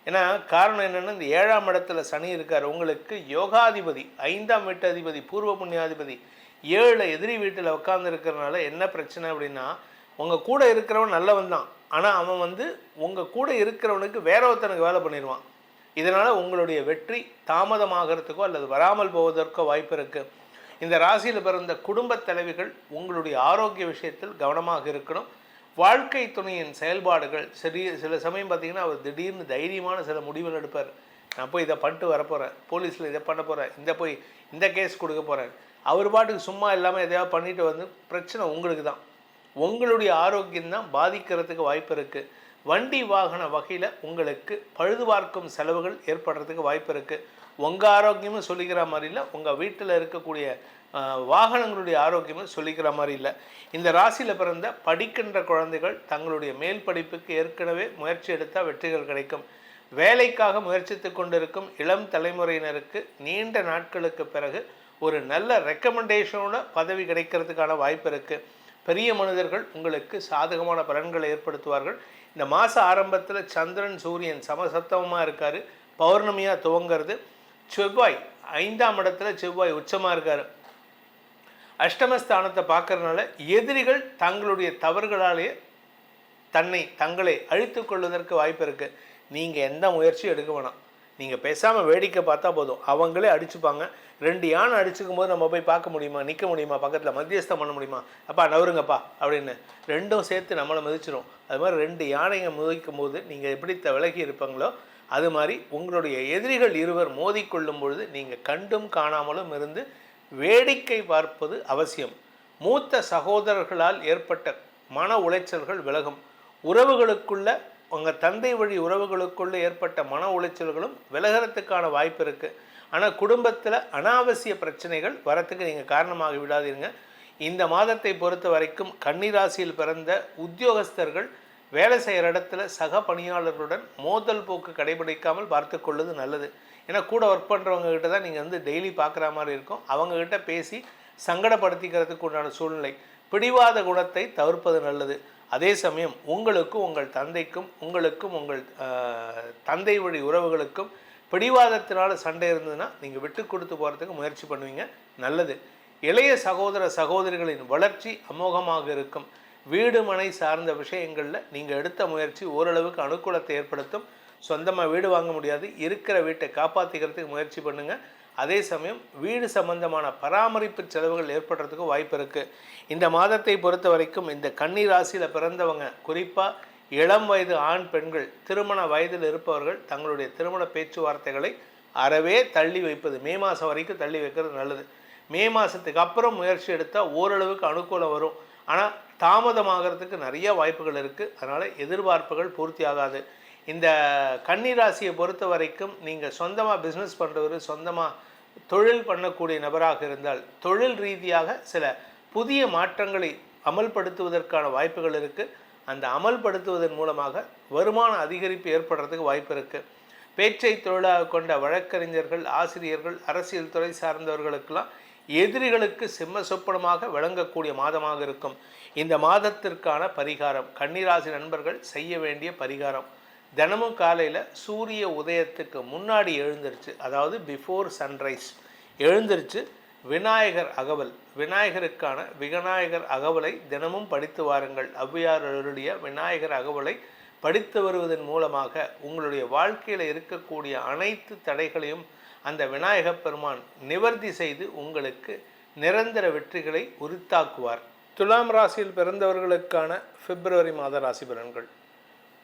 ஏன்னா காரணம் என்னென்னா இந்த 7ஆம் இடத்துல சனி இருக்கார். உங்களுக்கு யோகாதிபதி 5ஆம் வீட்டாதிபதி பூர்வ புண்ணியாதிபதி 7 எதிரி வீட்டில் உட்கார்ந்து இருக்கிறதுனால என்ன பிரச்சனை அப்படின்னா, உங்கள் கூட இருக்கிறவன் நல்லவன் தான், ஆனால் அவன் உங்கள் கூட இருக்கிறவனுக்கு வேற ஒருத்தனுக்கு வேலை பண்ணிடுவான். இதனால் உங்களுடைய வெற்றி தாமதமாகிறதுக்கோ அல்லது வராமல் போவதற்கோ வாய்ப்பு இருக்குது. இந்த ராசியில் பிறந்த குடும்பத் தலைவிகள் உங்களுடைய ஆரோக்கிய விஷயத்தில் கவனமாக இருக்கணும். வாழ்க்கை துணையின் செயல்பாடுகள் சில சமயம் பார்த்திங்கன்னா அவர் திடீர்னு தைரியமான சில முடிவுகள் எடுப்பார். நான் போய் இதை பண்ணிட்டு வரப்போகிறேன், போலீஸில் இதை பண்ண போகிறேன், இந்த கேஸ் கொடுக்க போகிறேன். அவர் பாட்டுக்கு சும்மா இல்லாமல் எதையாவது பண்ணிட்டு பிரச்சனை உங்களுக்கு தான். உங்களுடைய ஆரோக்கியம்தான் பாதிக்கிறதுக்கு வாய்ப்பு இருக்குது. வண்டி வாகன வகையில் உங்களுக்கு பழுது பார்க்கும் செலவுகள் ஏற்படுறதுக்கு வாய்ப்பு இருக்குது. உங்கள் ஆரோக்கியமும் சொல்லிக்கிற மாதிரி இல்லை, உங்கள் வீட்டில் இருக்கக்கூடிய வாகனங்களுடைய ஆரோக்கியமும் சொல்லிக்கிற மாதிரி இல்லை. இந்த ராசியில் பிறந்த படிக்கின்ற குழந்தைகள் தங்களுடைய மேல் படிப்புக்கு ஏற்கனவே முயற்சி எடுத்தால் வெற்றிகள் கிடைக்கும். வேலைக்காக முயற்சித்து கொண்டிருக்கும் இளம் தலைமுறையினருக்கு நீண்ட நாட்களுக்கு பிறகு ஒரு நல்ல ரெக்கமெண்டேஷனோட பதவி கிடைக்கிறதுக்கான வாய்ப்பு இருக்குது. பெரிய மனிதர்கள் உங்களுக்கு சாதகமான பலன்களை ஏற்படுத்துவார்கள். இந்த மாத ஆரம்பத்தில் சந்திரன் சூரியன் சமசப்தமமாக இருக்கார். பௌர்ணமியாக துவங்கிறது. செவ்வாய் 5ஆம் இடத்துல செவ்வாய் உச்சமாக இருக்கார். அஷ்டமஸ்தானத்தை பார்க்கறதுனால எதிரிகள் தங்களுடைய தவறுகளாலேயே தங்களை அழித்து கொள்வதற்கு வாய்ப்பு இருக்குது. நீங்கள் எந்த முயற்சியும் எடுக்க வேணாம். நீங்கள் பேசாமல் வேடிக்கை பார்த்தா போதும், அவங்களே அடிச்சுப்பாங்க. 2 யானை அடிச்சுக்கும் போது நம்ம போய் பார்க்க முடியுமா, நிற்க முடியுமா, பக்கத்தில் மத்தியஸ்தம் பண்ண முடியுமா, அப்பா நவருங்கப்பா அப்படின்னு 2ம் சேர்த்து நம்மளை மிதிச்சிடும். அது மாதிரி 2 யானைங்க மிதிக்கும் போது நீங்கள் எப்படி விலகி இருப்பாங்களோ அது மாதிரி உங்களுடைய எதிரிகள் இருவர் மோதிக்கொள்ளும் பொழுது நீங்கள் கண்டும் காணாமலும் இருந்து வேடிக்கை பார்ப்பது அவசியம். மூத்த சகோதரர்களால் ஏற்பட்ட மன உளைச்சல்கள் விலகும். உறவுகளுக்குள்ள உங்கள் தந்தை வழி உறவுகளுக்குள்ளே ஏற்பட்ட மன உளைச்சல்களும் விலகிறதுக்கான வாய்ப்பு இருக்குது. ஆனால் குடும்பத்தில் அனாவசிய பிரச்சனைகள் வரத்துக்கு நீங்கள் காரணமாக விடாதீங்க. இந்த மாதத்தை பொறுத்த வரைக்கும் கன்னிராசியில் பிறந்த உத்தியோகஸ்தர்கள் வேலை செய்கிற இடத்துல சக பணியாளர்களுடன் மோதல் போக்கு கடைபிடிக்காமல் பார்த்து கொள்வது நல்லது. ஏன்னா கூட ஒர்க் பண்ணுறவங்க கிட்ட தான் நீங்கள் டெய்லி பார்க்குற மாதிரி இருக்கும். அவங்கக்கிட்ட பேசி சங்கடப்படுத்திக்கிறதுக்கு உண்டான சூழ்நிலை. பிடிவாத குணத்தை தவிர்ப்பது நல்லது. அதே சமயம் உங்களுக்கும் உங்கள் தந்தைக்கும் உங்கள் தந்தை வழி உறவுகளுக்கும் பிடிவாதத்தினால் சண்டை இருந்ததுன்னா நீங்கள் விட்டு கொடுத்து போகிறதுக்கு முயற்சி பண்ணுவீங்க, நல்லது. இளைய சகோதர சகோதரிகளின் வளர்ச்சி அமோகமாக இருக்கும். வீடு மனை சார்ந்த விஷயங்களில் நீங்கள் எடுத்த முயற்சி ஓரளவுக்கு அனுகூலத்தை ஏற்படுத்தும். சொந்தமாக வீடு வாங்க முடியாது, இருக்கிற வீட்டை காப்பாற்றிக்கிறதுக்கு முயற்சி பண்ணுங்கள். அதே சமயம் வீடு சம்பந்தமான பராமரிப்பு செலவுகள் ஏற்படுறதுக்கு வாய்ப்பு இருக்குது. இந்த மாதத்தை பொறுத்த வரைக்கும் இந்த கன்னி ராசியில் பிறந்தவங்க, குறிப்பாக இளம் வயது ஆண் பெண்கள், திருமண வயதில் இருப்பவர்கள் தங்களுடைய திருமண பேச்சுவார்த்தைகளை அறவே தள்ளி வைப்பது, மே மாதம் வரைக்கும் தள்ளி வைக்கிறது நல்லது. மே மாதத்துக்கு அப்புறம் முயற்சி எடுத்தால் ஓரளவுக்கு அனுகூலம் வரும். ஆனால் தாமதமாகிறதுக்கு நிறைய வாய்ப்புகள் இருக்குது. அதனால் எதிர்பார்ப்புகள் பூர்த்தி ஆகாது. இந்த கன்னி ராசியை பொறுத்த வரைக்கும் நீங்கள் சொந்தமாக பிஸ்னஸ் பண்ணுறவர், சொந்தமாக தொழில் பண்ணக்கூடிய நபராக இருந்தால் தொழில் ரீதியாக சில புதிய மாற்றங்களை அமல்படுத்துவதற்கான வாய்ப்புகள் இருக்குது. அந்த அமல்படுத்துவதன் மூலமாக வருமான அதிகரிப்பு ஏற்படுறதுக்கு வாய்ப்பு இருக்குது. பேச்சை தொழிலாக கொண்ட வழக்கறிஞர்கள், ஆசிரியர்கள், அரசியல் துறை சார்ந்தவர்களுக்கெல்லாம் எதிரிகளுக்கு சிம்ம சொப்பனமாக விளங்கக்கூடிய மாதமாக இருக்கும். இந்த மாதத்திற்கான பரிகாரம், கன்னிராசி நண்பர்கள் செய்ய வேண்டிய பரிகாரம், தினமும் காலையில் சூரிய உதயத்துக்கு முன்னாடி எழுந்திருச்சு, அதாவது பிஃபோர் சன்ரைஸ் எழுந்திருச்சு விநாயகர் அகவல், விநாயகர் அகவலை தினமும் படித்து வாருங்கள். ஔவையாருடைய விநாயகர் அகவலை படித்து வருவதன் மூலமாக உங்களுடைய வாழ்க்கையில் இருக்கக்கூடிய அனைத்து தடைகளையும் அந்த விநாயகப் பெருமான் நிவர்த்தி செய்து உங்களுக்கு நிரந்தர வெற்றிகளை உரித்தாக்குவார். துலாம் ராசியில் பிறந்தவர்களுக்கான பிப்ரவரி மாத ராசி பலன்கள்.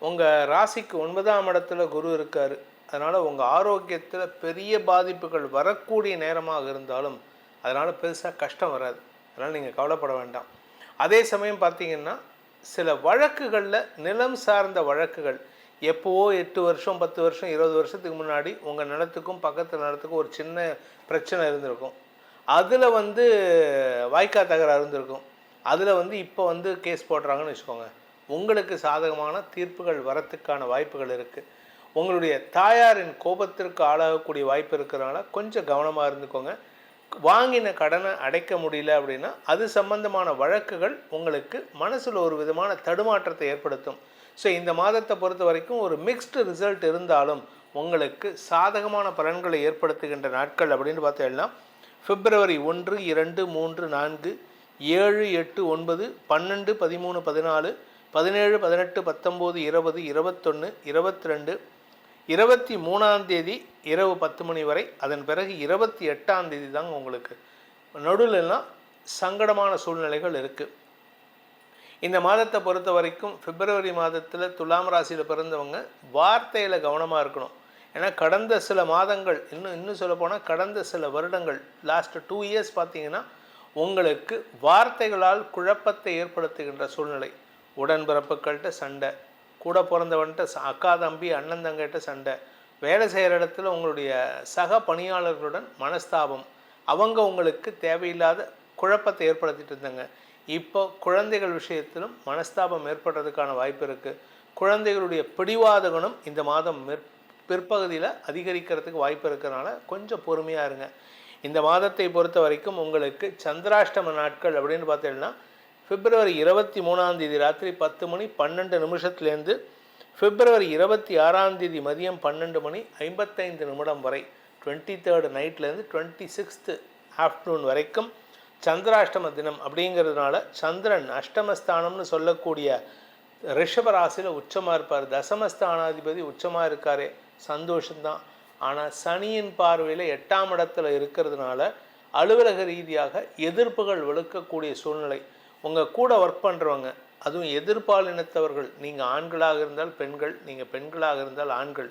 உங்கள் ராசிக்கு 9ஆம் இடத்துல குரு இருக்கார். அதனால் உங்கள் ஆரோக்கியத்தில் பெரிய பாதிப்புகள் வரக்கூடிய நேரமாக இருந்தாலும் அதனால் பெருசாக கஷ்டம் வராது. அதனால் நீங்கள் கவலைப்பட வேண்டாம். அதே சமயம் பார்த்திங்கன்னா சில வழக்குகளில், நிலம் சார்ந்த வழக்குகள், எப்போவோ 8 வருஷம் 10 வருஷம் 20 வருஷத்துக்கு முன்னாடி உங்கள் நிலத்துக்கும் பக்கத்து நிலத்துக்கும் ஒரு சின்ன பிரச்சனை இருந்திருக்கும். அதில் வாய்க்கா தகராறு இருந்திருக்கும். அதில் இப்போ கேஸ் போடுறாங்கன்னு வச்சுக்கோங்க. உங்களுக்கு சாதகமான தீர்ப்புகள் வரத்துக்கான வாய்ப்புகள் இருக்குது. உங்களுடைய தாயாரின் கோபத்திற்கு ஆளாகக்கூடிய வாய்ப்பு இருக்கிறதுனால கொஞ்சம் கவனமாக இருந்துக்கோங்க. வாங்கின கடனை அடைக்க முடியல அப்படின்னா அது சம்பந்தமான வழக்குகள் உங்களுக்கு மனசில் ஒரு விதமான தடுமாற்றத்தை ஏற்படுத்தும். ஸோ இந்த மாதத்தை பொறுத்த வரைக்கும் ஒரு மிக்ஸ்டு ரிசல்ட் இருந்தாலும் உங்களுக்கு சாதகமான பலன்களை ஏற்படுத்துகின்ற நாட்கள் அப்படின்னு பார்த்தீங்கன்னா பிப்ரவரி 1, 2, 3, 4, 7, 8, 9, 12, 13, 14, 17, 18, 19, 20, 21, 22, 23ஆம் தேதி இரவு 10 மணி வரை. அதன் பிறகு 28ஆம் தேதி தாங்க உங்களுக்கு நடுவில்லாம் சங்கடமான சூழ்நிலைகள் இருக்குது. இந்த மாதத்தை பொறுத்த வரைக்கும் பிப்ரவரி மாதத்தில் துலாம் ராசியில் பிறந்தவங்க வார்த்தையில் கவனமாக இருக்கணும். ஏன்னா கடந்த சில மாதங்கள், இன்னும் சொல்லப்போனால் கடந்த சில வருடங்கள், லாஸ்ட் 2 இயர்ஸ் பார்த்திங்கன்னா உங்களுக்கு வார்த்தைகளால் குழப்பத்தை ஏற்படுத்துகின்ற சூழ்நிலை. உடன்பிறப்புகள்கிட்ட சண்டை, கூட பிறந்தவன்கிட்ட அக்கா தம்பி அண்ணன் தங்கிட்ட சண்டை, வேலை செய்கிற இடத்துல உங்களுடைய சக பணியாளர்களுடன் மனஸ்தாபம், அவங்க உங்களுக்கு தேவையில்லாத குழப்பத்தை ஏற்படுத்திட்டு இருந்தாங்க. இப்போ குழந்தைகள் விஷயத்திலும் மனஸ்தாபம் ஏற்படுறதுக்கான வாய்ப்பு இருக்குது. குழந்தைகளுடைய பிடிவாத குணம் இந்த மாதம் பிற்பகுதியில் அதிகரிக்கிறதுக்கு வாய்ப்பு இருக்கிறதுனால கொஞ்சம் பொறுமையாக இருங்க. இந்த மாதத்தை பொறுத்த வரைக்கும் உங்களுக்கு சந்திராஷ்டம நாட்கள் அப்படின்னு பார்த்தீங்கன்னா பிப்ரவரி 23ஆம் தேதி ராத்திரி 10 மணி 12 நிமிஷத்துலேருந்து பிப்ரவரி 26ஆம் தேதி மதியம் 12 மணி 55 நிமிடம் வரை, 23rd நைட்லேருந்து 26th ஆஃப்டர்நூன் வரைக்கும் சந்திராஷ்டம தினம். அப்படிங்கிறதுனால சந்திரன் அஷ்டமஸ்தானம்னு சொல்லக்கூடிய ரிஷபராசியில் உச்சமாக இருப்பார். தசமஸ்தானாதிபதி உச்சமாக இருக்காரே, சந்தோஷம்தான். ஆனால் சனியின் பார்வையில் 8ஆம் இடத்துல இருக்கிறதுனால அலுவலக ரீதியாக எதிர்ப்புகள் வலுக்கக்கூடிய சூழ்நிலை. உங்கள் கூட ஒர்க் பண்ணுறவங்க, அதுவும் எதிர்பாலினத்தவர்கள், நீங்கள் ஆண்களாக இருந்தால் பெண்கள், நீங்கள் பெண்களாக இருந்தால் ஆண்கள்,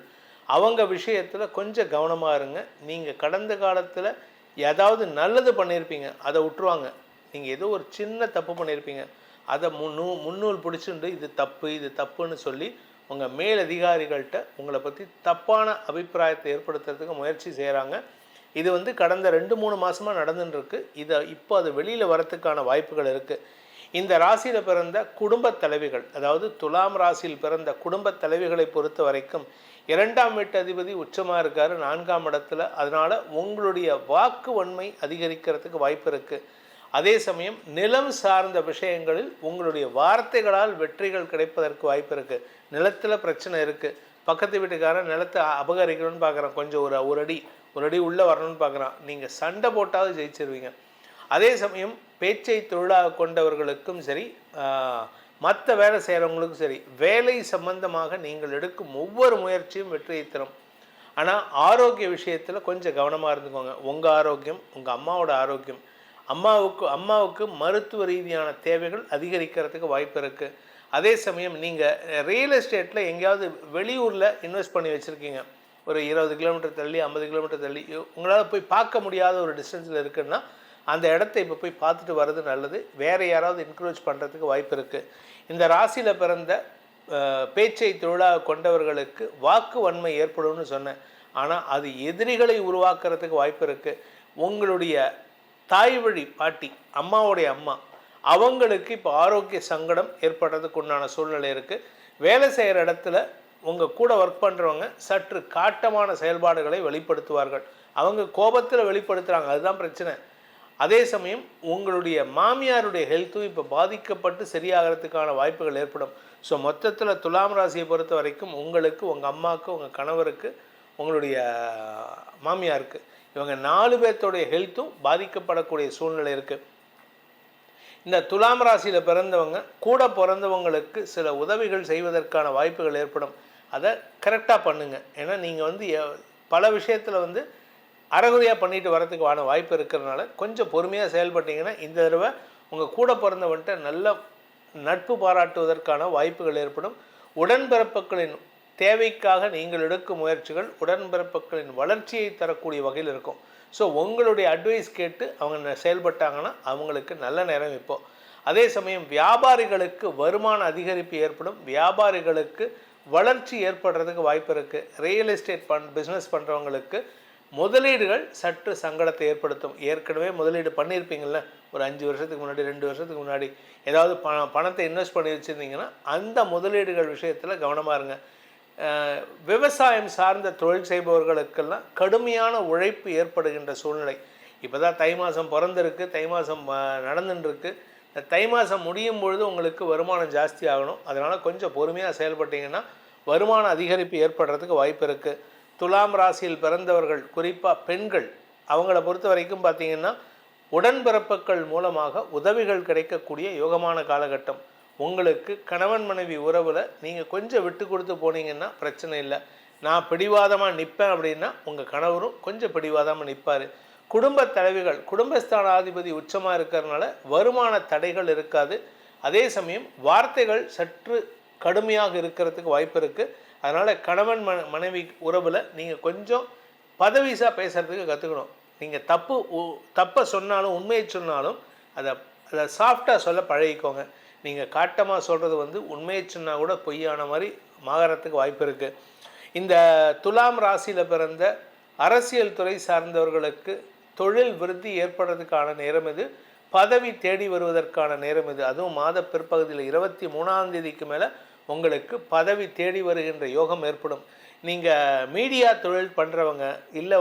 அவங்க விஷயத்தில் கொஞ்சம் கவனமாக இருங்க. நீங்கள் கடந்த காலத்தில் ஏதாவது நல்லது பண்ணியிருப்பீங்க, அதை விட்டுருவாங்க. நீங்கள் ஏதோ ஒரு சின்ன தப்பு பண்ணியிருப்பீங்க, அதை முன்னூல் பிடிச்சிட்டு இது தப்புன்னு சொல்லி உங்கள் மேலதிகாரிகள்கிட்ட உங்களை பற்றி தப்பான அபிப்பிராயத்தை ஏற்படுத்துறதுக்கு முயற்சி செய்கிறாங்க. இது கடந்த 2-3 மாதமாக நடந்துட்டுருக்கு. இப்போ அது வெளியில் வரத்துக்கான வாய்ப்புகள் இருக்குது. இந்த ராசியில் பிறந்த குடும்ப தலைவிகள், அதாவது துலாம் ராசியில் பிறந்த குடும்ப தலைவிகளை பொறுத்த வரைக்கும் 2ஆம் வீட்டு அதிபதி உச்சமாக இருக்கார் 4ஆம் இடத்துல. அதனால் உங்களுடைய வாக்கு வன்மை அதிகரிக்கிறதுக்கு வாய்ப்பு இருக்குது. அதே சமயம் நிலம் சார்ந்த விஷயங்களில் உங்களுடைய வார்த்தைகளால் வெற்றிகள் கிடைப்பதற்கு வாய்ப்பு இருக்குது. நிலத்தில் பிரச்சனை இருக்குது, பக்கத்து வீட்டுக்காரன் நிலத்தை அபகரிக்கணும்னு பார்க்குறான், கொஞ்சம் ஒரு அடி உள்ளே வரணும்னு பார்க்குறான், நீங்கள் சண்டை போட்டாவது ஜெயிச்சிருவீங்க. அதே சமயம் பேச்சை தொழிலாக கொண்டவர்களுக்கும் சரி, மற்ற வேலை செய்கிறவங்களுக்கும் சரி, வேலை சம்பந்தமாக நீங்கள் எடுக்கும் ஒவ்வொரு முயற்சியும் வெற்றியை தரும். ஆனால் ஆரோக்கிய விஷயத்தில் கொஞ்சம் கவனமாக இருந்துக்கோங்க. உங்கள் ஆரோக்கியம், உங்கள் அம்மாவோட ஆரோக்கியம், அம்மாவுக்கு மருத்துவ ரீதியான தேவைகள் அதிகரிக்கிறதுக்கு வாய்ப்பு இருக்குது. அதே சமயம் நீங்கள் ரியல் எஸ்டேட்டில் எங்கேயாவது வெளியூரில் இன்வெஸ்ட் பண்ணி வச்சுருக்கீங்க, ஒரு 20 கிலோமீட்டர் தள்ளி 50 கிலோமீட்டர் தள்ளி உங்களால் போய் பார்க்க முடியாத ஒரு டிஸ்டன்ஸில் இருக்குன்னா அந்த இடத்த இப்போ போய் பார்த்துட்டு வர்றது நல்லது. வேறு யாராவது என்கரேஜ் பண்ணுறதுக்கு வாய்ப்பு இருக்குது. இந்த ராசியில் பிறந்த பேச்சை தொழிலாக கொண்டவர்களுக்கு வாக்கு வன்மை ஏற்படும்னு சொன்னேன். ஆனால் அது எதிரிகளை உருவாக்குறதுக்கு வாய்ப்பு இருக்குது. உங்களுடைய தாய் வழி பாட்டி, அம்மாவுடைய அம்மா, அவங்களுக்கு இப்போ ஆரோக்கிய சங்கடம் ஏற்படுறதுக்கு உண்டான சூழ்நிலை இருக்குது. வேலை செய்கிற இடத்துல உங்கள் கூட ஒர்க் பண்ணுறவங்க சற்று காட்டமான செயல்பாடுகளை வெளிப்படுத்துவார்கள். அவங்க கோபத்தில் வெளிப்படுத்துகிறாங்க, அதுதான் பிரச்சனை. அதே சமயம் உங்களுடைய மாமியாருடைய ஹெல்த்தும் இப்போ பாதிக்கப்பட்டு சரியாகிறதுக்கான வாய்ப்புகள் ஏற்படும். ஸோ மொத்தத்தில் துலாம் ராசியை பொறுத்த வரைக்கும் உங்களுக்கு, உங்கள் அம்மாவுக்கு, உங்கள் கணவருக்கு, உங்களுடைய மாமியாருக்கு, இவங்க 4 பேர்த்தோடைய ஹெல்த்தும் பாதிக்கப்படக்கூடிய சூழ்நிலை இருக்குது. இந்த துலாம் ராசியில் பிறந்தவங்க கூட பிறந்தவங்களுக்கு சில உதவிகள் செய்வதற்கான வாய்ப்புகள் ஏற்படும். அதை கரெக்டாக பண்ணுங்கள். ஏன்னா நீங்கள் பல விஷயத்தில் அறகுறையாக பண்ணிட்டு வரதுக்கான வாய்ப்பு இருக்கிறதுனால கொஞ்சம் பொறுமையாக செயல்பட்டீங்கன்னா இந்த தடவை உங்கள் கூட பிறந்தவன்ட்ட நல்ல நட்பு பாராட்டுவதற்கான வாய்ப்புகள் ஏற்படும். உடன்பிறப்புகளின் தேவைக்காக நீங்கள் எடுக்கும் முயற்சிகள் உடன்பிறப்புகளின் வளர்ச்சியை தரக்கூடிய வகையில் இருக்கும். ஸோ உங்களுடைய அட்வைஸ் கேட்டு அவங்க செயல்பட்டாங்கன்னா அவங்களுக்கு நல்ல நேரம் இப்போது. அதே சமயம் வியாபாரிகளுக்கு வருமான அதிகரிப்பு ஏற்படும். வியாபாரிகளுக்கு வளர்ச்சி ஏற்படுறதுக்கு வாய்ப்பு இருக்குது. ரியல் எஸ்டேட் பிஸ்னஸ் பண்ணுறவங்களுக்கு முதலீடுகள் சற்று சங்கடத்தை ஏற்படுத்தும். ஏற்கனவே முதலீடு பண்ணியிருப்பீங்கள, ஒரு 5 வருஷத்துக்கு முன்னாடி, 2 வருஷத்துக்கு முன்னாடி ஏதாவது பணத்தை இன்வெஸ்ட் பண்ணி வச்சுருந்தீங்கன்னா அந்த முதலீடுகள் விஷயத்தில் கவனமாக இருங்க. விவசாயம் சார்ந்த தொழில் செய்பவர்களுக்கெல்லாம் கடுமையான உழைப்பு ஏற்படுகின்ற சூழ்நிலை. இப்போ தான் தை மாதம் பிறந்திருக்கு, தை மாதம் நடந்துட்டுருக்கு. இந்த தை மாதம் முடியும் பொழுது உங்களுக்கு வருமானம் ஜாஸ்தி ஆகணும். அதனால் கொஞ்சம் பொறுமையாக செயல்பட்டிங்கன்னா வருமான அதிகரிப்பு ஏற்படுறதுக்கு வாய்ப்பு இருக்குது. துலாம் ராசியில் பிறந்தவர்கள், குறிப்பாக பெண்கள், அவங்கள பொறுத்த வரைக்கும் பார்த்திங்கன்னா உடன்பிறப்புகள் மூலமாக உதவிகள் கிடைக்கக்கூடிய யோகமான காலகட்டம். உங்களுக்கு கணவன் மனைவி உறவில் நீங்கள் கொஞ்சம் விட்டு கொடுத்து போனீங்கன்னா பிரச்சனை இல்லை. நான் பிடிவாதமாக நிற்பேன் அப்படின்னா உங்கள் கணவரும் கொஞ்சம் பிடிவாதமாக நிற்பார். குடும்ப தலைவிகள், குடும்பஸ்தானாதிபதி உச்சமாக இருக்கிறதுனால வருமான தடைகள் இருக்காது. அதே சமயம் வார்த்தைகள் சற்று கடுமையாக இருக்கிறதுக்கு வாய்ப்பு இருக்குது. அதனால் கணவன் மனைவி உறவில் நீங்கள் கொஞ்சம் பதவிசாக பேசுகிறதுக்கு கற்றுக்கணும். நீங்கள் தப்பை சொன்னாலும் உண்மையை சொன்னாலும் அதை சாஃப்டாக சொல்ல பழகிக்கோங்க. நீங்கள் காட்டமாக சொல்கிறது உண்மையை சொன்னால் கூட பொய்யான மாதிரி மாறத்துக்கு வாய்ப்பு இருக்குது. இந்த துலாம் ராசியில் பிறந்த அரசியல் துறை சார்ந்தவர்களுக்கு தொழில் விருத்தி ஏற்படுறதுக்கான நேரம் இது. பதவி தேடி வருவதற்கான நேரம் இது. அதுவும் மாத பிற்பகுதியில் 23ஆம் தேதிக்கு மேலே உங்களுக்கு பதவி தேடி வருகின்ற யோகம் ஏற்படும். நீங்கள் மீடியா தொழில் பண்ணுறவங்க, இல்லை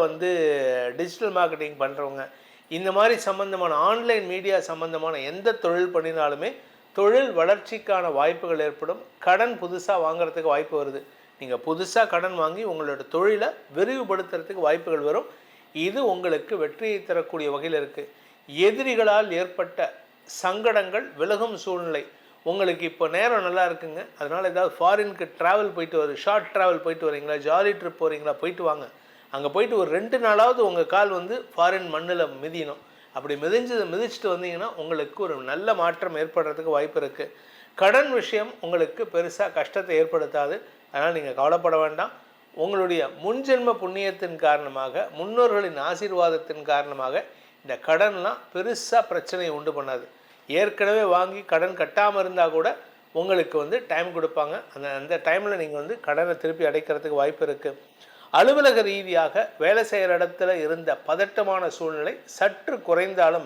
டிஜிட்டல் மார்க்கெட்டிங் பண்ணுறவங்க, இந்த மாதிரி சம்மந்தமான ஆன்லைன் மீடியா சம்மந்தமான எந்த தொழில் பண்ணினாலுமே தொழில் வளர்ச்சிக்கான வாய்ப்புகள் ஏற்படும். கடன் புதுசாக வாங்குறதுக்கு வாய்ப்பு வருது. நீங்கள் புதுசாக கடன் வாங்கி உங்களோட தொழிலை விரிவுபடுத்துறதுக்கு வாய்ப்புகள் வரும். இது உங்களுக்கு வெற்றியை தரக்கூடிய வகையில் இருக்குது. எதிரிகளால் ஏற்பட்ட சங்கடங்கள் விலகும் சூழ்நிலை. உங்களுக்கு இப்போ நேரம் நல்லா இருக்குங்க. அதனால் ஏதாவது ஃபாரினுக்கு ட்ராவல் போயிட்டு ஷார்ட் ட்ராவல் போயிட்டு வரீங்களா, ஜாலி ட்ரிப் போகிறீங்களா, போயிட்டு வாங்க. அங்கே போயிட்டு ஒரு 2 நாளாவது உங்கள் கால் ஃபாரின் மண்ணில் மிதியணும். அப்படி மிதிச்சுட்டு வந்தீங்கன்னா உங்களுக்கு ஒரு நல்ல மாற்றம் ஏற்படுறதுக்கு வாய்ப்பு இருக்குது. கடன் விஷயம் உங்களுக்கு பெருசாக கஷ்டத்தை ஏற்படுத்தாது. அதனால் நீங்கள் கவலைப்பட வேண்டாம். உங்களுடைய முன்ஜென்ம புண்ணியத்தின் காரணமாக, முன்னோர்களின் ஆசீர்வாதத்தின் காரணமாக இந்த கடன்லாம் பெருசாக பிரச்சனையை உண்டு பண்ணாது. ஏற்கனவே வாங்கி கடன் கட்டாமல் இருந்தால் கூட உங்களுக்கு டைம் கொடுப்பாங்க. அந்த டைமில் நீங்கள் கடனை திருப்பி அடைக்கிறதுக்கு வாய்ப்பு இருக்குது. அலுவலக ரீதியாக வேலை செய்கிற இடத்துல இருந்த பதட்டமான சூழ்நிலை சற்று குறைந்தாலும்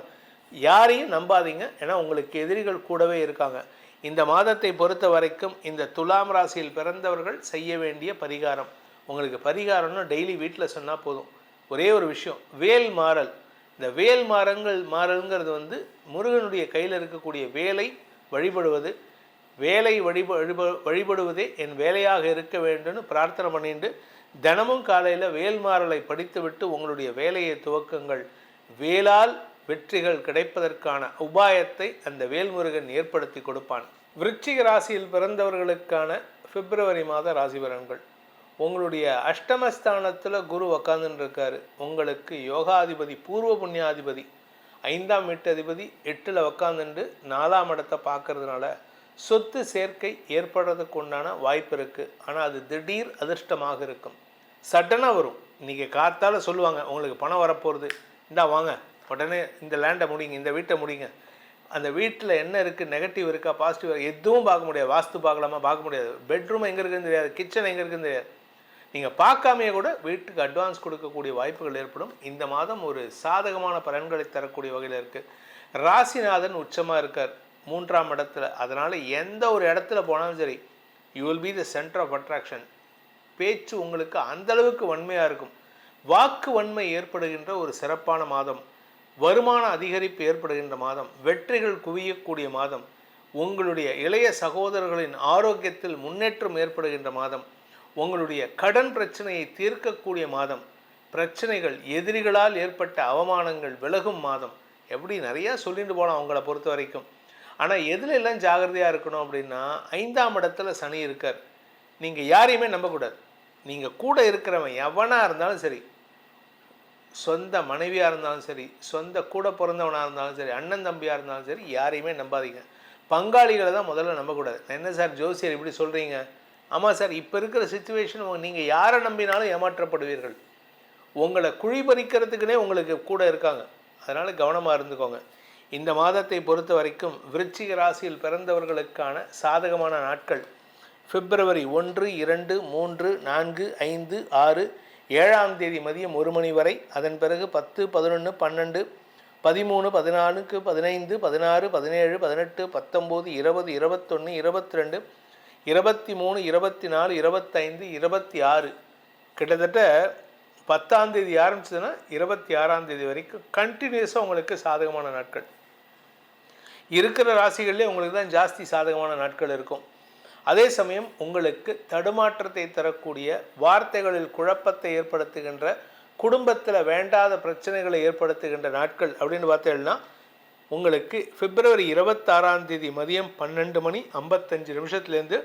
யாரையும் நம்பாதீங்க. ஏன்னா உங்களுக்கு எதிரிகள் கூடவே இருக்காங்க. இந்த மாதத்தை பொறுத்த வரைக்கும் இந்த துலாம் ராசியில் பிறந்தவர்கள் செய்ய வேண்டிய பரிகாரம், உங்களுக்கு பரிகாரம்னு டெய்லி வீட்டில் சொன்னால் போதும். ஒரே ஒரு விஷயம், வேல் மாறல். இந்த வேல் மாறல்ங்கிறது முருகனுடைய கையில் இருக்கக்கூடிய வேலை வழிபடுவது. வேலை வழிபடுவதே என் வேலையாக இருக்க வேண்டும்னு பிரார்த்தனை பண்ணிட்டு தினமும் காலையில் வேல் மாறலை படித்துவிட்டு உங்களுடைய வேலையை துவக்குங்கள். வேலால் வெற்றிகள் கிடைப்பதற்கான உபாயத்தை அந்த வேல்முருகன் ஏற்படுத்தி கொடுப்பான். விருச்சிக ராசியில் பிறந்தவர்களுக்கான பிப்ரவரி மாத ராசி பலன்கள். உங்களுடைய அஷ்டமஸ்தானத்தில் குரு உக்காந்துன்னு இருக்காரு. உங்களுக்கு யோகாதிபதி பூர்வ புண்ணியாதிபதி 5ஆம் வீட்டதிபதி 8ல் உக்காந்துட்டு 4ஆம் இடத்தை பார்க்கறதுனால சொத்து சேர்க்கை ஏற்படுறதுக்கு உண்டான வாய்ப்பு இருக்குது. ஆனால் அது திடீர் அதிர்ஷ்டமாக இருக்கும். சடனாக வரும். இன்றைக்கி காத்தால் சொல்லுவாங்க உங்களுக்கு பணம் வரப்போகிறது, இந்தா வாங்க உடனே இந்த லேண்டை முடிங்க, இந்த வீட்டை முடிங்க. அந்த வீட்டில் என்ன இருக்குது, நெகட்டிவ் இருக்கா பாசிட்டிவ் எதுவும் பார்க்க முடியாது. வாஸ்து பார்க்கலாமா பார்க்க முடியாது. பெட்ரூம் எங்கே இருக்குதுன்னு தெரியாது, கிச்சன் எங்கே இருக்குதுன்னு தெரியாது. நீங்கள் பார்க்காமையே கூட வீட்டுக்கு அட்வான்ஸ் கொடுக்கக்கூடிய வாய்ப்புகள் ஏற்படும். இந்த மாதம் ஒரு சாதகமான பலன்களை தரக்கூடிய வகையில் இருக்குது. ராசிநாதன் உச்சமாக இருக்கார் 3ஆம் இடத்துல. அதனால் எந்த ஒரு இடத்துல போனாலும் சரி, you will be the centre of attraction. பேச்சு உங்களுக்கு அந்தளவுக்கு வன்மையாக இருக்கும். வாக்கு வன்மை ஏற்படுகின்ற ஒரு சிறப்பான மாதம். வருமான அதிகரிப்பு ஏற்படுகின்ற மாதம். வெற்றிகள் குவியக்கூடிய மாதம். உங்களுடைய இளைய சகோதரர்களின் ஆரோக்கியத்தில் முன்னேற்றம் ஏற்படுகின்ற மாதம். உங்களுடைய கடன் பிரச்சனையை தீர்க்கக்கூடிய மாதம். பிரச்சனைகள், எதிரிகளால் ஏற்பட்ட அவமானங்கள் விலகும் மாதம். எப்படி நிறையா சொல்லிட்டு போகலாம் அவங்கள பொறுத்த வரைக்கும். ஆனால் எதில் எல்லாம் ஜாகிரதையாக இருக்கணும் அப்படின்னா, 5ஆம் இடத்துல சனி இருக்கார். நீங்கள் யாரையுமே நம்பக்கூடாது. நீங்கள் கூட இருக்கிறவன் எவனாக இருந்தாலும் சரி, சொந்த மனைவியாக இருந்தாலும் சரி, சொந்த கூட பிறந்தவனாக இருந்தாலும் சரி, அண்ணன் தம்பியாக இருந்தாலும் சரி, யாரையுமே நம்பாதீங்க. பங்காளிகளை தான் முதல்ல நம்பக்கூடாது. என்ன சார் ஜோசியர் இப்படி சொல்கிறீங்க? ஆமாம் சார், இப்போ இருக்கிற சுச்சுவேஷன் நீங்கள் யாரை நம்பினாலும் ஏமாற்றப்படுவீர்கள். உங்களை குழிபறிக்கிறதுக்குனே உங்களுக்கு கூட இருக்காங்க. அதனால் கவனமாக இருந்துக்கோங்க. இந்த மாதத்தை பொறுத்த வரைக்கும் விருச்சிக ராசியில் பிறந்தவர்களுக்கான சாதகமான நாட்கள் பிப்ரவரி 1, 2, 3, 4, 5, 6, 7ஆம் தேதி மதியம் 1 மணி வரை. அதன் பிறகு 10, 11, 12, 13, 14, 15, 16, 17, 18, 19, 20, 21, 22, 23, 24, 25, 26 கிட்டத்தட்ட 10ஆம் தேதி ஆரம்பிச்சதுன்னா 26ஆம் தேதி வரைக்கும் கண்டினியூஸாக உங்களுக்கு சாதகமான நாட்கள். இருக்கிற ராசிகள்லேயே உங்களுக்கு தான் ஜாஸ்தி சாதகமான நாட்கள் இருக்கும். அதே சமயம் உங்களுக்கு தடுமாற்றத்தை தரக்கூடிய, வார்த்தைகளில் குழப்பத்தை ஏற்படுத்துகின்ற, குடும்பத்தில் வேண்டாத பிரச்சனைகளை ஏற்படுத்துகின்ற நாட்கள் அப்படின்னு பார்த்தீங்கன்னா, உங்களுக்கு பிப்ரவரி 26ஆம் தேதி மதியம் 12 மணி 55 நிமிஷத்துலேருந்து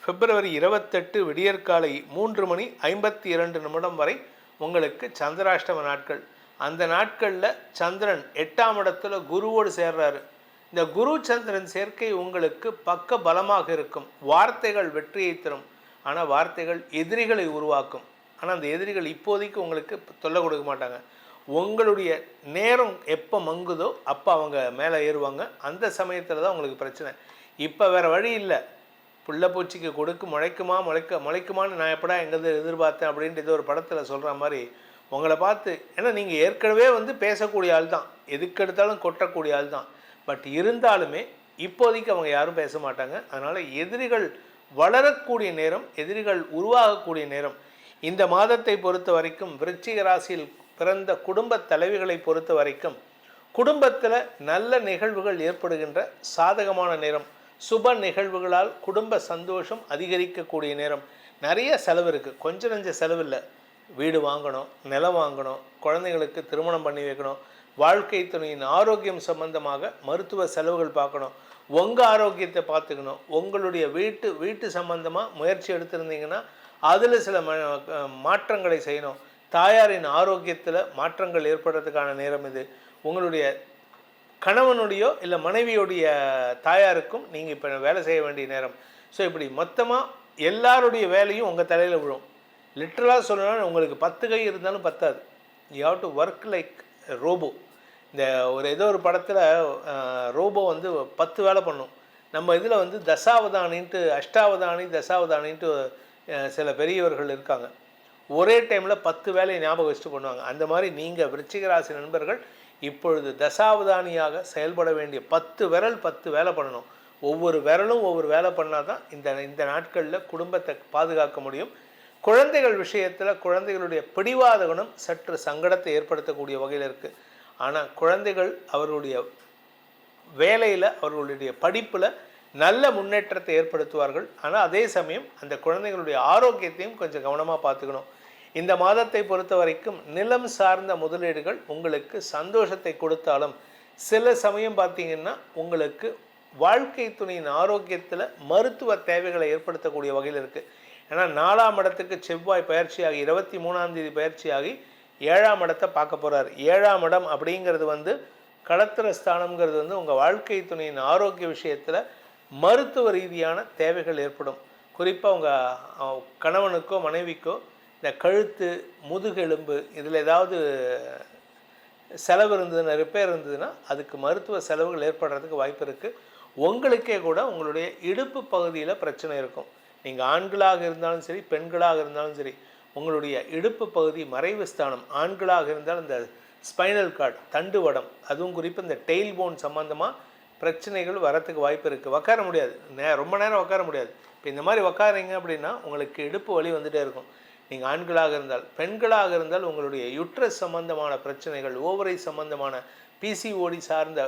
பிப்ரவரி 28 விடியற்காலை 3 மணி 52 நிமிடம் வரை உங்களுக்கு சந்திராஷ்டம நாட்கள். அந்த நாட்களில் சந்திரன் 8ஆம் இடத்துல குருவோடு சேர்றாரு. இந்த குரு சந்திரன் சேர்க்கை உங்களுக்கு பக்க பலமாக இருக்கும். வார்த்தைகள் வெற்றியை தரும். ஆனால் வார்த்தைகள் எதிரிகளை உருவாக்கும். ஆனால் அந்த எதிரிகள் இப்போதைக்கு உங்களுக்கு தொல்லை கொடுக்க மாட்டாங்க. உங்களுடைய நேரம் எப்போ மங்குதோ அப்போ அவங்க மேலே ஏறுவாங்க. அந்த சமயத்தில் தான் உங்களுக்கு பிரச்சனை. இப்போ வேறு வழி இல்லை. புள்ள பூச்சிக்கு கொடுக்கு முளைக்குமான்னு நான் எப்படா எங்கேருந்து எதிர்பார்த்தேன் அப்படின்ட்டு ஏதோ ஒரு படத்தில் சொல்கிற மாதிரி உங்களை பார்த்து. ஏன்னா நீங்கள் ஏற்கனவே பேசக்கூடிய ஆள் தான், எதுக்கு எடுத்தாலும் கொட்டக்கூடிய ஆள் தான். பட் இருந்தாலுமே இப்போதைக்கு அவங்க யாரும் பேச மாட்டாங்க. அதனால் எதிரிகள் வளரக்கூடிய நேரம், எதிரிகள் உருவாகக்கூடிய நேரம். இந்த மாதத்தை பொறுத்த வரைக்கும் விருச்சிக ராசியில் பிறந்த குடும்ப தலைவிகளை பொறுத்த வரைக்கும் குடும்பத்தில் நல்ல நிகழ்வுகள் ஏற்படுகின்ற சாதகமான நேரம். சுப நிகழ்வுகளால் குடும்ப சந்தோஷம் அதிகரிக்கக்கூடிய நேரம். நிறைய செலவு இருக்குது, கொஞ்சம் நஞ்ச செலவு இல்லை. வீடு வாங்கணும், நிலம் வாங்கணும், குழந்தைங்களுக்கு திருமணம் பண்ணி வைக்கணும், வாழ்க்கை துணையின் ஆரோக்கியம் சம்பந்தமாக மருத்துவ செலவுகள் பார்க்கணும், உங்கள் ஆரோக்கியத்தை பார்த்துக்கணும், உங்களுடைய வீட்டு சம்பந்தமாக முயற்சி எடுத்திருந்தீங்கன்னா அதில் சில மாற்றங்களை செய்யணும். தாயாரின் ஆரோக்கியத்தில் மாற்றங்கள் ஏற்படுறதுக்கான நேரம் இது. உங்களுடைய கணவனுடையோ இல்லை மனைவியுடைய தாயாருக்கும் நீங்கள் இப்போ வேலை செய்ய வேண்டிய நேரம். ஸோ இப்படி மொத்தமாக எல்லாருடைய வேலையும் உங்கள் தலையில் விழும். லிட்ரலாக சொல்லணும்னா உங்களுக்கு 10 கை இருந்தாலும் பத்தாது. You have to work like robot. இந்த ஏதோ ஒரு படத்தில் ரோபோ 10 வேலை பண்ணும். நம்ம இதில் தசாவதானின்ட்டு, அஷ்டாவதானி தசாவதானின்ட்டு சில பெரியவர்கள் இருக்காங்க. ஒரே டைமில் 10 வேலையை ஞாபகம் வச்சுட்டு பண்ணுவாங்க. அந்த மாதிரி நீங்கள் விருச்சிக ராசி நண்பர்கள் இப்பொழுது தசாவதானியாக செயல்பட வேண்டிய 10 விரல் 10 வேலை பண்ணணும். ஒவ்வொரு விரலும் ஒவ்வொரு வேலை பண்ணால் தான் இந்த நாட்களில் குடும்பத்தை பாதுகாக்க முடியும். குழந்தைகள் விஷயத்தில் குழந்தைகளுடைய பிடிவாத குணம் சற்று சங்கடத்தை ஏற்படுத்தக்கூடிய வகையில் இருக்குது. ஆனால் குழந்தைகள் அவர்களுடைய வேலையில், அவர்களுடைய படிப்பில் நல்ல முன்னேற்றத்தை ஏற்படுத்துவார்கள். ஆனால் அதே சமயம் அந்த குழந்தைகளுடைய ஆரோக்கியத்தையும் கொஞ்சம் கவனமாக பார்த்துக்கணும். இந்த மாதத்தை பொறுத்த வரைக்கும் நிலம் சார்ந்த முதலீடுகள் உங்களுக்கு சந்தோஷத்தை கொடுத்தாலும் சில சமயம் பார்த்திங்கன்னா உங்களுக்கு வாழ்க்கை துணையின் ஆரோக்கியத்தில் மருத்துவ தேவைகளை ஏற்படுத்தக்கூடிய வகையில் இருக்குது. ஏன்னா 4ஆம் இடத்துக்கு செவ்வாய் பயிற்சியாகி 23ஆம் தேதி பயிற்சியாகி 7ஆம் இடத்தை பார்க்க போகிறார். 7ஆம் இடம் அப்படிங்கிறது வந்து களத்திர ஸ்தானம்ங்கிறது வந்து உங்கள் வாழ்க்கை துணையின் ஆரோக்கிய விஷயத்தில் மருத்துவ ரீதியான தேவைகள் ஏற்படும். குறிப்பாக உங்கள் கணவனுக்கோ மனைவிக்கோ இந்த கழுத்து முதுகெலும்பு இதில் ஏதாவது செலவு இருந்ததுன்னா, ரிப்பேர் இருந்ததுன்னா அதுக்கு மருத்துவ செலவுகள் ஏற்படுறதுக்கு வாய்ப்பு இருக்குது. உங்களுக்கே கூட உங்களுடைய இடுப்பு பகுதியில் பிரச்சனை இருக்கும். நீங்கள் ஆண்களாக இருந்தாலும் சரி, பெண்களாக இருந்தாலும் சரி, உங்களுடைய இடுப்பு பகுதி மறைவு ஸ்தானம், ஆண்களாக இருந்தால் இந்த ஸ்பைனல் கார்டு தண்டுவடம், அதுவும் குறிப்பாக இந்த டெயில் போன் சம்மந்தமாக பிரச்சனைகள் வரத்துக்கு வாய்ப்பு இருக்குது. உட்கார முடியாது, ரொம்ப நேரம் உட்கார முடியாது. இப்போ இந்த மாதிரி உட்காரிங்க அப்படின்னா உங்களுக்கு இடுப்பு வலி வந்துகிட்டே இருக்கும். நீங்கள் ஆண்களாக இருந்தால். பெண்களாக இருந்தால் உங்களுடைய யுட்ரஸ் சம்பந்தமான பிரச்சனைகள், ஓவரை சம்பந்தமான பிசிஓடி சார்ந்த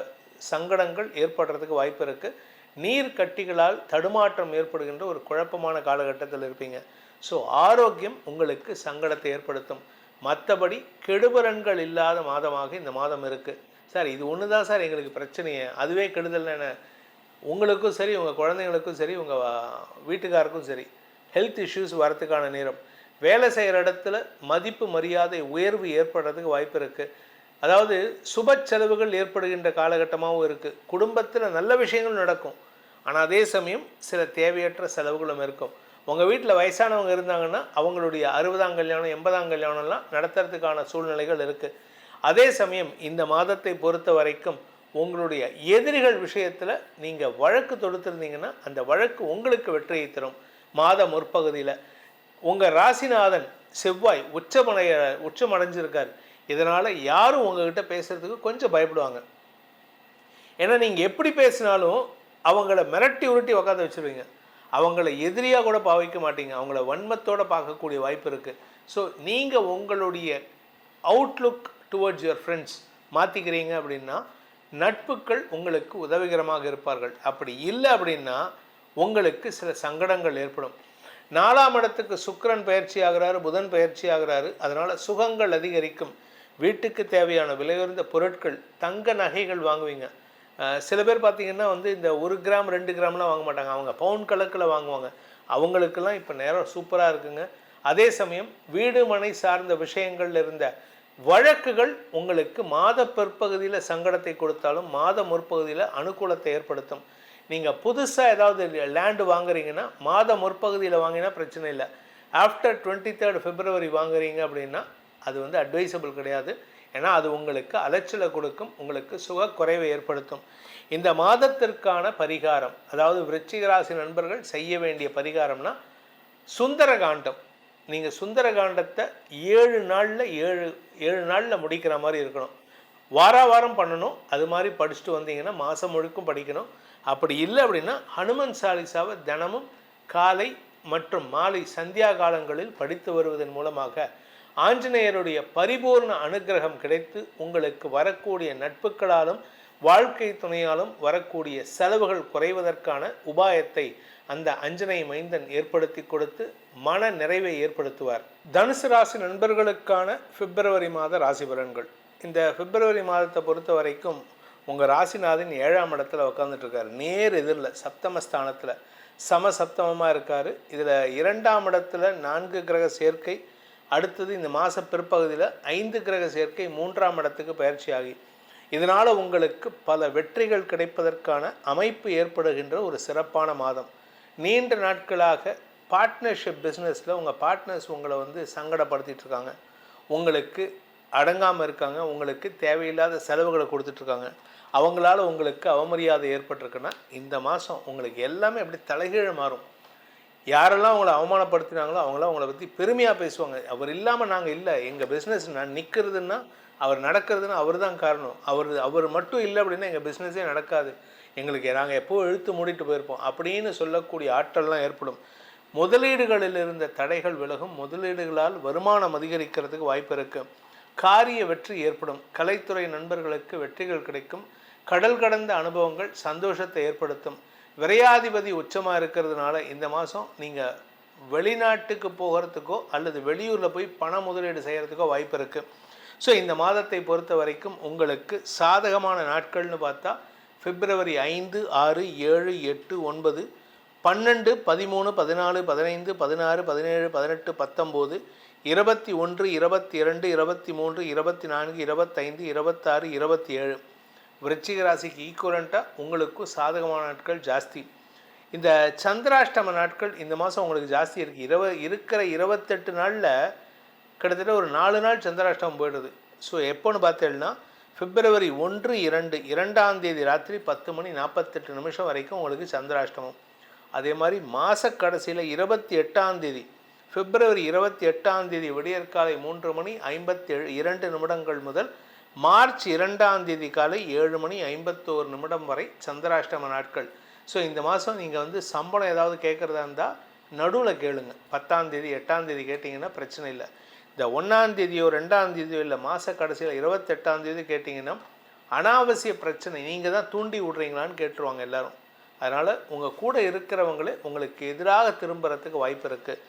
சங்கடங்கள் ஏற்படுறதுக்கு வாய்ப்பு இருக்குது. நீர் கட்டிகளால் தடுமாற்றம் ஏற்படுகின்ற ஒரு குழப்பமான காலகட்டத்தில் இருப்பீங்க. ஸோ ஆரோக்கியம் உங்களுக்கு சங்கடத்தை ஏற்படுத்தும். மற்றபடி கெடுபலன்கள் இல்லாத மாதமாக இந்த மாதம் இருக்குது. சார் இது ஒன்று தான் சார் எங்களுக்கு பிரச்சனையே, அதுவே கெடுதல் என்ன? உங்களுக்கும் சரி, உங்கள் குழந்தைங்களுக்கும் சரி, உங்கள் வீட்டுக்காருக்கும் சரி ஹெல்த் இஷ்யூஸ் வரத்துக்கான நேரம். வேலை செய்கிற இடத்துல மதிப்பு மரியாதை உயர்வு ஏற்படுறதுக்கு வாய்ப்பு இருக்குது. அதாவது சுப செலவுகள் ஏற்படுகின்ற காலகட்டமாகவும் இருக்குது. குடும்பத்தில் நல்ல விஷயங்கள் நடக்கும், ஆனால் அதே சமயம் சில தேவையற்ற செலவுகளும் இருக்கும். உங்கள் வீட்டில் வயசானவங்க இருந்தாங்கன்னா அவங்களுடைய 60ஆம் கல்யாணம் 80ஆம் கல்யாணம்லாம் நடத்துறதுக்கான சூழ்நிலைகள் இருக்குது. அதே சமயம் இந்த மாதத்தை பொறுத்த வரைக்கும் உங்களுடைய எதிரிகள் விஷயத்தில் நீங்கள் வழக்கு தொடுத்திருந்தீங்கன்னா அந்த வழக்கு உங்களுக்கு வெற்றியை தரும். மாத முற்பகுதியில் உங்கள் ராசிநாதன் செவ்வாய் உச்சமடைஞ்சிருக்கார். இதனால் யாரும் உங்ககிட்ட பேசுகிறதுக்கு கொஞ்சம் பயப்படுவாங்க. ஏன்னா நீங்கள் எப்படி பேசினாலும் அவங்கள மிரட்டி உருட்டி உட்காந்து வச்சுருவீங்க. அவங்கள எதிரியாக கூட பாவிக்க மாட்டீங்க, அவங்கள வன்மத்தோடு பார்க்கக்கூடிய வாய்ப்பு இருக்குது. ஸோ நீங்கள் உங்களுடைய அவுட்லுக் டுவர்ட்ஸ் யுவர் ஃப்ரெண்ட்ஸ் மாற்றிக்கிறீங்க அப்படின்னா நட்புகள் உங்களுக்கு உதவிகரமாக இருப்பார்கள். அப்படி இல்லை அப்படின்னா உங்களுக்கு சில சங்கடங்கள் ஏற்படும். 4ஆம் இடத்துக்கு சுக்கிரன் பயிற்சி ஆகிறாரு, புதன் பயிற்சி ஆகிறாரு. அதனால் சுகங்கள் அதிகரிக்கும். வீட்டுக்கு தேவையான விலையுயர்ந்த பொருட்கள், தங்க நகைகள் வாங்குவீங்க. சில பேர் பார்த்திங்கன்னா வந்து இந்த 1 கிராம் 2 கிராம்லாம் வாங்க மாட்டாங்க, அவங்க பவுன் கணக்கில் வாங்குவாங்க. அவங்களுக்கெல்லாம் இப்போ நேரம் சூப்பராக இருக்குங்க. அதே சமயம் வீடு மனை சார்ந்த விஷயங்கள் இருந்த வழக்குகள் உங்களுக்கு மாத பிற்பகுதியில் சங்கடத்தை கொடுத்தாலும் மாத முற்பகுதியில் அனுகூலத்தை ஏற்படுத்தும். நீங்கள் புதுசாக ஏதாவது லேண்டு வாங்குறீங்கன்னா மாத முற்பகுதியில் வாங்கினா பிரச்சனை இல்லை. ஆஃப்டர் 23 February வாங்குறீங்க அப்படின்னா அது வந்து அட்வைசபிள் கிடையாது. ஏன்னா அது உங்களுக்கு அலைச்சலை கொடுக்கும், உங்களுக்கு சுக குறைவை ஏற்படுத்தும். இந்த மாதத்திற்கான பரிகாரம், அதாவது விருச்சிக ராசி நண்பர்கள் செய்ய வேண்டிய பரிகாரம்னா சுந்தரகாண்டம். நீங்கள் சுந்தரகாண்டத்தை 7 நாளில் முடிக்கிற மாதிரி இருக்கணும். வாரம் பண்ணணும். அது மாதிரி படிச்சுட்டு வந்தீங்கன்னா மாதம் முழுக்கும் படிக்கணும். அப்படி இல்லை அப்படின்னா ஹனுமன் சாலிசாவை தினமும் காலை மற்றும் மாலை சந்தியா காலங்களில் படித்து வருவதன் மூலமாக ஆஞ்சநேயருடைய பரிபூர்ண அனுகிரகம் கிடைத்து உங்களுக்கு வரக்கூடிய நட்புகளாலும் வாழ்க்கை துணையாலும் வரக்கூடிய செலவுகள் குறைவதற்கான உபாயத்தை அந்த அஞ்சனை மைந்தன் ஏற்படுத்தி கொடுத்து மன நிறைவை ஏற்படுத்துவார். தனுசு ராசி நண்பர்களுக்கான பிப்ரவரி மாத ராசி பலன்கள். இந்த பிப்ரவரி மாதத்தை பொறுத்த வரைக்கும் உங்கள் ராசிநாதன் 7ஆம் இடத்துல உட்காந்துட்ருக்கார். நேர் எதிரில் சப்தமஸ்தானத்தில் சமசப்தமமாக இருக்கார். இதில் 2ஆம் இடத்துல 4 கிரக சேர்க்கை, அடுத்தது இந்த மாத பிற்பகுதியில் 5 கிரக சேர்க்கை 3ஆம் இடத்துக்கு பயிற்சி ஆகி, இதனால் உங்களுக்கு பல வெற்றிகள் கிடைப்பதற்கான அமைப்பு ஏற்படுகின்ற ஒரு சிறப்பான மாதம். நீண்ட நாட்களாக பார்ட்னர்ஷிப் பிஸ்னஸில் உங்கள் பார்ட்னர்ஸ் உங்களை வந்து சங்கடப்படுத்திகிட்ருக்காங்க, உங்களுக்கு அடங்காமல் இருக்காங்க, உங்களுக்கு தேவையில்லாத செலவுகளை கொடுத்துட்ருக்காங்க, அவங்களால உங்களுக்கு அவமரியாதை ஏற்பட்டிருக்குன்னா இந்த மாதம் உங்களுக்கு எல்லாமே அப்படி தலைகீழ மாறும். யாரெல்லாம் உங்களை அவமானப்படுத்தினாங்களோ அவங்களாம் உங்களை பற்றி பெருமையாக பேசுவாங்க. அவர் இல்லாமல் நாங்கள் இல்லை, எங்கள் பிஸ்னஸ் நான் நிற்கிறதுன்னா அவர் நடக்கிறதுனா அவர் தான் காரணம், அவர் மட்டும் இல்லை அப்படின்னா எங்கள் பிஸ்னஸே நடக்காது, எங்களுக்கு நாங்கள் எப்போது இழுத்து மூடிட்டு போயிருப்போம் அப்படின்னு சொல்லக்கூடிய ஆற்றல்லாம் ஏற்படும். முதலீடுகளில் இருந்த தடைகள் விலகும். முதலீடுகளால் வருமானம் அதிகரிக்கிறதுக்கு வாய்ப்பு இருக்குது. காரிய வெற்றி ஏற்படும். கலைத்துறை நண்பர்களுக்கு வெற்றிகள் கிடைக்கும். கடல் கடந்த அனுபவங்கள் சந்தோஷத்தை ஏற்படுத்தும். விரையாதிபதி உச்சமாக இருக்கிறதுனால இந்த மாதம் நீங்கள் வெளிநாட்டுக்கு போகிறதுக்கோ அல்லது வெளியூரில் போய் பண முதலீடு செய்கிறதுக்கோ வாய்ப்பு இருக்குது. ஸோ இந்த மாதத்தை பொறுத்த வரைக்கும் உங்களுக்கு சாதகமான நாட்கள்னு பார்த்தா பிப்ரவரி 5, 6, 7, 8, 9, 12, 13, 14, 15, 16, 17, 18, 19, 21, 22, 23, 24, 25, 26, 27 விருச்சிக ராசிக்கு ஈக்குவலண்ட்டாக உங்களுக்கும் சாதகமான நாட்கள் ஜாஸ்தி. இந்த சந்திராஷ்டம நாட்கள் இந்த மாதம் உங்களுக்கு ஜாஸ்தி இருக்குது. இருக்கிற 28 நாளில் கிட்டத்தட்ட ஒரு 4 நாள் சந்திராஷ்டமம் போயிடுது. ஸோ எப்போன்னு பார்த்தேன்னா பிப்ரவரி 1, 2 2ஆம் தேதி ராத்திரி 10:48 வரைக்கும் உங்களுக்கு சந்திராஷ்டமம். அதே மாதிரி மாத கடைசியில் 28ஆம் தேதி பிப்ரவரி 28ஆம் தேதி விடியற்காலை 3:52 முதல் மார்ச் 2ஆம் தேதி காலை 7:51 வரை சந்திராஷ்டம நாட்கள். ஸோ இந்த மாதம் நீங்கள் வந்து சம்பளம் ஏதாவது கேட்குறதா இருந்தால் நடுவில் கேளுங்க. 10ஆம் தேதி 8ஆம் தேதி கேட்டிங்கன்னா பிரச்சனை இல்லை. இந்த 1ஆம் தேதியோ 2ஆம் தேதியோ இல்லை மாத கடைசியில் 28ஆம் தேதி கேட்டிங்கன்னா அனாவசிய பிரச்சனை நீங்கள் தான் தூண்டி விட்றீங்களான்னு கேட்டுருவாங்க எல்லோரும். அதனால் உங்கள் கூட இருக்கிறவங்களே உங்களுக்கு எதிராக திரும்புறதுக்கு வாய்ப்பு இருக்குது.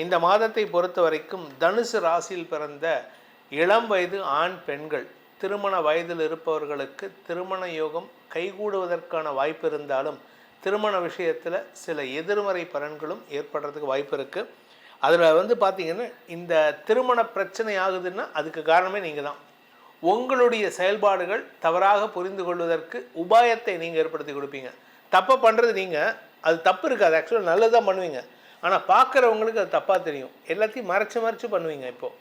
இந்த மாதத்தை பொறுத்த வரைக்கும் தனுசு ராசியில் பிறந்த இளம் வயது ஆண் பெண்கள் திருமண வயதில் இருப்பவர்களுக்கு திருமண யோகம் கைகூடுவதற்கான வாய்ப்பு இருந்தாலும் திருமண விஷயத்தில் சில எதிர்மறை பலன்களும் ஏற்படுறதுக்கு வாய்ப்பு இருக்குது. அதில் வந்து பார்த்திங்கன்னா இந்த திருமண பிரச்சனை ஆகுதுன்னா அதுக்கு காரணமே நீங்கள் தான். உங்களுடைய செயல்பாடுகள் தவறாக புரிந்து கொள்வதற்கு உபாயத்தை நீங்கள் ஏற்படுத்தி கொடுப்பீங்க. தப்பை பண்ணுறது நீங்கள், அது தப்பு இருக்காது, ஆக்சுவலாக நல்லதாக பண்ணுவீங்க. ஆனால் பார்க்குறவங்களுக்கு அது தப்பாக தெரியும். எல்லாத்தையும் மறைச்சு பண்ணுவீங்க. இப்போது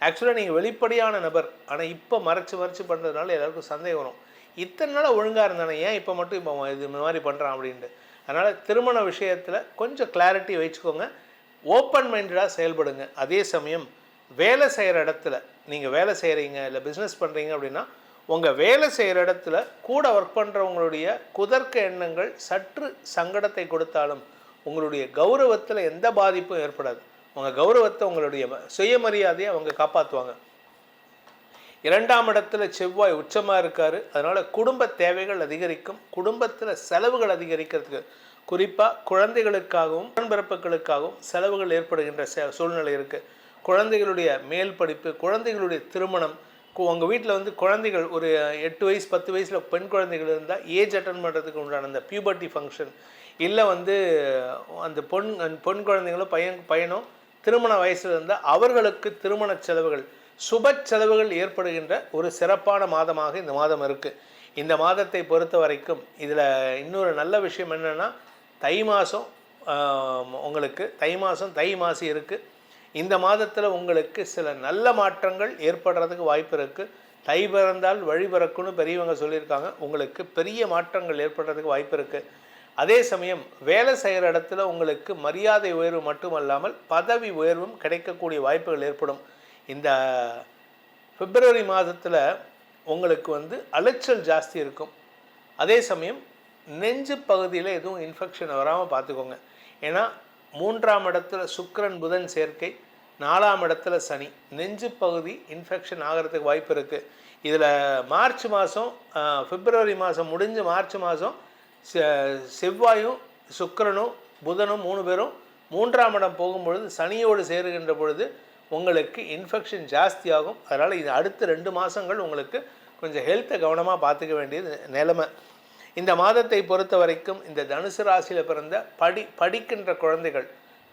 ஆக்சுவலாக நீங்கள் வெளிப்படையான நபர், ஆனால் இப்போ மறைச்சு பண்ணுறதுனால எல்லாருக்கும் சந்தேகம் வரும். இத்தனை நாள் ஒழுங்காக இருந்தானே, ஏன் இப்போ மட்டும் இப்போ இது மாதிரி பண்ணுறான் அப்படின்ட்டு. அதனால் திருமண விஷயத்தில் கொஞ்சம் கிளாரிட்டி வச்சுக்கோங்க, ஓப்பன் மைண்டடாக செயல்படுங்க. அதே சமயம் வேலை செய்கிற இடத்துல நீங்கள் வேலை செய்கிறீங்க இல்லை பிஸ்னஸ் பண்ணுறீங்க அப்படின்னா உங்கள் வேலை செய்கிற இடத்துல கூட ஒர்க் பண்ணுறவங்களுடைய குதர்க்க எண்ணங்கள் சற்று சங்கடத்தை கொடுத்தாலும் உங்களுடைய கௌரவத்தில் எந்த பாதிப்பும் ஏற்படாது. உங்கள் கௌரவத்தை உங்களுடைய சுயமரியாதையை அவங்க காப்பாற்றுவாங்க. 2ஆம் இடத்துல செவ்வாய் உச்சமாக இருக்கார். அதனால் குடும்ப தேவைகள் அதிகரிக்கும். குடும்பத்தில் செலவுகள் அதிகரிக்கிறதுக்கு குறிப்பாக குழந்தைகளுக்காகவும் உடன்பிறப்புகளுக்காகவும் செலவுகள் ஏற்படுகின்ற சூழ்நிலை இருக்குது. குழந்தைகளுடைய மேல் படிப்பு, குழந்தைகளுடைய திருமணம், உங்கள் வீட்டில் வந்து குழந்தைகள் ஒரு 8 வயசு 10 வயசில் பெண் குழந்தைகள் இருந்தால் ஏஜ் அட்டன் பண்ணுறதுக்கு உண்டான அந்த பியூபர்ட்டி ஃபங்க்ஷன், இல்லை வந்து அந்த பொன் குழந்தைங்களும் பையனும் திருமண வயசில் இருந்தால் அவர்களுக்கு திருமண செலவுகள், சுப செலவுகள் ஏற்படுகின்ற ஒரு சிறப்பான மாதமாக இந்த மாதம் இருக்குது. இந்த மாதத்தை பொறுத்த வரைக்கும் இதில் இன்னொரு நல்ல விஷயம் என்னென்னா தை மாதம் உங்களுக்கு தை மாசி இருக்குது. இந்த மாதத்தில் உங்களுக்கு சில நல்ல மாற்றங்கள் ஏற்படுறதுக்கு வாய்ப்பு இருக்குது. தை பிறந்தால் வழி பிறக்குன்னு பெரியவங்க சொல்லியிருக்காங்க. உங்களுக்கு பெரிய மாற்றங்கள் ஏற்படுறதுக்கு வாய்ப்பு இருக்குது. அதே சமயம் வேலை செய்கிற இடத்துல உங்களுக்கு மரியாதை உயர்வு மட்டுமல்லாமல் பதவி உயர்வும் கிடைக்கக்கூடிய வாய்ப்புகள் ஏற்படும். இந்த பிப்ரவரி மாதத்தில் உங்களுக்கு வந்து அலைச்சல் ஜாஸ்தி இருக்கும். அதே சமயம் நெஞ்சு பகுதியில் எதுவும் இன்ஃபெக்ஷன் வராமல் பார்த்துக்கோங்க. ஏன்னா 3ஆம் இடத்துல சுக்கிரன் புதன் சேர்க்கை, 4ஆம் இடத்துல சனி, நெஞ்சு பகுதி இன்ஃபெக்ஷன் ஆகிறதுக்கு வாய்ப்பு இருக்குது. இதில் மார்ச் மாதம் பிப்ரவரி மாதம் முடிஞ்சு மார்ச் மாதம் செவ்வாயும் சுக்கிரனும் புதனும் 3 பேரும் 3ஆம் இடம் போகும்பொழுது சனியோடு சேருகின்ற பொழுது உங்களுக்கு இன்ஃபெக்ஷன் ஜாஸ்தி ஆகும். அதனால் இது அடுத்த 2 மாதங்கள் உங்களுக்கு கொஞ்சம் ஹெல்த்தை கவனமாக பார்த்துக்க வேண்டியது நிலைமை. இந்த மாதத்தை பொறுத்த வரைக்கும் இந்த தனுசு ராசியில் பிறந்த படிக்கின்ற குழந்தைகள்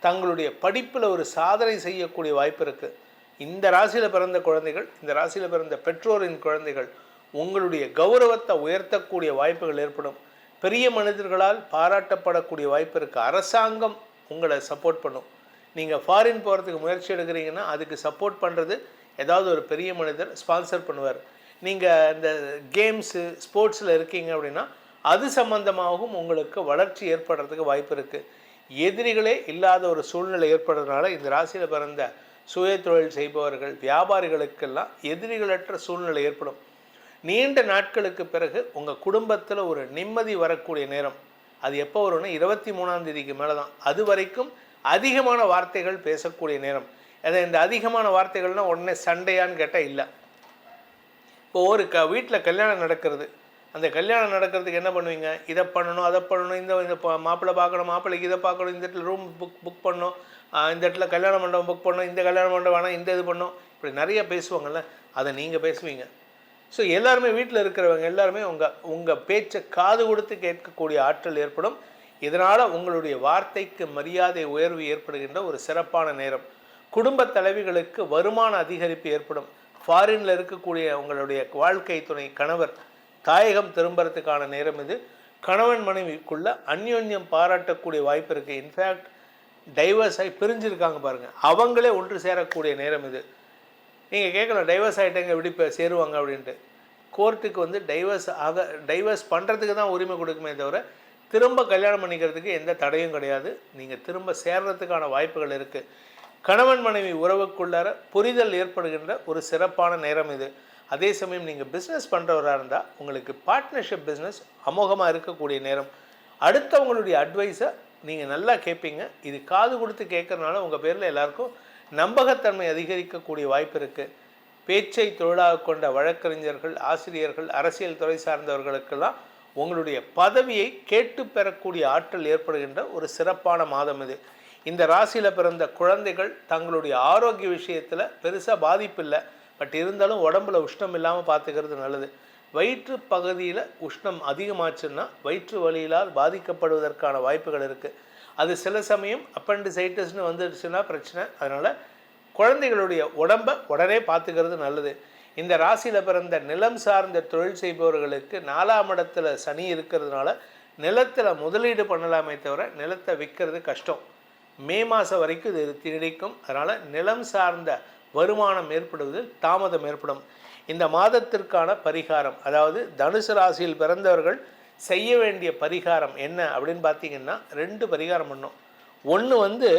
தங்களுடைய படிப்பில் ஒரு சாதனை செய்யக்கூடிய வாய்ப்பு இருக்குது. இந்த ராசியில் பிறந்த குழந்தைகள், இந்த ராசியில் பிறந்த பெற்றோரின் குழந்தைகள் உங்களுடைய கௌரவத்தை உயர்த்தக்கூடிய வாய்ப்புகள் ஏற்படும். பெரிய மனிதர்களால் பாராட்டப்படக்கூடிய வாய்ப்பு இருக்குது. அரசாங்கம் உங்களை சப்போர்ட் பண்ணும். நீங்கள் ஃபாரின் போகிறதுக்கு முயற்சி எடுக்கிறீங்கன்னா அதுக்கு சப்போர்ட் பண்ணுறது ஏதாவது ஒரு பெரிய மனிதர் ஸ்பான்சர் பண்ணுவார். நீங்கள் இந்த கேம்ஸு ஸ்போர்ட்ஸில் இருக்கீங்க அப்படின்னா அது சம்பந்தமாகவும் உங்களுக்கு வளர்ச்சி ஏற்படுறதுக்கு வாய்ப்பு இருக்குது. எதிரிகளே இல்லாத ஒரு சூழ்நிலை ஏற்படுறதுனால இந்த ராசியில் பிறந்த சுய தொழில் செய்பவர்கள், வியாபாரிகளுக்கெல்லாம் எதிரிகளற்ற சூழ்நிலை ஏற்படும். நீண்ட நாட்களுக்கு பிறகு உங்கள் குடும்பத்தில் ஒரு நிம்மதி வரக்கூடிய நேரம். அது எப்போ வரும்னா 23ஆம் தேதிக்கு மேலே தான். அது வரைக்கும் அதிகமான வார்த்தைகள் பேசக்கூடிய நேரம். அதை இந்த அதிகமான வார்த்தைகள்னால் உடனே சண்டையான்னு கேட்டால் இல்லை. இப்போ ஒரு வீட்டில் கல்யாணம் நடக்கிறது, அந்த கல்யாணம் நடக்கிறதுக்கு என்ன பண்ணுவீங்க? இதை பண்ணணும், அதை பண்ணணும், இந்த மாப்பிள்ளை பார்க்கணும், மாப்பிள்ளைக்கு இதை பார்க்கணும், இந்த இடத்துல ரூம் புக் பண்ணணும், இந்த இடத்துல கல்யாண மண்டபம் புக் பண்ணணும், இந்த கல்யாண மண்டபம் வேணாம், இந்த இது பண்ணணும், இப்படி நிறைய பேசுவாங்கள்ல. அதை நீங்கள் பேசுவீங்க. ஸோ எல்லாருமே வீட்டில் இருக்கிறவங்க எல்லாருமே உங்கள் பேச்சை காது கொடுத்து கேட்கக்கூடிய ஆற்றல் ஏற்படும். இதனால் உங்களுடைய வார்த்தைக்கு மரியாதை உயர்வு ஏற்படுகின்ற ஒரு சிறப்பான நேரம். குடும்ப தலைவிகளுக்கு வருமான அதிகரிப்பு ஏற்படும். ஃபாரினில் இருக்கக்கூடிய உங்களுடைய வாழ்க்கை துணை கணவர் தாயகம் திரும்புறதுக்கான நேரம் இது. கணவன் மனைவிக்குள்ள அந்யோன்யம் பாராட்டக்கூடிய வாய்ப்பு இருக்குது. இன்ஃபேக்ட் டைவர்ஸ் ஆகி பிரிஞ்சிருக்காங்க பாருங்கள், அவங்களே ஒன்று சேரக்கூடிய நேரம் இது. நீங்கள் கேட்கலாம், டைவர்ஸ் ஆகிட்டேங்க எப்படி இப்போ சேருவாங்க அப்படின்ட்டு. கோர்ட்டுக்கு வந்து டைவர்ஸ் பண்ணுறதுக்கு தான் உரிமை கொடுக்குமே தவிர திரும்ப கல்யாணம் பண்ணிக்கிறதுக்கு எந்த தடையும் கிடையாது. நீங்கள் திரும்ப சேர்றதுக்கான வாய்ப்புகள் இருக்குது. கணவன் மனைவி உறவுக்குள்ளார புரிதல் ஏற்படுகின்ற ஒரு சிறப்பான நேரம் இது. அதே சமயம் நீங்கள் பிஸ்னஸ் பண்ணுறவராக இருந்தால் உங்களுக்கு பார்ட்னர்ஷிப் பிஸ்னஸ் அமோகமாக இருக்கக்கூடிய நேரம். அடுத்தவங்களுடைய அட்வைஸை நீங்கள் நல்லா கேட்பீங்க. இது காது கொடுத்து கேட்குறதுனால உங்கள் பேரில் எல்லாருக்கும் நம்பகத்தன்மை அதிகரிக்கக்கூடிய வாய்ப்பு இருக்குது. பேச்சை தொழிலாக கொண்ட வழக்கறிஞர்கள், ஆசிரியர்கள், அரசியல் துறை சார்ந்தவர்களுக்கெல்லாம் உங்களுடைய பதவியை கேட்டு பெறக்கூடிய ஆற்றல் ஏற்படுகின்ற ஒரு சிறப்பான மாதம் இது. இந்த ராசியில் பிறந்த குழந்தைகள் தங்களுடைய ஆரோக்கிய விஷயத்தில் பெருசாக பாதிப்பு இல்லை. பட் இருந்தாலும் உடம்புல உஷ்ணம் இல்லாமல் பார்த்துக்கிறது நல்லது. வயிற்று பகுதியில் உஷ்ணம் அதிகமாச்சுன்னா வயிற்று வலியிலால் பாதிக்கப்படுவதற்கான வாய்ப்புகள் இருக்குது. அது சில சமயம் அப்பெண்டிசைட்டிஸ்னு வந்துடுச்சுன்னா பிரச்சனை. அதனால் குழந்தைகளுடைய உடம்பை உடனே பார்த்துக்கிறது நல்லது. இந்த ராசியில் பிறந்த நிலம் சார்ந்த தொழில் செய்பவர்களுக்கு 4ஆம் இடத்துல சனி இருக்கிறதுனால நிலத்தில் முதலீடு பண்ணலாமே தவிர நிலத்தை விற்கிறது கஷ்டம். மே மாதம் வரைக்கும் இது நீடிக்கும். அதனால் நிலம் சார்ந்த வருமானம் ஏற்படுவதில் தாமதம் ஏற்படும். இந்த மாதத்திற்கான பரிகாரம், அதாவது தனுசு ராசியில் பிறந்தவர்கள் செய்ய வேண்டிய பரிகாரம் என்ன அப்படின்னு பார்த்தீங்கன்னா 2 பரிகாரம் பண்ணோம். ஒன்று வந்து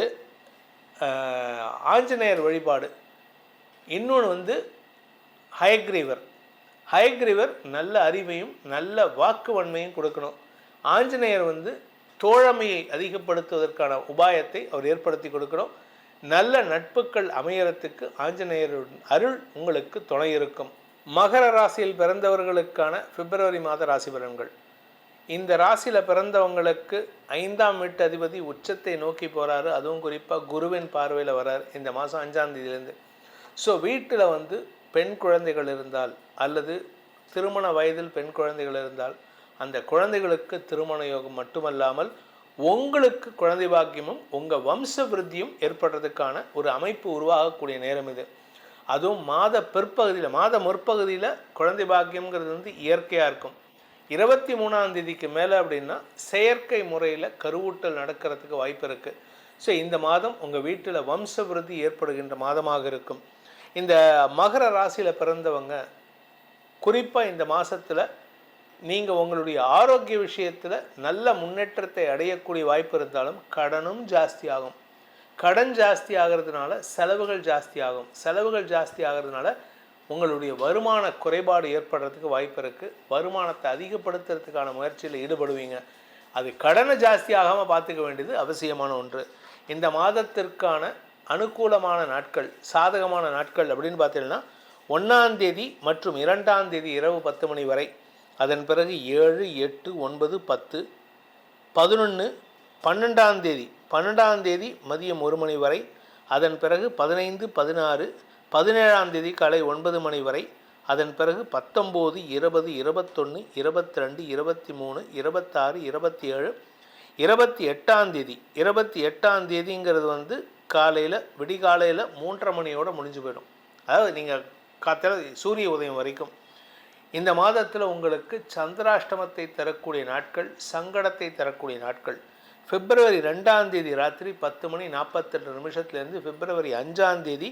ஆஞ்சநேயர் வழிபாடு, இன்னொன்று வந்து ஹயக்ரீவர். ஹயக்ரீவர் நல்ல அறிவையும் நல்ல வாக்குவன்மையும் கொடுக்கணும். ஆஞ்சநேயர் வந்து தோழமையை அதிகப்படுத்துவதற்கான உபாயத்தை அவர் ஏற்படுத்தி கொடுக்கணும். நல்ல நட்புகள் அமையறதுக்கு ஆஞ்சநேயரின் அருள் உங்களுக்கு துணை இருக்கும். மகர ராசியில் பிறந்தவர்களுக்கான பிப்ரவரி மாத ராசி பலன்கள். இந்த ராசியில் பிறந்தவங்களுக்கு 5ஆம் வீட்டு அதிபதி உச்சத்தை நோக்கி போகிறாரு. அதுவும் குறிப்பாக குருவின் பார்வையில் வர்றார் இந்த மாதம் 5ஆம் தேதியிலேருந்து. ஸோ வீட்டில் வந்து பெண் குழந்தைகள் இருந்தால் அல்லது திருமண வயதில் பெண் குழந்தைகள் இருந்தால் அந்த குழந்தைகளுக்கு திருமண யோகம் மட்டுமல்லாமல் உங்களுக்கு குழந்தை பாக்கியமும் உங்கள் வம்ச விருத்தியும் ஏற்படுறதுக்கான ஒரு அமைப்பு உருவாகக்கூடிய நேரம் இது. அதுவும் மாத பிற்பகுதியில், மாத முற்பகுதியில் குழந்தை பாக்கியம்ங்கிறது வந்து இயற்கையாக இருக்கும். 23ஆம் தேதிக்கு மேலே அப்படின்னா செயற்கை முறையில் கருவூட்டல் நடக்கிறதுக்கு வாய்ப்பு இருக்குது. ஸோ இந்த மாதம் உங்கள் வீட்டில் வம்ச விருத்தி ஏற்படுகின்ற மாதமாக இருக்கும். இந்த மகர ராசியில் பிறந்தவங்க குறிப்பாக இந்த மாதத்தில் நீங்கள் உங்களுடைய ஆரோக்கிய விஷயத்தில் நல்ல முன்னேற்றத்தை அடையக்கூடிய வாய்ப்பு இருந்தாலும் கடனும் ஜாஸ்தி ஆகும். கடன் ஜாஸ்தி ஆகிறதுனால செலவுகள் ஜாஸ்தி ஆகும். செலவுகள் ஜாஸ்தி ஆகிறதுனால உங்களுடைய வருமான குறைபாடு ஏற்படுறதுக்கு வாய்ப்பு இருக்குது. வருமானத்தை அதிகப்படுத்துறதுக்கான முயற்சியில் ஈடுபடுவீங்க. அது கடனை ஜாஸ்தி ஆகாமல் பார்த்துக்க வேண்டியது அவசியமான ஒன்று. இந்த மாதத்திற்கான அனுகூலமான நாட்கள், சாதகமான நாட்கள் அப்படின்னு பார்த்தீங்கன்னா 1ஆம் தேதி மற்றும் 2ஆம் தேதி இரவு 10 மணி வரை, அதன் பிறகு 7, 8, 9, 10, 11, 12ஆம் தேதி 12ஆம் தேதி மதியம் 1 மணி வரை, அதன் பிறகு 15, 16, 17ஆம் தேதி காலை 9 மணி வரை, அதன் பிறகு 19, 20, 21, 22, 23, 26, 27, 28ஆம் தேதி. 28ஆம் தேதிங்கிறது வந்து காலையில் விடிகாலையில் 3:30 மணியோடு முடிஞ்சு போயிடும். அதாவது நீங்கள் காலையில் சூரிய உதயம் வரைக்கும். இந்த மாதத்தில் உங்களுக்கு சந்திராஷ்டமத்தை தரக்கூடிய நாட்கள், சங்கடத்தை தரக்கூடிய நாட்கள். பிப்ரவரி 2ஆம் தேதி ராத்திரி 10 மணி 48 நிமிஷத்துலேருந்து பிப்ரவரி 5ஆம் தேதி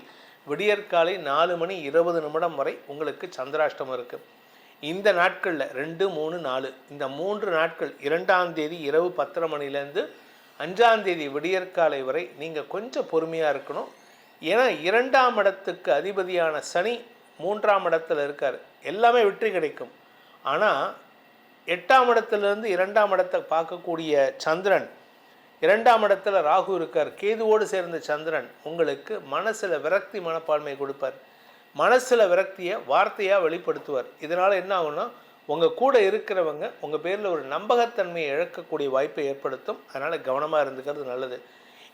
விடியற்காலை 4 மணி 20 நிமிடம் வரை உங்களுக்கு சந்திராஷ்டமம் இருக்குது. இந்த நாட்களில் 2, 3, 4 இந்த 3 நாட்கள் 2ஆம் தேதி இரவு 10:30 மணிலேருந்து 5ஆம் தேதி விடியற்காலை வரை நீங்கள் கொஞ்சம் பொறுமையாக இருக்கணும். ஏன்னா 2ஆம் இடத்துக்கு அதிபதியான சனி 3ஆம் இடத்துல இருக்கார். எல்லாமே வெற்றி கிடைக்கும். ஆனால் 8ஆம் இடத்துலேருந்து 2ஆம் இடத்தை பார்க்கக்கூடிய சந்திரன், 2ஆம் இடத்துல ராகு இருக்கார். கேதுவோடு சேர்ந்த சந்திரன் உங்களுக்கு மனசில் விரக்தி மனப்பான்மை கொடுப்பார். மனசில் விரக்தியை வார்த்தையாக வெளிப்படுத்துவார். இதனால் என்ன ஆகும்னா உங்கள் கூட இருக்கிறவங்க உங்கள் பேரில் ஒரு நம்பகத்தன்மையை இழக்கக்கூடிய வாய்ப்பை ஏற்படுத்தும். அதனால் கவனமாக இருந்துக்கிறது நல்லது.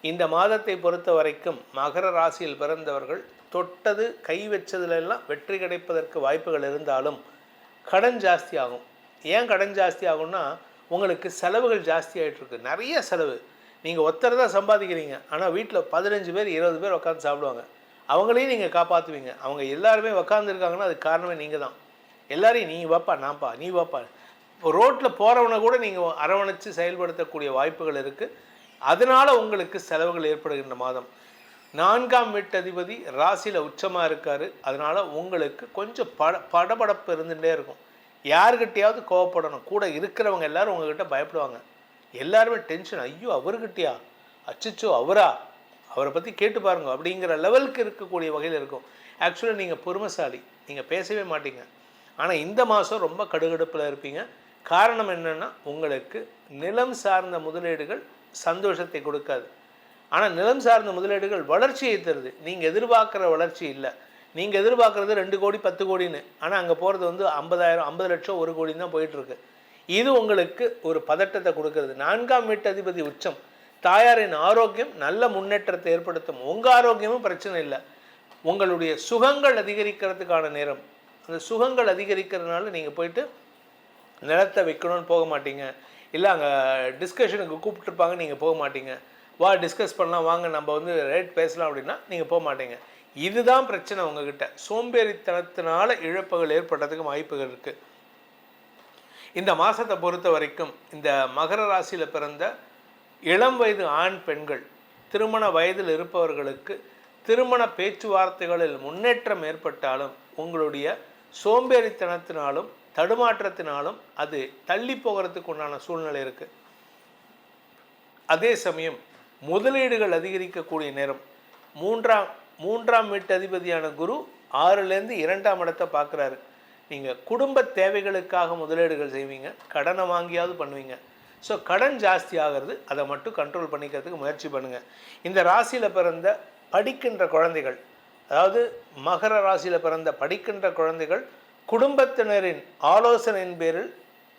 இந்த மாதத்தை பொறுத்த வரைக்கும் மகர ராசியில் பிறந்தவர்கள் தொட்டது கை வச்சதுலெல்லாம் வெற்றி கிடைப்பதற்கு வாய்ப்புகள் இருந்தாலும் கடன் ஜாஸ்தி ஆகும். ஏன் கடன் ஜாஸ்தி ஆகும்னா, உங்களுக்கு செலவுகள் ஜாஸ்தி ஆகிட்டுருக்கு. நிறைய செலவு. நீங்கள் ஒருத்தர் தான் சம்பாதிக்கிறீங்க, ஆனால் வீட்டில் 15 பேர் 20 பேர் உட்காந்து சாப்பிடுவாங்க. அவங்களையும் நீங்கள் காப்பாற்றுவீங்க. அவங்க எல்லாருமே உட்காந்துருக்காங்கன்னா அதுக்கு காரணமே நீங்கள் தான். எல்லாரையும் நீ வாப்பா, நான்ப்பா, நீ வாப்பா. இப்போ ரோட்டில் போகிறவனை கூட நீங்கள் அரவணைச்சு செயல்படுத்தக்கூடிய வாய்ப்புகள் இருக்குது. அதனால் உங்களுக்கு செலவுகள் ஏற்படுகின்ற மாதம். 4ஆம் வீட்டதிபதி ராசியில் உச்சமாக இருக்கார். அதனால் உங்களுக்கு கொஞ்சம் படபடப்பு இருந்துகிட்டே இருக்கும். யாருக்கிட்டையாவது கோவப்படணும். கூட இருக்கிறவங்க எல்லோரும் உங்கள்கிட்ட பயப்படுவாங்க. எல்லாருமே டென்ஷன். ஐயோ அவர்கிட்டயா, அச்சச்சோ அவரா, அவரை பற்றி கேட்டு பாருங்க அப்படிங்கிற லெவலுக்கு இருக்கக்கூடிய வகையில் இருக்கும். ஆக்சுவலாக நீங்கள் பொறுமைசாலி, நீங்கள் பேசவே மாட்டீங்க. ஆனால் இந்த மாதம் ரொம்ப கடுகடுப்பில் இருப்பீங்க. காரணம் என்னென்னா, உங்களுக்கு நிலம் சார்ந்த முதலீடுகள் சந்தோஷத்தை கொடுக்காது. ஆனால் நிலம் சார்ந்த முதலீடுகள் வளர்ச்சியை தருது. நீங்கள் எதிர்பார்க்குற வளர்ச்சி இல்லை. நீங்கள் எதிர்பார்க்குறது 2 கோடி 10 கோடின்னு, ஆனால் அங்கே போகிறது வந்து 50,000 50 லட்சம் 1 கோடின்னு தான் போயிட்டுருக்கு. இது உங்களுக்கு ஒரு பதட்டத்தை கொடுக்கறது. 4ஆம் வீட்டு அதிபதி உச்சம். தாயாரின் ஆரோக்கியம் நல்ல முன்னேற்றத்தை ஏற்படுத்தும். உங்கள் ஆரோக்கியமும் பிரச்சனை இல்லை. உங்களுடைய சுகங்கள் அதிகரிக்கிறதுக்கான நேரம். அந்த சுகங்கள் அதிகரிக்கிறதுனால நீங்கள் போயிட்டு நிலத்தை வைக்கணும்னு போக மாட்டீங்க. இல்லை அங்கே டிஸ்கஷனுக்கு கூப்பிட்டுருப்பாங்க, நீங்கள் போக மாட்டீங்க. வா டிஸ்கஸ் பண்ணலாம், வாங்க நம்ம வந்து ரேட் பேசலாம் அப்படின்னா நீங்கள் போக மாட்டீங்க. இதுதான் பிரச்சனை உங்ககிட்ட. சோம்பேறித்தனத்தினால இழப்புகள் ஏற்படுறதுக்கு வாய்ப்புகள் இருக்குது. இந்த மாதத்தை பொறுத்த வரைக்கும் இந்த மகர ராசியில் பிறந்த இளம் வயது ஆண் பெண்கள், திருமண வயதில் இருப்பவர்களுக்கு திருமண பேச்சுவார்த்தைகளில் முன்னேற்றம் ஏற்பட்டாலும் உங்களுடைய சோம்பேறித்தனத்தினாலும் தடுமாற்றத்தினாலும் அது தள்ளி போகிறதுக்கு உண்டான சூழ்நிலை இருக்குது. அதே சமயம் முதலீடுகள் அதிகரிக்கக்கூடிய நேரம். மூன்றாம் வீட்டு அதிபதியான குரு 6லேருந்து 2ஆம் இடத்தை பார்க்குறாரு. நீங்கள் குடும்ப தேவைகளுக்காக முதலீடுகள் செய்வீங்க, கடனை வாங்கியாவது பண்ணுவீங்க. ஸோ கடன் ஜாஸ்தி ஆகிறது, அதை மட்டும் கண்ட்ரோல் பண்ணிக்கிறதுக்கு முயற்சி பண்ணுங்கள். இந்த ராசியில் பிறந்த படிக்கின்ற குழந்தைகள், அதாவது மகர ராசியில் பிறந்த படிக்கின்ற குழந்தைகள் குடும்பத்தினரின் ஆலோசனையின் பேரில்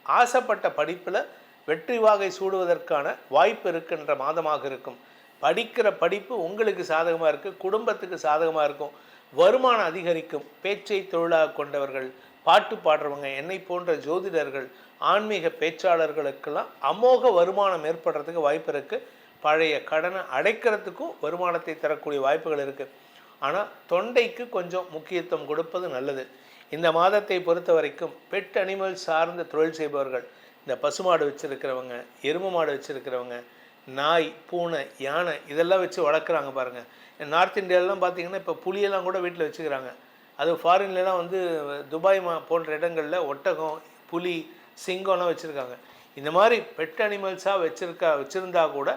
ஆசைப்பட்ட படிப்பில் வெற்றி வாகை சூடுவதற்கான வாய்ப்பு இருக்கின்ற மாதமாக இருக்கும். படிக்கிற படிப்பு உங்களுக்கு சாதகமாக இருக்குது, குடும்பத்துக்கு சாதகமாக இருக்கும். வருமானம் அதிகரிக்கும். பேச்சை தொழிலாக கொண்டவர்கள், பாட்டு பாடுறவங்க, என்னை போன்ற ஜோதிடர்கள், ஆன்மீக பேச்சாளர்களுக்கெல்லாம் அமோக வருமானம் ஏற்படுறதுக்கு வாய்ப்பு இருக்குது. பழைய கடனை அடைக்கிறதுக்கும் வருமானத்தை தரக்கூடிய வாய்ப்புகள் இருக்குது. ஆனால் தொண்டைக்கு கொஞ்சம் முக்கியத்துவம் கொடுப்பது நல்லது. இந்த மாதத்தை பொறுத்த வரைக்கும் பெட் அனிமல் சார்ந்த தொழில் செய்பவர்கள், இந்த பசுமாடு வச்சுருக்கிறவங்க, எருமை மாடு வச்சுருக்கிறவங்க, நாய், பூனை, யானை இதெல்லாம் வச்சு வளர்க்குறாங்க பாருங்கள். நார்த் இந்தியாவிலாம் பார்த்திங்கன்னா இப்போ புலியெல்லாம் கூட வீட்டில் வச்சுக்கிறாங்க. அது ஃபாரின்லாம் வந்து துபாய் போன்ற இடங்களில் ஒட்டகம், புலி, சிங்கம்லாம் வச்சுருக்காங்க. இந்த மாதிரி பெட் அனிமல்ஸாக வச்சுருந்தா கூட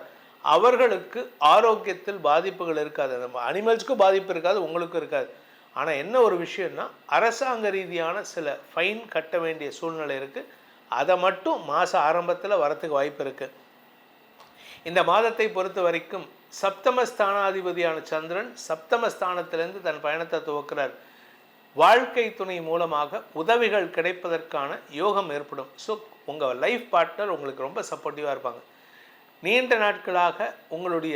அவர்களுக்கு ஆரோக்கியத்தில் பாதிப்புகள் இருக்காது. நம்ம அனிமல்ஸுக்கும் பாதிப்பு இருக்காது, உங்களுக்கும் இருக்காது. ஆனால் என்ன ஒரு விஷயம்னா, அரசாங்க ரீதியான சில ஃபைன் கட்ட வேண்டிய சூழ்நிலை இருக்குது. அதை மட்டும் மாத ஆரம்பத்தில் வரத்துக்கு வாய்ப்பு இருக்குது. இந்த மாதத்தை பொறுத்த வரைக்கும் சப்தமஸ்தானாதிபதியான சந்திரன் சப்தமஸ்தானத்திலேருந்து தன் பயணத்தை துவக்கிறார். வாழ்க்கை துணை மூலமாக உதவிகள் கிடைப்பதற்கான யோகம் ஏற்படும். ஸோ உங்கள் லைஃப் பார்ட்னர் உங்களுக்கு ரொம்ப சப்போர்ட்டிவாக இருப்பாங்க. நீண்ட நாட்களாக உங்களுடைய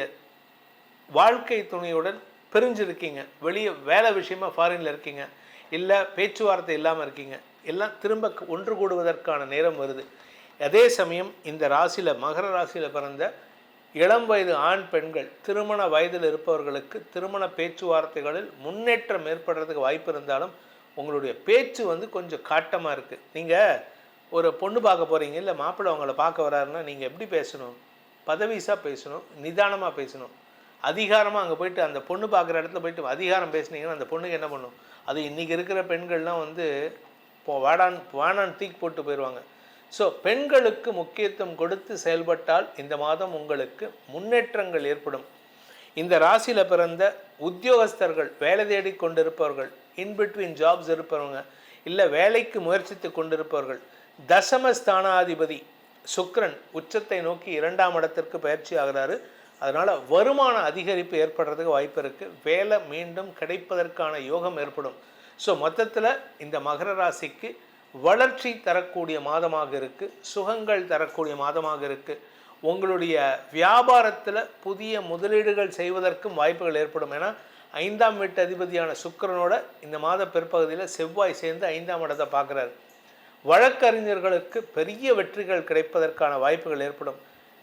வாழ்க்கை துணையுடன் பிரிஞ்சிருக்கீங்க, வெளியே வேலை விஷயமா ஃபாரினில் இருக்கீங்க, இல்லை பேச்சுவார்த்தை இல்லாமல் இருக்கீங்க, எல்லாம் திரும்ப ஒன்று கூடுவதற்கான நேரம் வருது. அதே சமயம் இந்த ராசியில் மகர ராசியில் பிறந்த இளம் வயது ஆண் பெண்கள், திருமண வயதில் இருப்பவர்களுக்கு திருமண பேச்சுவார்த்தைகளில் முன்னேற்றம் ஏற்படுறதுக்கு வாய்ப்பு இருந்தாலும் உங்களுடைய பேச்சு வந்து கொஞ்சம் காட்டமாக இருக்குது. நீங்கள் ஒரு பொண்ணு பார்க்க போகிறீங்க, இல்லை மாப்பிள்ளை அவங்கள பார்க்க வராருன்னா நீங்கள் எப்படி பேசணும்? பதவிசாக பேசணும், நிதானமாக பேசணும். அதிகாரமாக அங்கே போயிட்டு அந்த பொண்ணு பார்க்குற இடத்துல போயிட்டு அதிகாரம் பேசுனீங்கன்னா அந்த பொண்ணுக்கு என்ன பண்ணும்? அது இன்றைக்கி இருக்கிற பெண்கள்லாம் வந்து வாடான்னு தூக்கி போட்டு போயிடுவாங்க. ஸோ பெண்களுக்கு முக்கியத்துவம் கொடுத்து செயல்பட்டால் இந்த மாதம் உங்களுக்கு முன்னேற்றங்கள் ஏற்படும். இந்த ராசியில் பிறந்த உத்தியோகஸ்தர்கள், வேலை தேடி கொண்டிருப்பவர்கள், இன்பிட்வீன் ஜாப்ஸ் இருப்பவங்க, இல்லை வேலைக்கு முயற்சித்து கொண்டிருப்பவர்கள், தசமஸ்தானாதிபதி சுக்கிரன் உச்சத்தை நோக்கி 2ஆம் இடத்திற்கு பயிற்சி ஆகிறாரு. அதனால் வருமான அதிகரிப்பு ஏற்படுறதுக்கு வாய்ப்பு இருக்குது. வேலை மீண்டும் கிடைப்பதற்கான யோகம் ஏற்படும். ஸோ மொத்தத்தில் இந்த மகர ராசிக்கு வளர்ச்சி தரக்கூடிய மாதமாக இருக்குது, சுகங்கள் தரக்கூடிய மாதமாக இருக்குது. உங்களுடைய வியாபாரத்தில் புதிய முதலீடுகள் செய்வதற்கும் வாய்ப்புகள் ஏற்படும். ஏன்னா 5ஆம் வீட்டு அதிபதியான சுக்கிரனோட இந்த மாத பிற்பகுதியில் செவ்வாய் சேர்ந்து 5ஆம் இடத்தை பார்க்குறாரு. வழக்கறிஞர்களுக்கு பெரிய வெற்றிகள் கிடைப்பதற்கான வாய்ப்புகள் ஏற்படும்.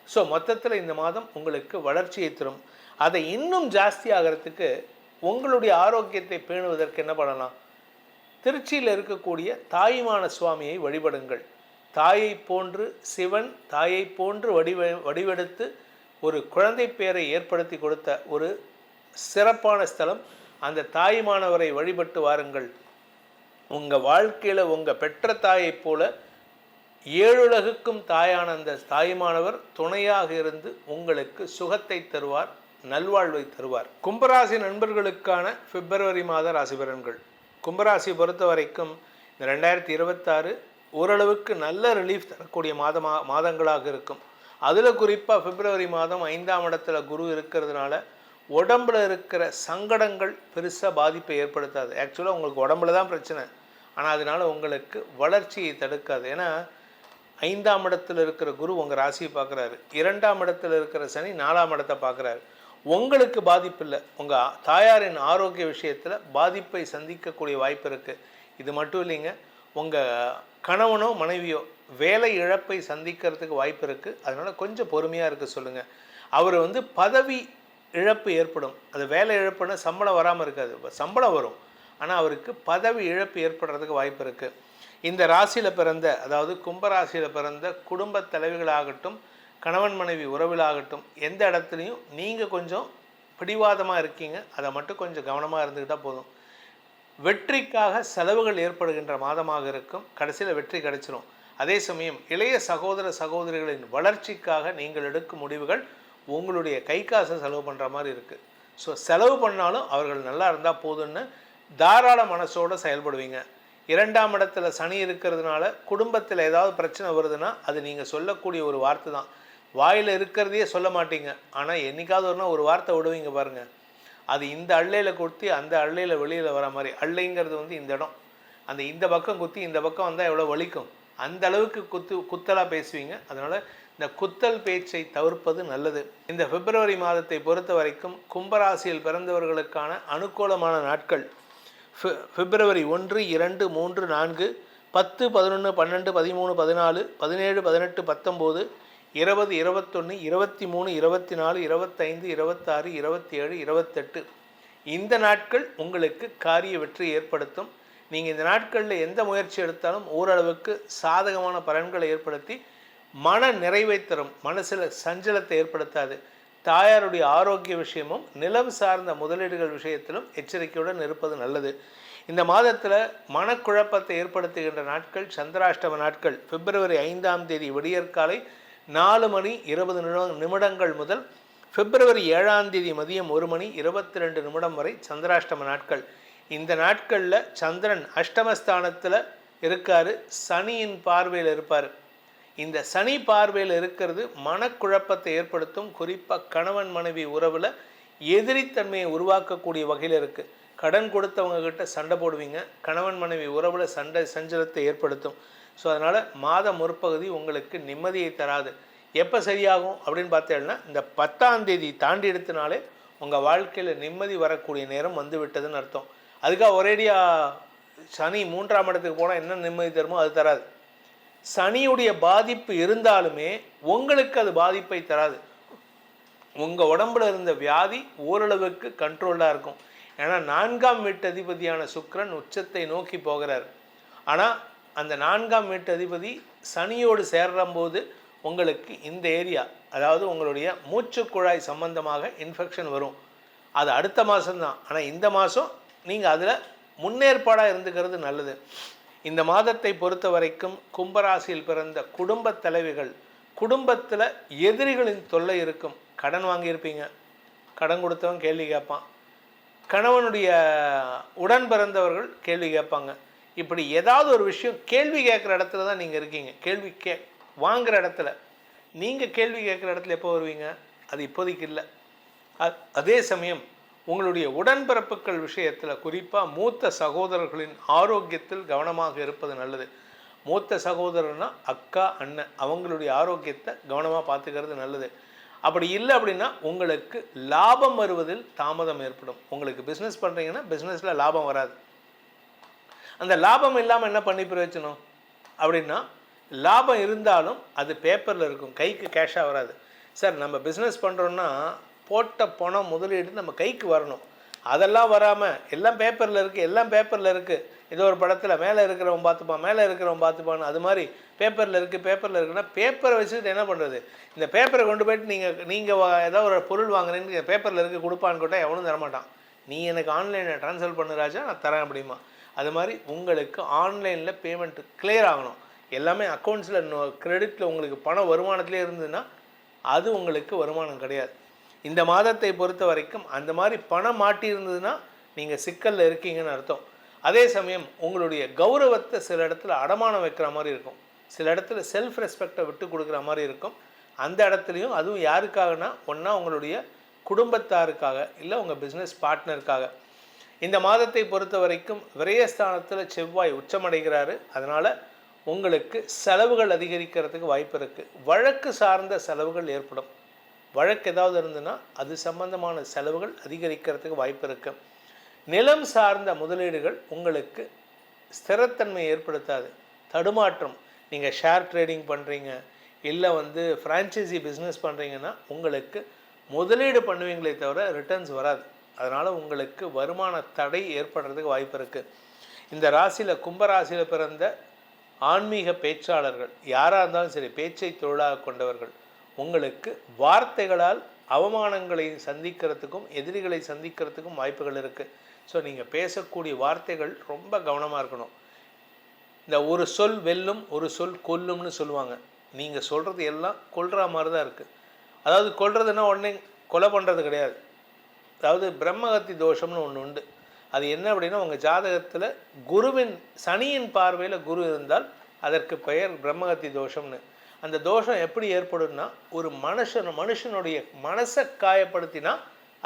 ஸோ மொத்தத்தில் இந்த மாதம் உங்களுக்கு வளர்ச்சியை தரும். அதை இன்னும் ஜாஸ்தி ஆகிறதுக்கு உங்களுடைய ஆரோக்கியத்தை பேணுவதற்கு என்ன பண்ணலாம்? திருச்சியில் இருக்கக்கூடிய தாயுமான சுவாமியை வழிபடுங்கள். தாயை போன்று சிவன் தாயை போன்று வடிவெடுத்து ஒரு குழந்தை பேரை ஏற்படுத்தி கொடுத்த ஒரு சிறப்பான ஸ்தலம். அந்த தாயுமானவரை வழிபட்டு வாருங்கள். உங்கள் வாழ்க்கையில் உங்கள் பெற்ற தாயைப் போல ஏழுலகுக்கும் தாயான அந்த தாயுமானவர் துணையாக இருந்து உங்களுக்கு சுகத்தை தருவார், நல்வாழ்வை தருவார். கும்பராசி நண்பர்களுக்கான பிப்ரவரி மாத ராசி பலன்கள். கும்பராசி பொறுத்த வரைக்கும் இந்த 2026 ஓரளவுக்கு நல்ல ரிலீஃப் தரக்கூடிய மாதங்களாக இருக்கும். அதில் குறிப்பாக பிப்ரவரி மாதம் 5ஆம் இடத்துல குரு இருக்கிறதுனால உடம்புல இருக்கிற சங்கடங்கள் பெருசாக பாதிப்பை ஏற்படுத்தாது. ஆக்சுவலாக உங்களுக்கு உடம்புல தான் பிரச்சனை, ஆனால் அதனால் உங்களுக்கு வளர்ச்சியை தடுக்காது. ஏன்னா 5ஆம் இடத்துல இருக்கிற குரு உங்கள் ராசியை பார்க்குறாரு, 2ஆம் இடத்துல இருக்கிற சனி 4ஆம் இடத்தை பார்க்குறாரு. உங்களுக்கு பாதிப்பு இல்லை, உங்கள் தாயாரின் ஆரோக்கிய விஷயத்தில் பாதிப்பை சந்திக்கக்கூடிய வாய்ப்பு இருக்குது. இது மட்டும் இல்லைங்க, உங்கள் கணவனோ மனைவியோ வேலை இழப்பை சந்திக்கிறதுக்கு வாய்ப்பு இருக்குது. அதனால் கொஞ்சம் பொறுமையாக இருக்க சொல்லுங்கள். அவர் பதவி இழப்பு ஏற்படும். அது வேலை இழப்புன்னா சம்பளம் வராமல் இருக்காது, சம்பளம் வரும், ஆனால் அவருக்கு பதவி இழப்பு ஏற்படுறதுக்கு வாய்ப்பு இருக்குது. இந்த ராசியில் பிறந்த, அதாவது கும்பராசியில் பிறந்த குடும்ப தலைவிகளாகட்டும், கணவன் மனைவி உறவிலாகட்டும், எந்த இடத்துலையும் நீங்கள் கொஞ்சம் பிடிவாதமாக இருக்கீங்க. அதை மட்டும் கொஞ்சம் கவனமாக இருந்துக்கிட்டால் போதும். வெற்றிக்காக செலவுகள் ஏற்படுகின்ற மாதமாக இருக்கும். கடைசியில் வெற்றி கிடைச்சிரும். அதே சமயம் இளைய சகோதர சகோதரிகளின் வளர்ச்சிக்காக நீங்கள் எடுக்கும் முடிவுகள் உங்களுடைய கை காசை செலவு பண்ணுற மாதிரி இருக்குது. ஸோ செலவு பண்ணாலும் அவர்கள் நல்லா இருந்தால் போதும்னு தாராள மனசோடு செயல்படுவீங்க. 2ஆம் இடத்துல சனி இருக்கிறதுனால குடும்பத்தில் ஏதாவது பிரச்சனை வருதுன்னா அது நீங்கள் சொல்லக்கூடிய ஒரு வார்த்தை தான். வாயில் இருக்கிறதையே சொல்ல மாட்டீங்க, ஆனால் என்றைக்காவது ஒரு வார்த்தை விடுவீங்க பாருங்கள். அது இந்த அள்ளையில் குத்தி அந்த அள்ளையில் வெளியில் வர மாதிரி. அள்ளைங்கிறது இந்த இடம், இந்த பக்கம் குத்தி இந்த பக்கம் வந்தால் எவ்வளோ வலிக்கும், அந்த அளவுக்கு குத்தலாக பேசுவீங்க. அதனால் இந்த குத்தல் பேச்சை தவிர்ப்பது நல்லது. இந்த பிப்ரவரி மாதத்தை பொறுத்த வரைக்கும் கும்பராசியில் பிறந்தவர்களுக்கான அனுகூலமான நாட்கள் பிப்ரவரி 1, 2, 3, 4, 10, 11, 12, 13, 14, 17, 18, 19, 20, 21, 23, 24, 25, 26, 27, 28 இந்த நாட்கள் உங்களுக்கு காரிய வெற்றி ஏற்படுத்தும். நீங்கள் இந்த நாட்களில் எந்த முயற்சி எடுத்தாலும் ஓரளவுக்கு சாதகமான பலன்களை ஏற்படுத்தி மன நிறைவை தரும். மனசில் சஞ்சலத்தை ஏற்படுத்தாது. தாயாருடைய ஆரோக்கிய விஷயமும் நிலம் சார்ந்த முதலீடுகள் விஷயத்திலும் எச்சரிக்கையுடன் இருப்பது நல்லது. இந்த மாதத்தில் மனக்குழப்பத்தை ஏற்படுத்துகின்ற நாட்கள் சந்திராஷ்டம நாட்கள். பிப்ரவரி 5ஆம் தேதி விடியற்காலை 4:20 முதல் பிப்ரவரி 7ஆம் தேதி மதியம் 1:22 வரை சந்திராஷ்டம நாட்கள். இந்த நாட்களில் சந்திரன் அஷ்டமஸ்தானத்தில் இருக்கார், சனியின் பார்வையில் இருப்பார். இந்த சனி பார்வையில் இருக்கிறது மனக்குழப்பத்தை ஏற்படுத்தும். குறிப்பாக கணவன் மனைவி உறவில் எதிரித்தன்மையை உருவாக்கக்கூடிய வகையில் இருக்குது. கடன் கொடுத்தவங்க கிட்ட சண்டை போடுவீங்க, கணவன் மனைவி உறவில் சஞ்சலத்தை ஏற்படுத்தும். ஸோ அதனால் மாத முற்பகுதி உங்களுக்கு நிம்மதியை தராது. எப்போ சரியாகும் அப்படின்னு பார்த்தேன்னா இந்த 10ஆம் தேதி தாண்டி எடுத்தனாலே உங்கள் வாழ்க்கையில் நிம்மதி வரக்கூடிய நேரம் வந்து விட்டதுன்னு அர்த்தம். அதுக்காக ஒரேடியாக சனி 3ஆம் இடத்துக்கு போனால் என்ன நிம்மதி தருமோ அது தராது. சனியுடைய பாதிப்பு இருந்தாலுமே உங்களுக்கு அது பாதிப்பை தராது. உங்கள் உடம்புல இருந்த வியாதி ஓரளவுக்கு கண்ட்ரோலாக இருக்கும். ஏன்னா 4ஆம் வீட்டு அதிபதியான சுக்கிரன் உச்சத்தை நோக்கி போகிறார். ஆனால் அந்த 4ஆம் வீட்டு அதிபதி சனியோடு சேர்றம்போது உங்களுக்கு இந்த ஏரியா, அதாவது உங்களுடைய மூச்சுக்குழாய் சம்பந்தமாக இன்ஃபெக்ஷன் வரும். அது அடுத்த மாதம்தான். ஆனால் இந்த மாதம் நீங்கள் அதில் முன்னேற்பாடாக இருந்துக்கிறது நல்லது. இந்த மாதத்தை பொறுத்த வரைக்கும் கும்பராசியில் பிறந்த குடும்ப தலைவிகள், குடும்பத்தில் எதிரிகளின் தொல்லை இருக்கும். கடன் வாங்கியிருப்பீங்க, கடன் கொடுத்தவன் கேள்வி கேட்பான், கணவனுடைய உடன் பிறந்தவர்கள் கேள்வி கேட்பாங்க. இப்படி ஏதாவது ஒரு விஷயம் கேள்வி கேட்குற இடத்துல தான் நீங்கள் இருக்கீங்க. வாங்குகிற இடத்துல நீங்கள் கேள்வி கேட்குற இடத்துல எப்போ வருவீங்க? அது இப்போதைக்கு இல்லை. அதே சமயம் உங்களுடைய உடன்பிறப்புகள் விஷயத்தில், குறிப்பாக மூத்த சகோதரர்களின் ஆரோக்கியத்தில் கவனமாக இருப்பது நல்லது. மூத்த சகோதரர்னா அக்கா அண்ணன், அவங்களுடைய ஆரோக்கியத்தை கவனமாக பார்த்துக்கிறது நல்லது. அப்படி இல்லை அப்படின்னா உங்களுக்கு லாபம் வருவதில் தாமதம் ஏற்படும். உங்களுக்கு பிஸ்னஸ் பண்ணுறீங்கன்னா பிஸ்னஸில் லாபம் வராது. அந்த லாபம் இல்லாமல் என்ன பண்ணி பிரயோஜனம்? அப்படின்னா லாபம் இருந்தாலும் அது பேப்பரில் இருக்கும், கைக்கு கேஷாக வராது. சார் நம்ம பிஸ்னஸ் பண்ணுறோன்னா போட்ட பணம் முதலீடு நம்ம கைக்கு வரணும், அதெல்லாம் வராமல் எல்லாம் பேப்பரில் இருக்குது, எல்லாம் பேப்பரில் இருக்குது, ஏதோ ஒரு படத்தில் மேலே இருக்கிறவன் பார்த்துப்பான், மேலே இருக்கிறவன் பார்த்துப்பான்னு, அது மாதிரி பேப்பரில் இருக்குன்னா பேப்பரை வச்சுக்கிட்டு என்ன பண்ணுறது? இந்த பேப்பரை கொண்டு போய்ட்டு நீங்கள் ஏதோ ஒரு பொருள் வாங்குறீங்க, பேப்பரில் இருக்குது கொடுப்பான்னு கேட்டால் எவனும் தரமாட்டான். நீ எனக்கு ஆன்லைனில் ட்ரான்ஸ்ஃபர் பண்ணு ராஜா, நான் தரேன் அப்படிமா. அது மாதிரி உங்களுக்கு ஆன்லைனில் பேமெண்ட்டு கிளியர் ஆகணும். எல்லாமே அக்கௌண்ட்ஸில் கிரெடிட்டில் உங்களுக்கு பணம் வருமானத்திலே இருந்ததுன்னா அது உங்களுக்கு வருமானம் கிடையாது. இந்த மாதத்தை பொறுத்த வரைக்கும் அந்த மாதிரி பணம் மாட்டி இருந்ததுன்னா நீங்கள் சிக்கலில் இருக்கீங்கன்னு அர்த்தம். அதே சமயம் உங்களுடைய கௌரவத்தை சில இடத்துல அடமானம் வைக்கிற மாதிரி இருக்கும், சில இடத்துல செல்ஃப் ரெஸ்பெக்டை விட்டு கொடுக்குற மாதிரி இருக்கும். அந்த இடத்துலையும் அதுவும் யாருக்காகனா, ஒன்றா உங்களுடைய குடும்பத்தாருக்காக, இல்லை உங்கள் பிஸ்னஸ் பார்ட்னருக்காக. இந்த மாதத்தை பொறுத்த வரைக்கும் விரயஸ்தானத்தில் செவ்வாய் உச்சமடைகிறாரு. அதனால் உங்களுக்கு செலவுகள் அதிகரிக்கிறதுக்கு வாய்ப்பு இருக்குது. வழக்கு சார்ந்த செலவுகள் ஏற்படும். வழக்கு ஏதாவது இருந்ததுன்னா அது சம்பந்தமான செலவுகள் அதிகரிக்கிறதுக்கு வாய்ப்பு இருக்குது. நிலம் சார்ந்த முதலீடுகள் உங்களுக்கு ஸ்திரத்தன்மை ஏற்படுத்தாது, தடுமாற்றம். நீங்கள் ஷேர் ட்ரேடிங் பண்ணுறீங்க, இல்லை ஃப்ரான்ச்சைசி பிஸ்னஸ் பண்ணுறீங்கன்னா உங்களுக்கு முதலீடு பண்ணுவீங்களே தவிர ரிட்டர்ன்ஸ் வராது. அதனால் உங்களுக்கு வருமான தடை ஏற்படுறதுக்கு வாய்ப்பு இருக்குது. இந்த ராசியில் கும்பராசியில் பிறந்த ஆன்மீக பேச்சாளர்கள் யாராக இருந்தாலும் சரி, பேச்சை தொழிலாக கொண்டவர்கள், உங்களுக்கு வார்த்தைகளால் அவமானங்களை சந்திக்கிறதுக்கும் எதிரிகளை சந்திக்கிறதுக்கும் வாய்ப்புகள் இருக்குது. ஸோ நீங்கள் பேசக்கூடிய வார்த்தைகள் ரொம்ப கவனமாக இருக்கணும். இந்த ஒரு சொல் வெல்லும், ஒரு சொல் கொல்லும்னு சொல்லுவாங்க. நீங்கள் சொல்கிறது எல்லாம் கொல்ற மாதிரி தான் இருக்குது. அதாவது கொல்றதுன்னா உடனே கொலை பண்ணுறது கிடையாது. அதாவது பிரம்மகத்தி தோஷம்னு ஒன்று உண்டு. அது என்ன அப்படின்னா, உங்கள் ஜாதகத்தில் குருவின் சனியின் பார்வையில் குரு இருந்தால் அதற்கு பெயர் பிரம்மகத்தி தோஷம்னு. அந்த தோஷம் எப்படி ஏற்படும்னா, ஒரு மனுஷனுடைய மனசை காயப்படுத்தினா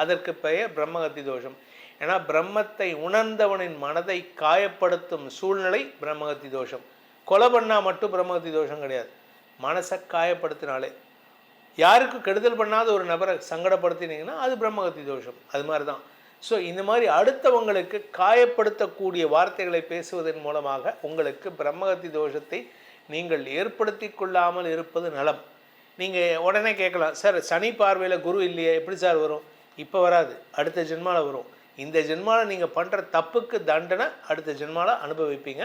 அதற்கு பெயர் பிரம்மகத்தி தோஷம். ஏன்னா பிரம்மத்தை உணர்ந்தவனின் மனதை காயப்படுத்தும் சூழ்நிலை பிரம்மகத்தி தோஷம். கொலை பண்ணால் மட்டும் பிரம்மகத்தி தோஷம் கிடையாது, மனசை காயப்படுத்தினாலே. யாருக்கும் கெடுதல் பண்ணாத ஒரு நபரை சங்கடப்படுத்தினீங்கன்னா அது பிரம்மகத்தி தோஷம். அது மாதிரி தான். ஸோ இந்த மாதிரி அடுத்தவங்களுக்கு காயப்படுத்தக்கூடிய வார்த்தைகளை பேசுவதன் மூலமாக உங்களுக்கு பிரம்மகத்தி தோஷத்தை நீங்கள் ஏற்படுத்தி கொள்ளாமல் இருப்பது நலம். நீங்கள் உடனே கேட்கலாம், சார் சனி பார்வையில் குரு இல்லையே, எப்படி சார் வரும்? இப்போ வராது, அடுத்த ஜென்மாவில் வரும். இந்த ஜென்மாவில் நீங்கள் பண்ணுற தப்புக்கு தண்டனை அடுத்த ஜென்மாவில் அனுபவிப்பீங்க.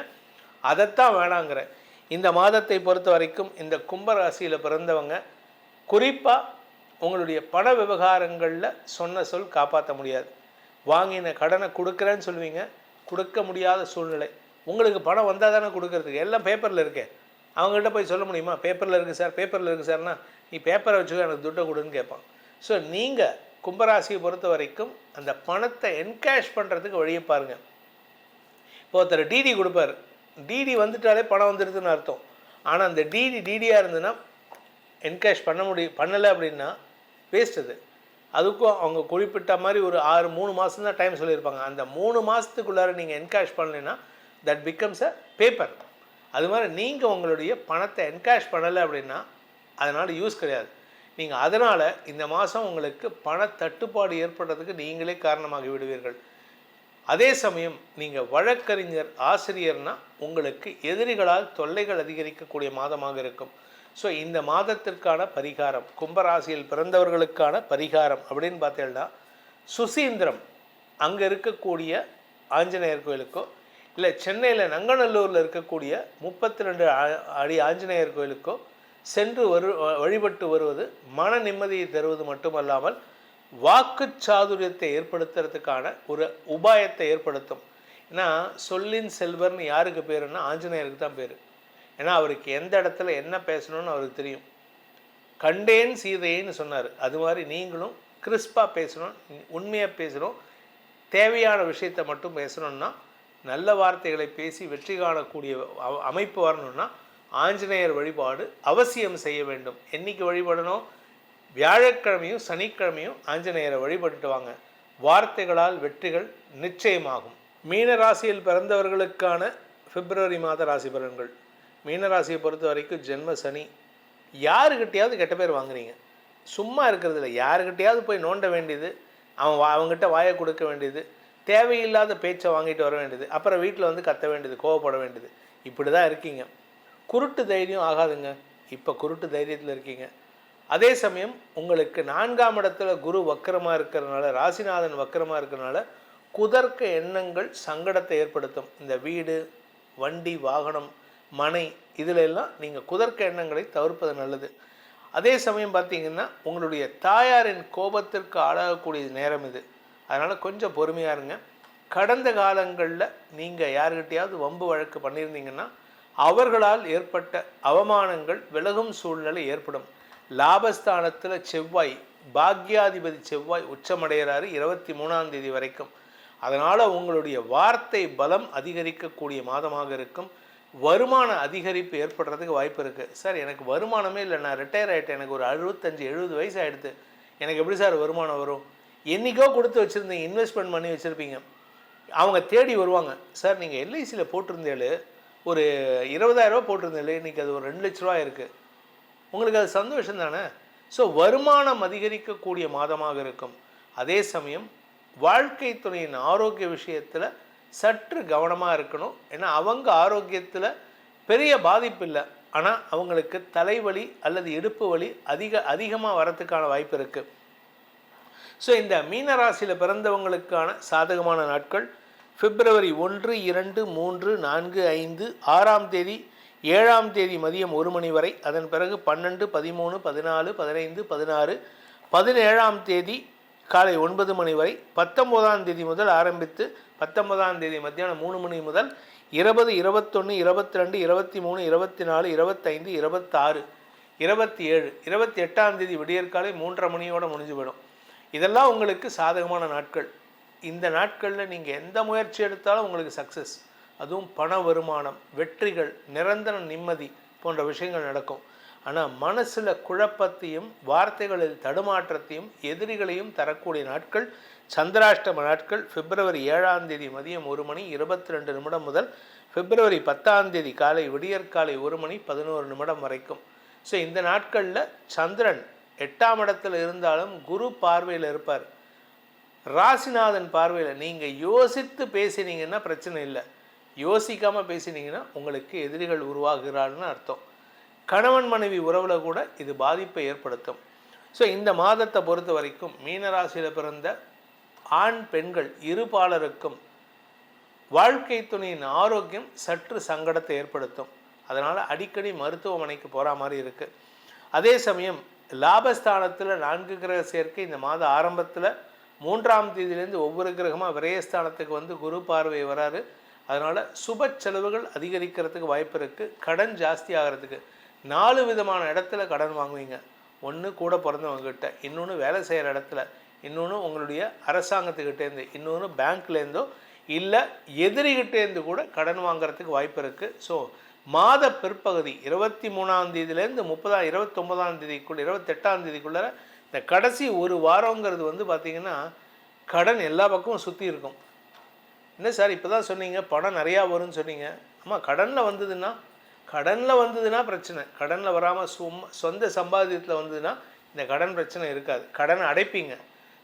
அதைத்தான் வேணாங்கிற. இந்த மாதத்தை பொறுத்த வரைக்கும் இந்த கும்பராசியில் பிறந்தவங்க குறிப்பாக உங்களுடைய பண விவகாரங்களில் சொன்ன சொல் காப்பாற்ற முடியாது. வாங்கின கடனை கொடுக்குறேன்னு சொல்லுவீங்க, கொடுக்க முடியாத சூழ்நிலை. உங்களுக்கு பணம் வந்தால் தானே கொடுக்கறதுக்கு, எல்லாம் பேப்பரில் இருக்கே. அவங்ககிட்ட போய் சொல்ல முடியுமா, பேப்பரில் இருக்குது சார், பேப்பரில் இருக்குது சார்னா, நீ பேப்பரை வச்சுக்கோ எனக்கு துட்டை கொடுன்னு கேட்பான். ஸோ நீங்கள் கும்பராசியை பொறுத்த வரைக்கும் அந்த பணத்தை என்கேஷ் பண்ணுறதுக்கு வழியை பாருங்கள். இப்போ ஒருத்தர் டிடி கொடுப்பார், டிடி வந்துட்டாலே பணம் வந்துடுதுன்னு அர்த்தம். ஆனால் அந்த டிடியாக இருந்ததுன்னா என்கேஷ் பண்ணலை அப்படின்னா வேஸ்ட். அதுக்கும் அவங்க குறிப்பிட்ட மாதிரி ஒரு 3 மாதம் தான் டைம் சொல்லியிருப்பாங்க. அந்த 3 மாதத்துக்குள்ளார நீங்கள் என்கேஷ் பண்ணலைன்னா தட் பிகம்ஸ் அ பேப்பர். அது மாதிரி நீங்கள் உங்களுடைய பணத்தை என்கேஷ் பண்ணலை அப்படின்னா அதனால் யூஸ் கிடையாது. நீங்கள் அதனால் இந்த மாதம் உங்களுக்கு பண தட்டுப்பாடு ஏற்படுறதுக்கு நீங்களே காரணமாகி விடுவீர்கள். அதே சமயம் நீங்கள் வழக்கறிஞர், ஆசிரியர்னால் உங்களுக்கு எதிரிகளால் தொல்லைகள் அதிகரிக்கக்கூடிய மாதமாக இருக்கும். ஸோ இந்த மாதத்திற்கான பரிகாரம், கும்பராசியில் பிறந்தவர்களுக்கான பரிகாரம் அப்படின்னு பார்த்தீங்கன்னா, சுசீந்திரம் அங்கே இருக்கக்கூடிய ஆஞ்சநேயர் கோயிலுக்கோ, இல்லை சென்னையில் நங்கநல்லூரில் இருக்கக்கூடிய 32 அடி ஆஞ்சநேயர் கோயிலுக்கோ சென்று வழிபட்டு வருவது மன நிம்மதியை தருவது மட்டுமல்லாமல் வாக்கு சாதுரியத்தை ஏற்படுத்துறதுக்கான ஒரு உபாயத்தை ஏற்படுத்தும். ஏன்னா சொல்லின் செல்வர்னு யாருக்கு பேருன்னா ஆஞ்சநேயருக்கு தான் பேர். ஏன்னா அவருக்கு எந்த இடத்துல என்ன பேசணும்னு அவருக்கு தெரியும். கண்டேன் சீதைன்னு சொன்னார். அது மாதிரி நீங்களும் கிறிஸ்பாக பேசணும், உண்மையாக பேசணும், தேவையான விஷயத்தை மட்டும் பேசணுன்னா, நல்ல வார்த்தைகளை பேசி வெற்றி காணக்கூடிய அமைப்பு வரணும்னா ஆஞ்சநேயர் வழிபாடு அவசியம் செய்ய வேண்டும். என்றைக்கு வழிபடணும்? வியாழக்கிழமையும் சனிக்கிழமையும் ஆஞ்சநேயரை வழிபட்டுட்டு வாங்க. வார்த்தைகளால் வெற்றிகள் நிச்சயமாகும். மீன ராசியில் பிறந்தவர்களுக்கான பிப்ரவரி மாத ராசி பலன்கள். மீனராசியை பொறுத்த வரைக்கும் ஜென்ம சனி. யாருக்கிட்டையாவது கெட்ட பேர் வாங்குறீங்க, சும்மா இருக்கிறது இல்லை. யாருக்கிட்டையாவது போய் நோண்ட வேண்டியது, அவங்ககிட்ட வாயை கொடுக்க வேண்டியது, தேவையில்லாத பேச்சை வாங்கிட்டு வர வேண்டியது, அப்புறம் வீட்டில் கத்த வேண்டியது, கோவப்பட வேண்டியது, இப்படி தான் இருக்கீங்க. குருட்டு தைரியம் ஆகாதுங்க. இப்போ குருட்டு தைரியத்தில் இருக்கீங்க. அதே சமயம் உங்களுக்கு 4ஆம் இடத்துல குரு வக்கரமாக இருக்கிறதுனால, ராசிநாதன் வக்கரமாக இருக்கிறதுனால குதர்க்க எண்ணங்கள் சங்கடத்தை ஏற்படுத்தும். இந்த வீடு, வண்டி, வாகனம், மனை இதில் எல்லாம் நீங்கள் குதர்க்க எண்ணங்களை தவிர்ப்பது நல்லது. அதே சமயம் பார்த்திங்கன்னா உங்களுடைய தாயாரின் கோபத்திற்கு ஆளாகக்கூடிய நேரம் இது. அதனால் கொஞ்சம் பொறுமையாக இருங்க. கடந்த காலங்களில் நீங்கள் யாருக்கிட்டையாவது வம்பு வழக்கு பண்ணியிருந்தீங்கன்னா அவர்களால் ஏற்பட்ட அவமானங்கள் விலகும் சூழ்நிலை ஏற்படும். லாபஸ்தானத்தில் செவ்வாய், பாக்யாதிபதி செவ்வாய் உச்சமடைகிறாரு 23ஆம் தேதி வரைக்கும். அதனால் உங்களுடைய வார்த்தை பலம் அதிகரிக்கக்கூடிய மாதமாக இருக்கும். வருமான அதிகரிப்பு ஏற்படுறதுக்கு வாய்ப்பு இருக்குது. சார் எனக்கு வருமானமே இல்லை, நான் ரிட்டையர் ஆகிட்டேன், எனக்கு ஒரு 65-70 வயசு ஆகிடுது, எனக்கு எப்படி சார் வருமானம் வரும்? என்றைக்கோ கொடுத்து வச்சுருந்தீங்க, இன்வெஸ்ட்மெண்ட் பண்ணி வச்சுருப்பீங்க, அவங்க தேடி வருவாங்க. சார் நீங்கள் எல்ஐசியில் போட்டிருந்தேளு ஒரு 20,000 ரூபா போட்டிருந்தேளு, இன்றைக்கி அது ஒரு 2 லட்ச ரூபா இருக்குது. உங்களுக்கு அது சந்தோஷம் தானே? ஸோ வருமானம் அதிகரிக்கக்கூடிய மாதமாக இருக்கும். அதே சமயம் வாழ்க்கை துணையின் ஆரோக்கிய விஷயத்தில் சற்று கவனமாக இருக்கணும். ஏன்னா அவங்க ஆரோக்கியத்தில் பெரிய பாதிப்பு இல்லை, ஆனால் அவங்களுக்கு தலைவலி அல்லது இடுப்பு வலி அதிகமாக வரத்துக்கான வாய்ப்பு இருக்குது. ஸோ இந்த மீனராசியில் பிறந்தவங்களுக்கான சாதகமான நாட்கள் பிப்ரவரி 1, 2, 3, 4, 5, 6ஆம் தேதி, 7ஆம் தேதி மதியம் 1 மணி வரை. அதன் பிறகு 12, 13, 14, 15, 16, 17ஆம் தேதி காலை 9 மணி வரை. 19ஆம் தேதி முதல் ஆரம்பித்து 19ஆம் தேதி மத்தியானம் 3 மணி முதல் 20, 21, 22, 23, 24, 25, 26, 27, 28ஆம் தேதி விடியற்காலை 3:30 மணியோடு முடிஞ்சு போயிடும். இதெல்லாம் உங்களுக்கு சாதகமான நாட்கள். இந்த நாட்களில் நீங்கள் எந்த முயற்சி எடுத்தாலும் உங்களுக்கு சக்ஸஸ். அதுவும் பண வருமானம், வெற்றிகள், நிரந்தர நிம்மதி போன்ற விஷயங்கள் நடக்கும். ஆனால் மனசில் குழப்பத்தையும் வார்த்தைகளில் தடுமாற்றத்தையும் எதிரிகளையும் தரக்கூடிய நாட்கள் சந்திராஷ்டம நாட்கள். பிப்ரவரி 7ஆம் தேதி மதியம் 1 மணி 22 நிமிடம் முதல் பிப்ரவரி 10ஆம் தேதி காலை விடியற்காலை 1 மணி 11 நிமிடம் வரைக்கும். ஸோ இந்த நாட்களில் சந்திரன் 8ஆம் இடத்துல இருந்தாலும் குரு பார்வையில் இருப்பார். ராசிநாதன் பார்வையில். நீங்கள் யோசித்து பேசினீங்கன்னா பிரச்சனை இல்லை, யோசிக்காமல் பேசினீங்கன்னா உங்களுக்கு எதிரிகள் உருவாகிறான்னு அர்த்தம். கணவன் மனைவி உறவில் கூட இது பாதிப்பை ஏற்படுத்தும். ஸோ இந்த மாதத்தை பொறுத்த வரைக்கும் மீனராசியில் பிறந்த ஆண் பெண்கள் இருபாலருக்கும் வாழ்க்கை துணையின் ஆரோக்கியம் சற்று சங்கடத்தை ஏற்படுத்தும். அதனால் அடிக்கடி மருத்துவமனைக்கு போகிற மாதிரி இருக்குது. அதே சமயம் லாபஸ்தானத்தில் 4 கிரக சேர்க்கை இந்த மாத ஆரம்பத்தில் 3ஆம் தேதியிலேருந்து ஒவ்வொரு கிரகமாக விரயஸ்தானத்துக்கு வந்து குரு பார்வை வராரு. அதனால் சுப செலவுகள் அதிகரிக்கிறதுக்கு வாய்ப்பு இருக்குது. கடன் ஜாஸ்தி ஆகிறதுக்கு 4 விதமான இடத்துல கடன் வாங்குவீங்க. ஒன்று கூட பிறந்தவங்ககிட்ட, இன்னொன்று வேலை செய்கிற இடத்துல, இன்னொன்று உங்களுடைய அரசாங்கத்துக்கிட்டேருந்து, இன்னொன்று பேங்க்லேருந்தோ இல்லை எதிரிகிட்டேருந்து கூட கடன் வாங்கிறதுக்கு வாய்ப்பு இருக்குது. ஸோ மாத பிற்பகுதி 23ஆம் தேதியிலேருந்து 29ஆம் தேதிக்குள்ளே 28ஆம் தேதிக்குள்ளே இந்த கடைசி ஒரு வாரங்கிறது வந்து பார்த்திங்கன்னா கடன் எல்லா பக்கமும் சுற்றி இருக்கும். என்ன சார் இப்போ தான் சொன்னீங்க பணம் நிறையா வரும்னு சொன்னீங்க. ஆமாம், கடனில் வந்ததுன்னா பிரச்சனை. கடனில் வராமல் சொந்த சம்பாதியத்தில் வந்ததுன்னா இந்த கடன் பிரச்சனை இருக்காது. கடனை அடைப்பீங்க.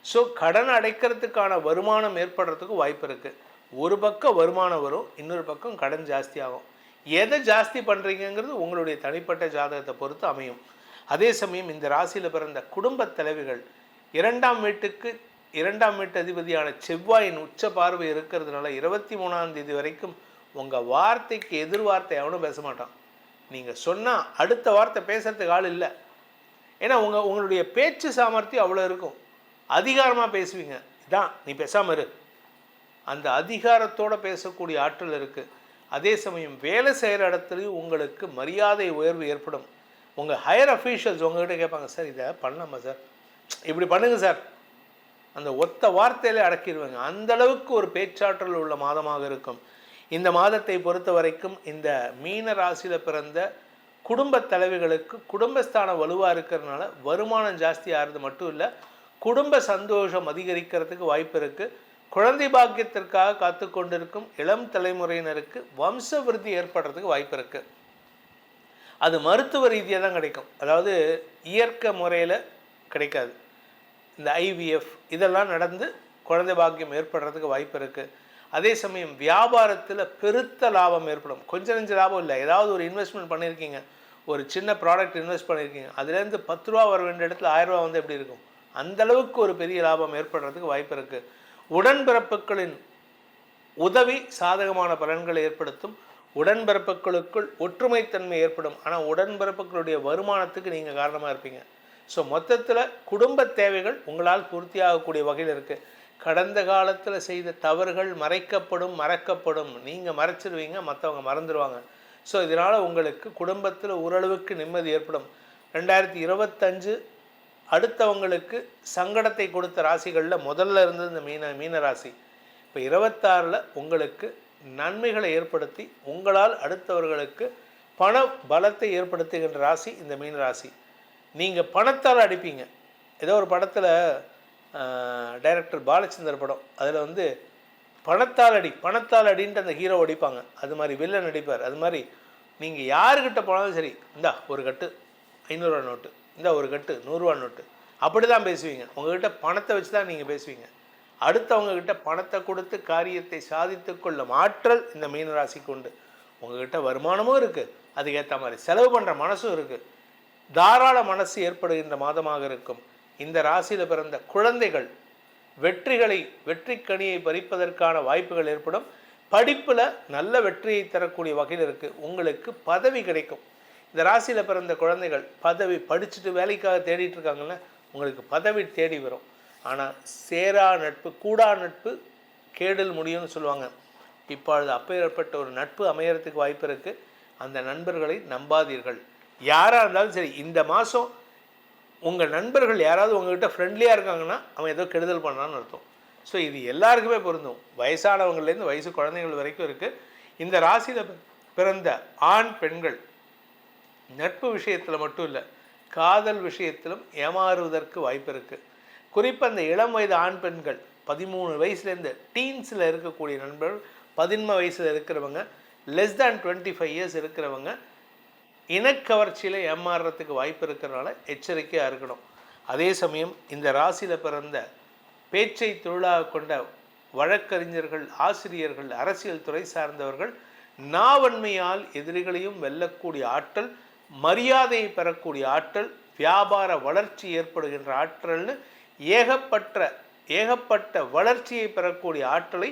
ஸோ கடன் அடைக்கிறதுக்கான வருமானம் ஏற்படுறதுக்கு வாய்ப்பு இருக்குது. ஒரு பக்கம் வருமானம் வரும், இன்னொரு பக்கம் கடன் ஜாஸ்தி ஆகும். எதை ஜாஸ்தி பண்ணுறீங்கிறது உங்களுடைய தனிப்பட்ட ஜாதகத்தை பொறுத்து அமையும். அதே சமயம் இந்த ராசியில் பிறந்த குடும்ப தலைவிகள் 2ஆம் வீட்டு அதிபதியான செவ்வாயின் உச்ச பார்வை இருக்கிறதுனால 23ஆம் தேதி வரைக்கும் உங்கள் வார்த்தைக்கு எதிர்வார்த்தை அவனும் பேச மாட்டான். நீங்கள் சொன்னால் அடுத்த வார்த்தை பேசுகிறதுக்கு ஆள் இல்லை. ஏன்னா உங்களுடைய பேச்சு சாமர்த்தியம் அவ்வளோ இருக்கும். அதிகாரமாக பேசுவீங்க. இதான் நீ பேசாமல் இரு, அந்த அதிகாரத்தோடு பேசக்கூடிய ஆற்றல் இருக்குது. அதே சமயம் வேலை செய்கிற இடத்துலையும் உங்களுக்கு மரியாதை உயர்வு ஏற்படும். உங்கள் ஹையர் அஃபீஷியல்ஸ் உங்கள்கிட்ட கேட்பாங்க, சார் இதை பண்ணலாமா சார், இப்படி பண்ணுங்க சார், அந்த ஒத்த வார்த்தையிலே அடக்கிடுவாங்க. அந்தளவுக்கு ஒரு பேச்சாற்றல் உள்ள மாதமாக இருக்கும். இந்த மாதத்தை பொறுத்த வரைக்கும் இந்த மீன ராசியில் பிறந்த குடும்ப தலைவிகளுக்கு குடும்பஸ்தானம் வலுவாக இருக்கிறதுனால வருமானம் ஜாஸ்தி ஆகிறது மட்டும் இல்லை, குடும்ப சந்தோஷம் அதிகரிக்கிறதுக்கு வாய்ப்பு இருக்குது. குழந்தை பாக்கியத்திற்காக காத்து கொண்டிருக்கும் இளம் தலைமுறையினருக்கு வம்ச விருத்தி ஏற்படுறதுக்கு வாய்ப்பு இருக்குது. அது மருத்துவ ரீதியாக தான் கிடைக்கும். அதாவது இயற்கை முறையில் கிடைக்காது. இந்த ஐவிஎஃப் இதெல்லாம் நடந்து குழந்தை பாக்கியம் ஏற்படுறதுக்கு வாய்ப்பு இருக்குது. அதே சமயம் வியாபாரத்தில் பெருத்த லாபம் ஏற்படும். கொஞ்சம் நெஞ்ச லாபம் இல்லை, ஏதாவது ஒரு இன்வெஸ்ட்மெண்ட் பண்ணியிருக்கீங்க, ஒரு சின்ன ப்ராடக்ட் இன்வெஸ்ட் பண்ணியிருக்கீங்க, அதுலேருந்து 10 ரூபா வர வேண்டிய இடத்துல 1000 ரூபா வந்து எப்படி இருக்கும்? அந்தளவுக்கு ஒரு பெரிய லாபம் ஏற்படுறதுக்கு வாய்ப்பு இருக்குது. உடன்பிறப்புகளின் உதவி சாதகமான பலன்களை ஏற்படுத்தும். உடன்பிறப்புகளுக்குள் ஒற்றுமைத்தன்மை ஏற்படும். ஆனால் உடன்பிறப்புகளுடைய வருமானத்துக்கு நீங்கள் காரணமாக இருப்பீங்க. ஸோ மொத்தத்தில் குடும்ப தேவைகள் உங்களால் பூர்த்தியாகக்கூடிய வகையில் இருக்குது. கடந்த காலத்தில் செய்த தவறுகள் மறைக்கப்படும், மறக்கப்படும். நீங்கள் மறைச்சிருவீங்க, மற்றவங்க மறந்துடுவாங்க. ஸோ இதனால் உங்களுக்கு குடும்பத்தில் ஓரளவுக்கு நிம்மதி ஏற்படும். 2025 அடுத்தவங்களுக்கு சங்கடத்தை கொடுத்த ராசிகளில் முதல்ல இருந்தது இந்த மீன ராசி. இப்போ 26ல் உங்களுக்கு நன்மைகளை ஏற்படுத்தி உங்களால் அடுத்தவர்களுக்கு பண பலத்தை ஏற்படுத்துகின்ற ராசி இந்த மீன ராசி. நீங்கள் பணத்தால் அடிப்பீங்க. ஏதோ ஒரு படத்தில் டைரக்டர் பாலச்சந்தர் படம், அதில் வந்து பணத்தால் அடின்ட்டு அந்த ஹீரோ அடிப்பாங்க. அது மாதிரி வில்லன் அடிப்பார். அது மாதிரி நீங்கள் யாருக்கிட்ட போனாலும் சரி, இந்தா ஒரு கட்டு 500 ரூபா நோட்டு, இந்த ஒரு கட்டு 100 ரூபா நோட்டு, அப்படி தான் பேசுவீங்க. உங்கள்கிட்ட பணத்தை வச்சு தான் நீங்கள் பேசுவீங்க. அடுத்தவங்கக்கிட்ட பணத்தை கொடுத்து காரியத்தை சாதித்து கொள்ளும் ஆற்றல் இந்த மீனராசிக்கு உண்டு. உங்கள்கிட்ட வருமானமும் இருக்குது, அதுக்கேற்ற மாதிரி செலவு பண்ணுற மனசும் இருக்குது. தாராள மனசு ஏற்படுகின்ற மாதமாக இருக்கும். இந்த ராசியில் பிறந்த குழந்தைகள் வெற்றிக்கனியை பறிப்பதற்கான வாய்ப்புகள் ஏற்படும். படிப்பில் நல்ல வெற்றியை தரக்கூடிய வகையில் இருக்குது. உங்களுக்கு பதவி கிடைக்கும். இந்த ராசியில் பிறந்த குழந்தைகள் பதவி படிச்சுட்டு வேலைக்காக தேடிட்டு இருக்காங்கல்ல, உங்களுக்கு பதவி தேடி வரும். ஆனால் சேரா நட்பு, கூடா நட்பு கேடில் முடியும்னு சொல்லுவாங்க. இப்பொழுது அப்பேற்பட்ட ஒரு நட்பு அமையறதுக்கு வாய்ப்பு இருக்குது. அந்த நண்பர்களை நம்பாதீர்கள். யாராக இருந்தாலும் சரி, இந்த மாதம் உங்கள் நண்பர்கள் யாராவது உங்கள்கிட்ட ஃப்ரெண்ட்லியாக இருக்காங்கன்னா அவன் ஏதோ கெடுதல் பண்ணான்னு அர்த்தம். ஸோ இது எல்லாருக்குமே பொருந்தும். வயசானவங்கள்லேருந்து வயசு குழந்தைகள் வரைக்கும் இருக்குது. இந்த ராசியில் பிறந்த ஆண் பெண்கள் நட்பு விஷயத்தில் மட்டும் இல்லை, காதல் விஷயத்திலும் ஏமாறுவதற்கு வாய்ப்பு இருக்குது. குறிப்பாக அந்த இளம் வயது ஆண் பெண்கள் 13 வயசுலேருந்து டீன்ஸில் இருக்கக்கூடிய நண்பர்கள், 15 வயசில் இருக்கிறவங்க, லெஸ் தேன் 25 இயர்ஸ் இருக்கிறவங்க இனக்கவர்ச்சியில் ஏமாறுறதுக்கு வாய்ப்பு இருக்கிறனால எச்சரிக்கையாக இருக்கணும். அதே சமயம் இந்த ராசியில் பிறந்த பேச்சை தொழிலாக கொண்ட வழக்கறிஞர்கள், ஆசிரியர்கள், அரசியல் துறை சார்ந்தவர்கள் நாவன்மையால் எதிரிகளையும் வெல்லக்கூடிய ஆற்றல், மரியாதையை பெறக்கூடிய ஆற்றல், வியாபார வளர்ச்சி ஏற்படுகின்ற ஆற்றல்னு ஏகப்பட்ட வளர்ச்சியை பெறக்கூடிய ஆற்றலை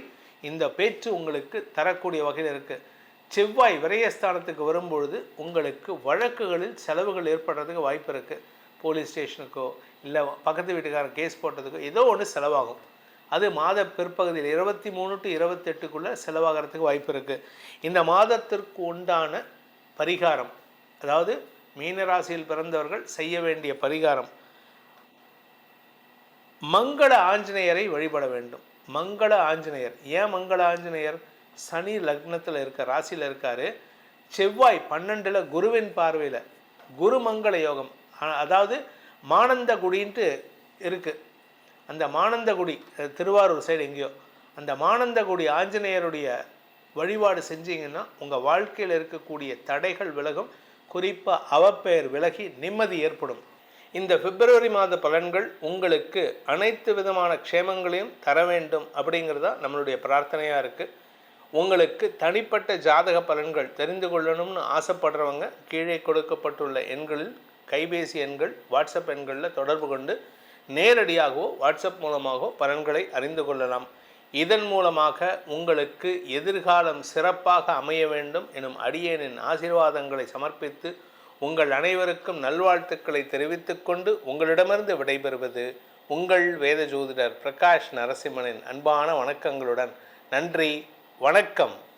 இந்த பேச்சு உங்களுக்கு தரக்கூடிய வகையில் இருக்குது. செவ்வாய் விரயஸ்தானத்துக்கு வரும்பொழுது உங்களுக்கு வழக்குகளில் செலவுகள் ஏற்படுறதுக்கு வாய்ப்பு இருக்குது. போலீஸ் ஸ்டேஷனுக்கோ இல்லை பக்கத்து வீட்டுக்காரன் கேஸ் போட்டதுக்கோ ஏதோ ஒன்று செலவாகும். அது மாத பிற்பகுதியில் 23 to 28க்குள்ளே செலவாகிறதுக்கு வாய்ப்பு இருக்குது. இந்த மாதத்திற்கு உண்டான பரிகாரம், அதாவது மீனராசியில் பிறந்தவர்கள் செய்ய வேண்டிய பரிகாரம், மங்கள ஆஞ்சநேயரை வழிபட வேண்டும். மங்கள ஆஞ்சநேயர். ஏன் மங்கள ஆஞ்சநேயர்? சனி லக்னத்தில் இருக்க ராசியில் இருக்கார். செவ்வாய் 12ல் குருவின் பார்வையில், குரு மங்கள யோகம். அதாவது மானந்தகுடின்ட்டு இருக்குது. அந்த மானந்தகுடி திருவாரூர் சைடு எங்கேயோ, அந்த மானந்தகுடி ஆஞ்சநேயருடைய வழிபாடு செஞ்சீங்கன்னா உங்கள் வாழ்க்கையில் இருக்கக்கூடிய தடைகள் விலகும். குறிப்பாக அவப்பெயர் விலகி நிம்மதி ஏற்படும். இந்த பிப்ரவரி மாத பலன்கள் உங்களுக்கு அனைத்து விதமான க்ஷேமங்களையும் தர வேண்டும் அப்படிங்கிறதா நம்மளுடைய பிரார்த்தனையாக இருக்குது. உங்களுக்கு தனிப்பட்ட ஜாதக பலன்கள் தெரிந்து கொள்ளணும்னு ஆசைப்படுறவங்க கீழே கொடுக்கப்பட்டுள்ள எண்களில், கைபேசி எண்கள், வாட்ஸ்அப் எண்களில் தொடர்பு கொண்டு நேரடியாகவோ வாட்ஸ்அப் மூலமாகவோ பலன்களை அறிந்து கொள்ளலாம். இதன் மூலமாக உங்களுக்கு எதிர்காலம் சிறப்பாக அமைய வேண்டும் எனும் அடியேனின் ஆசீர்வாதங்களை சமர்ப்பித்து உங்கள் அனைவருக்கும் நல்வாழ்த்துக்களை தெரிவித்துக் கொண்டு உங்களிடமிருந்து விடைபெறுவது உங்கள் வேத ஜோதிடர் பிரகாஷ் நரசிம்மனின் அன்பான வணக்கங்களுடன். நன்றி, வணக்கம்.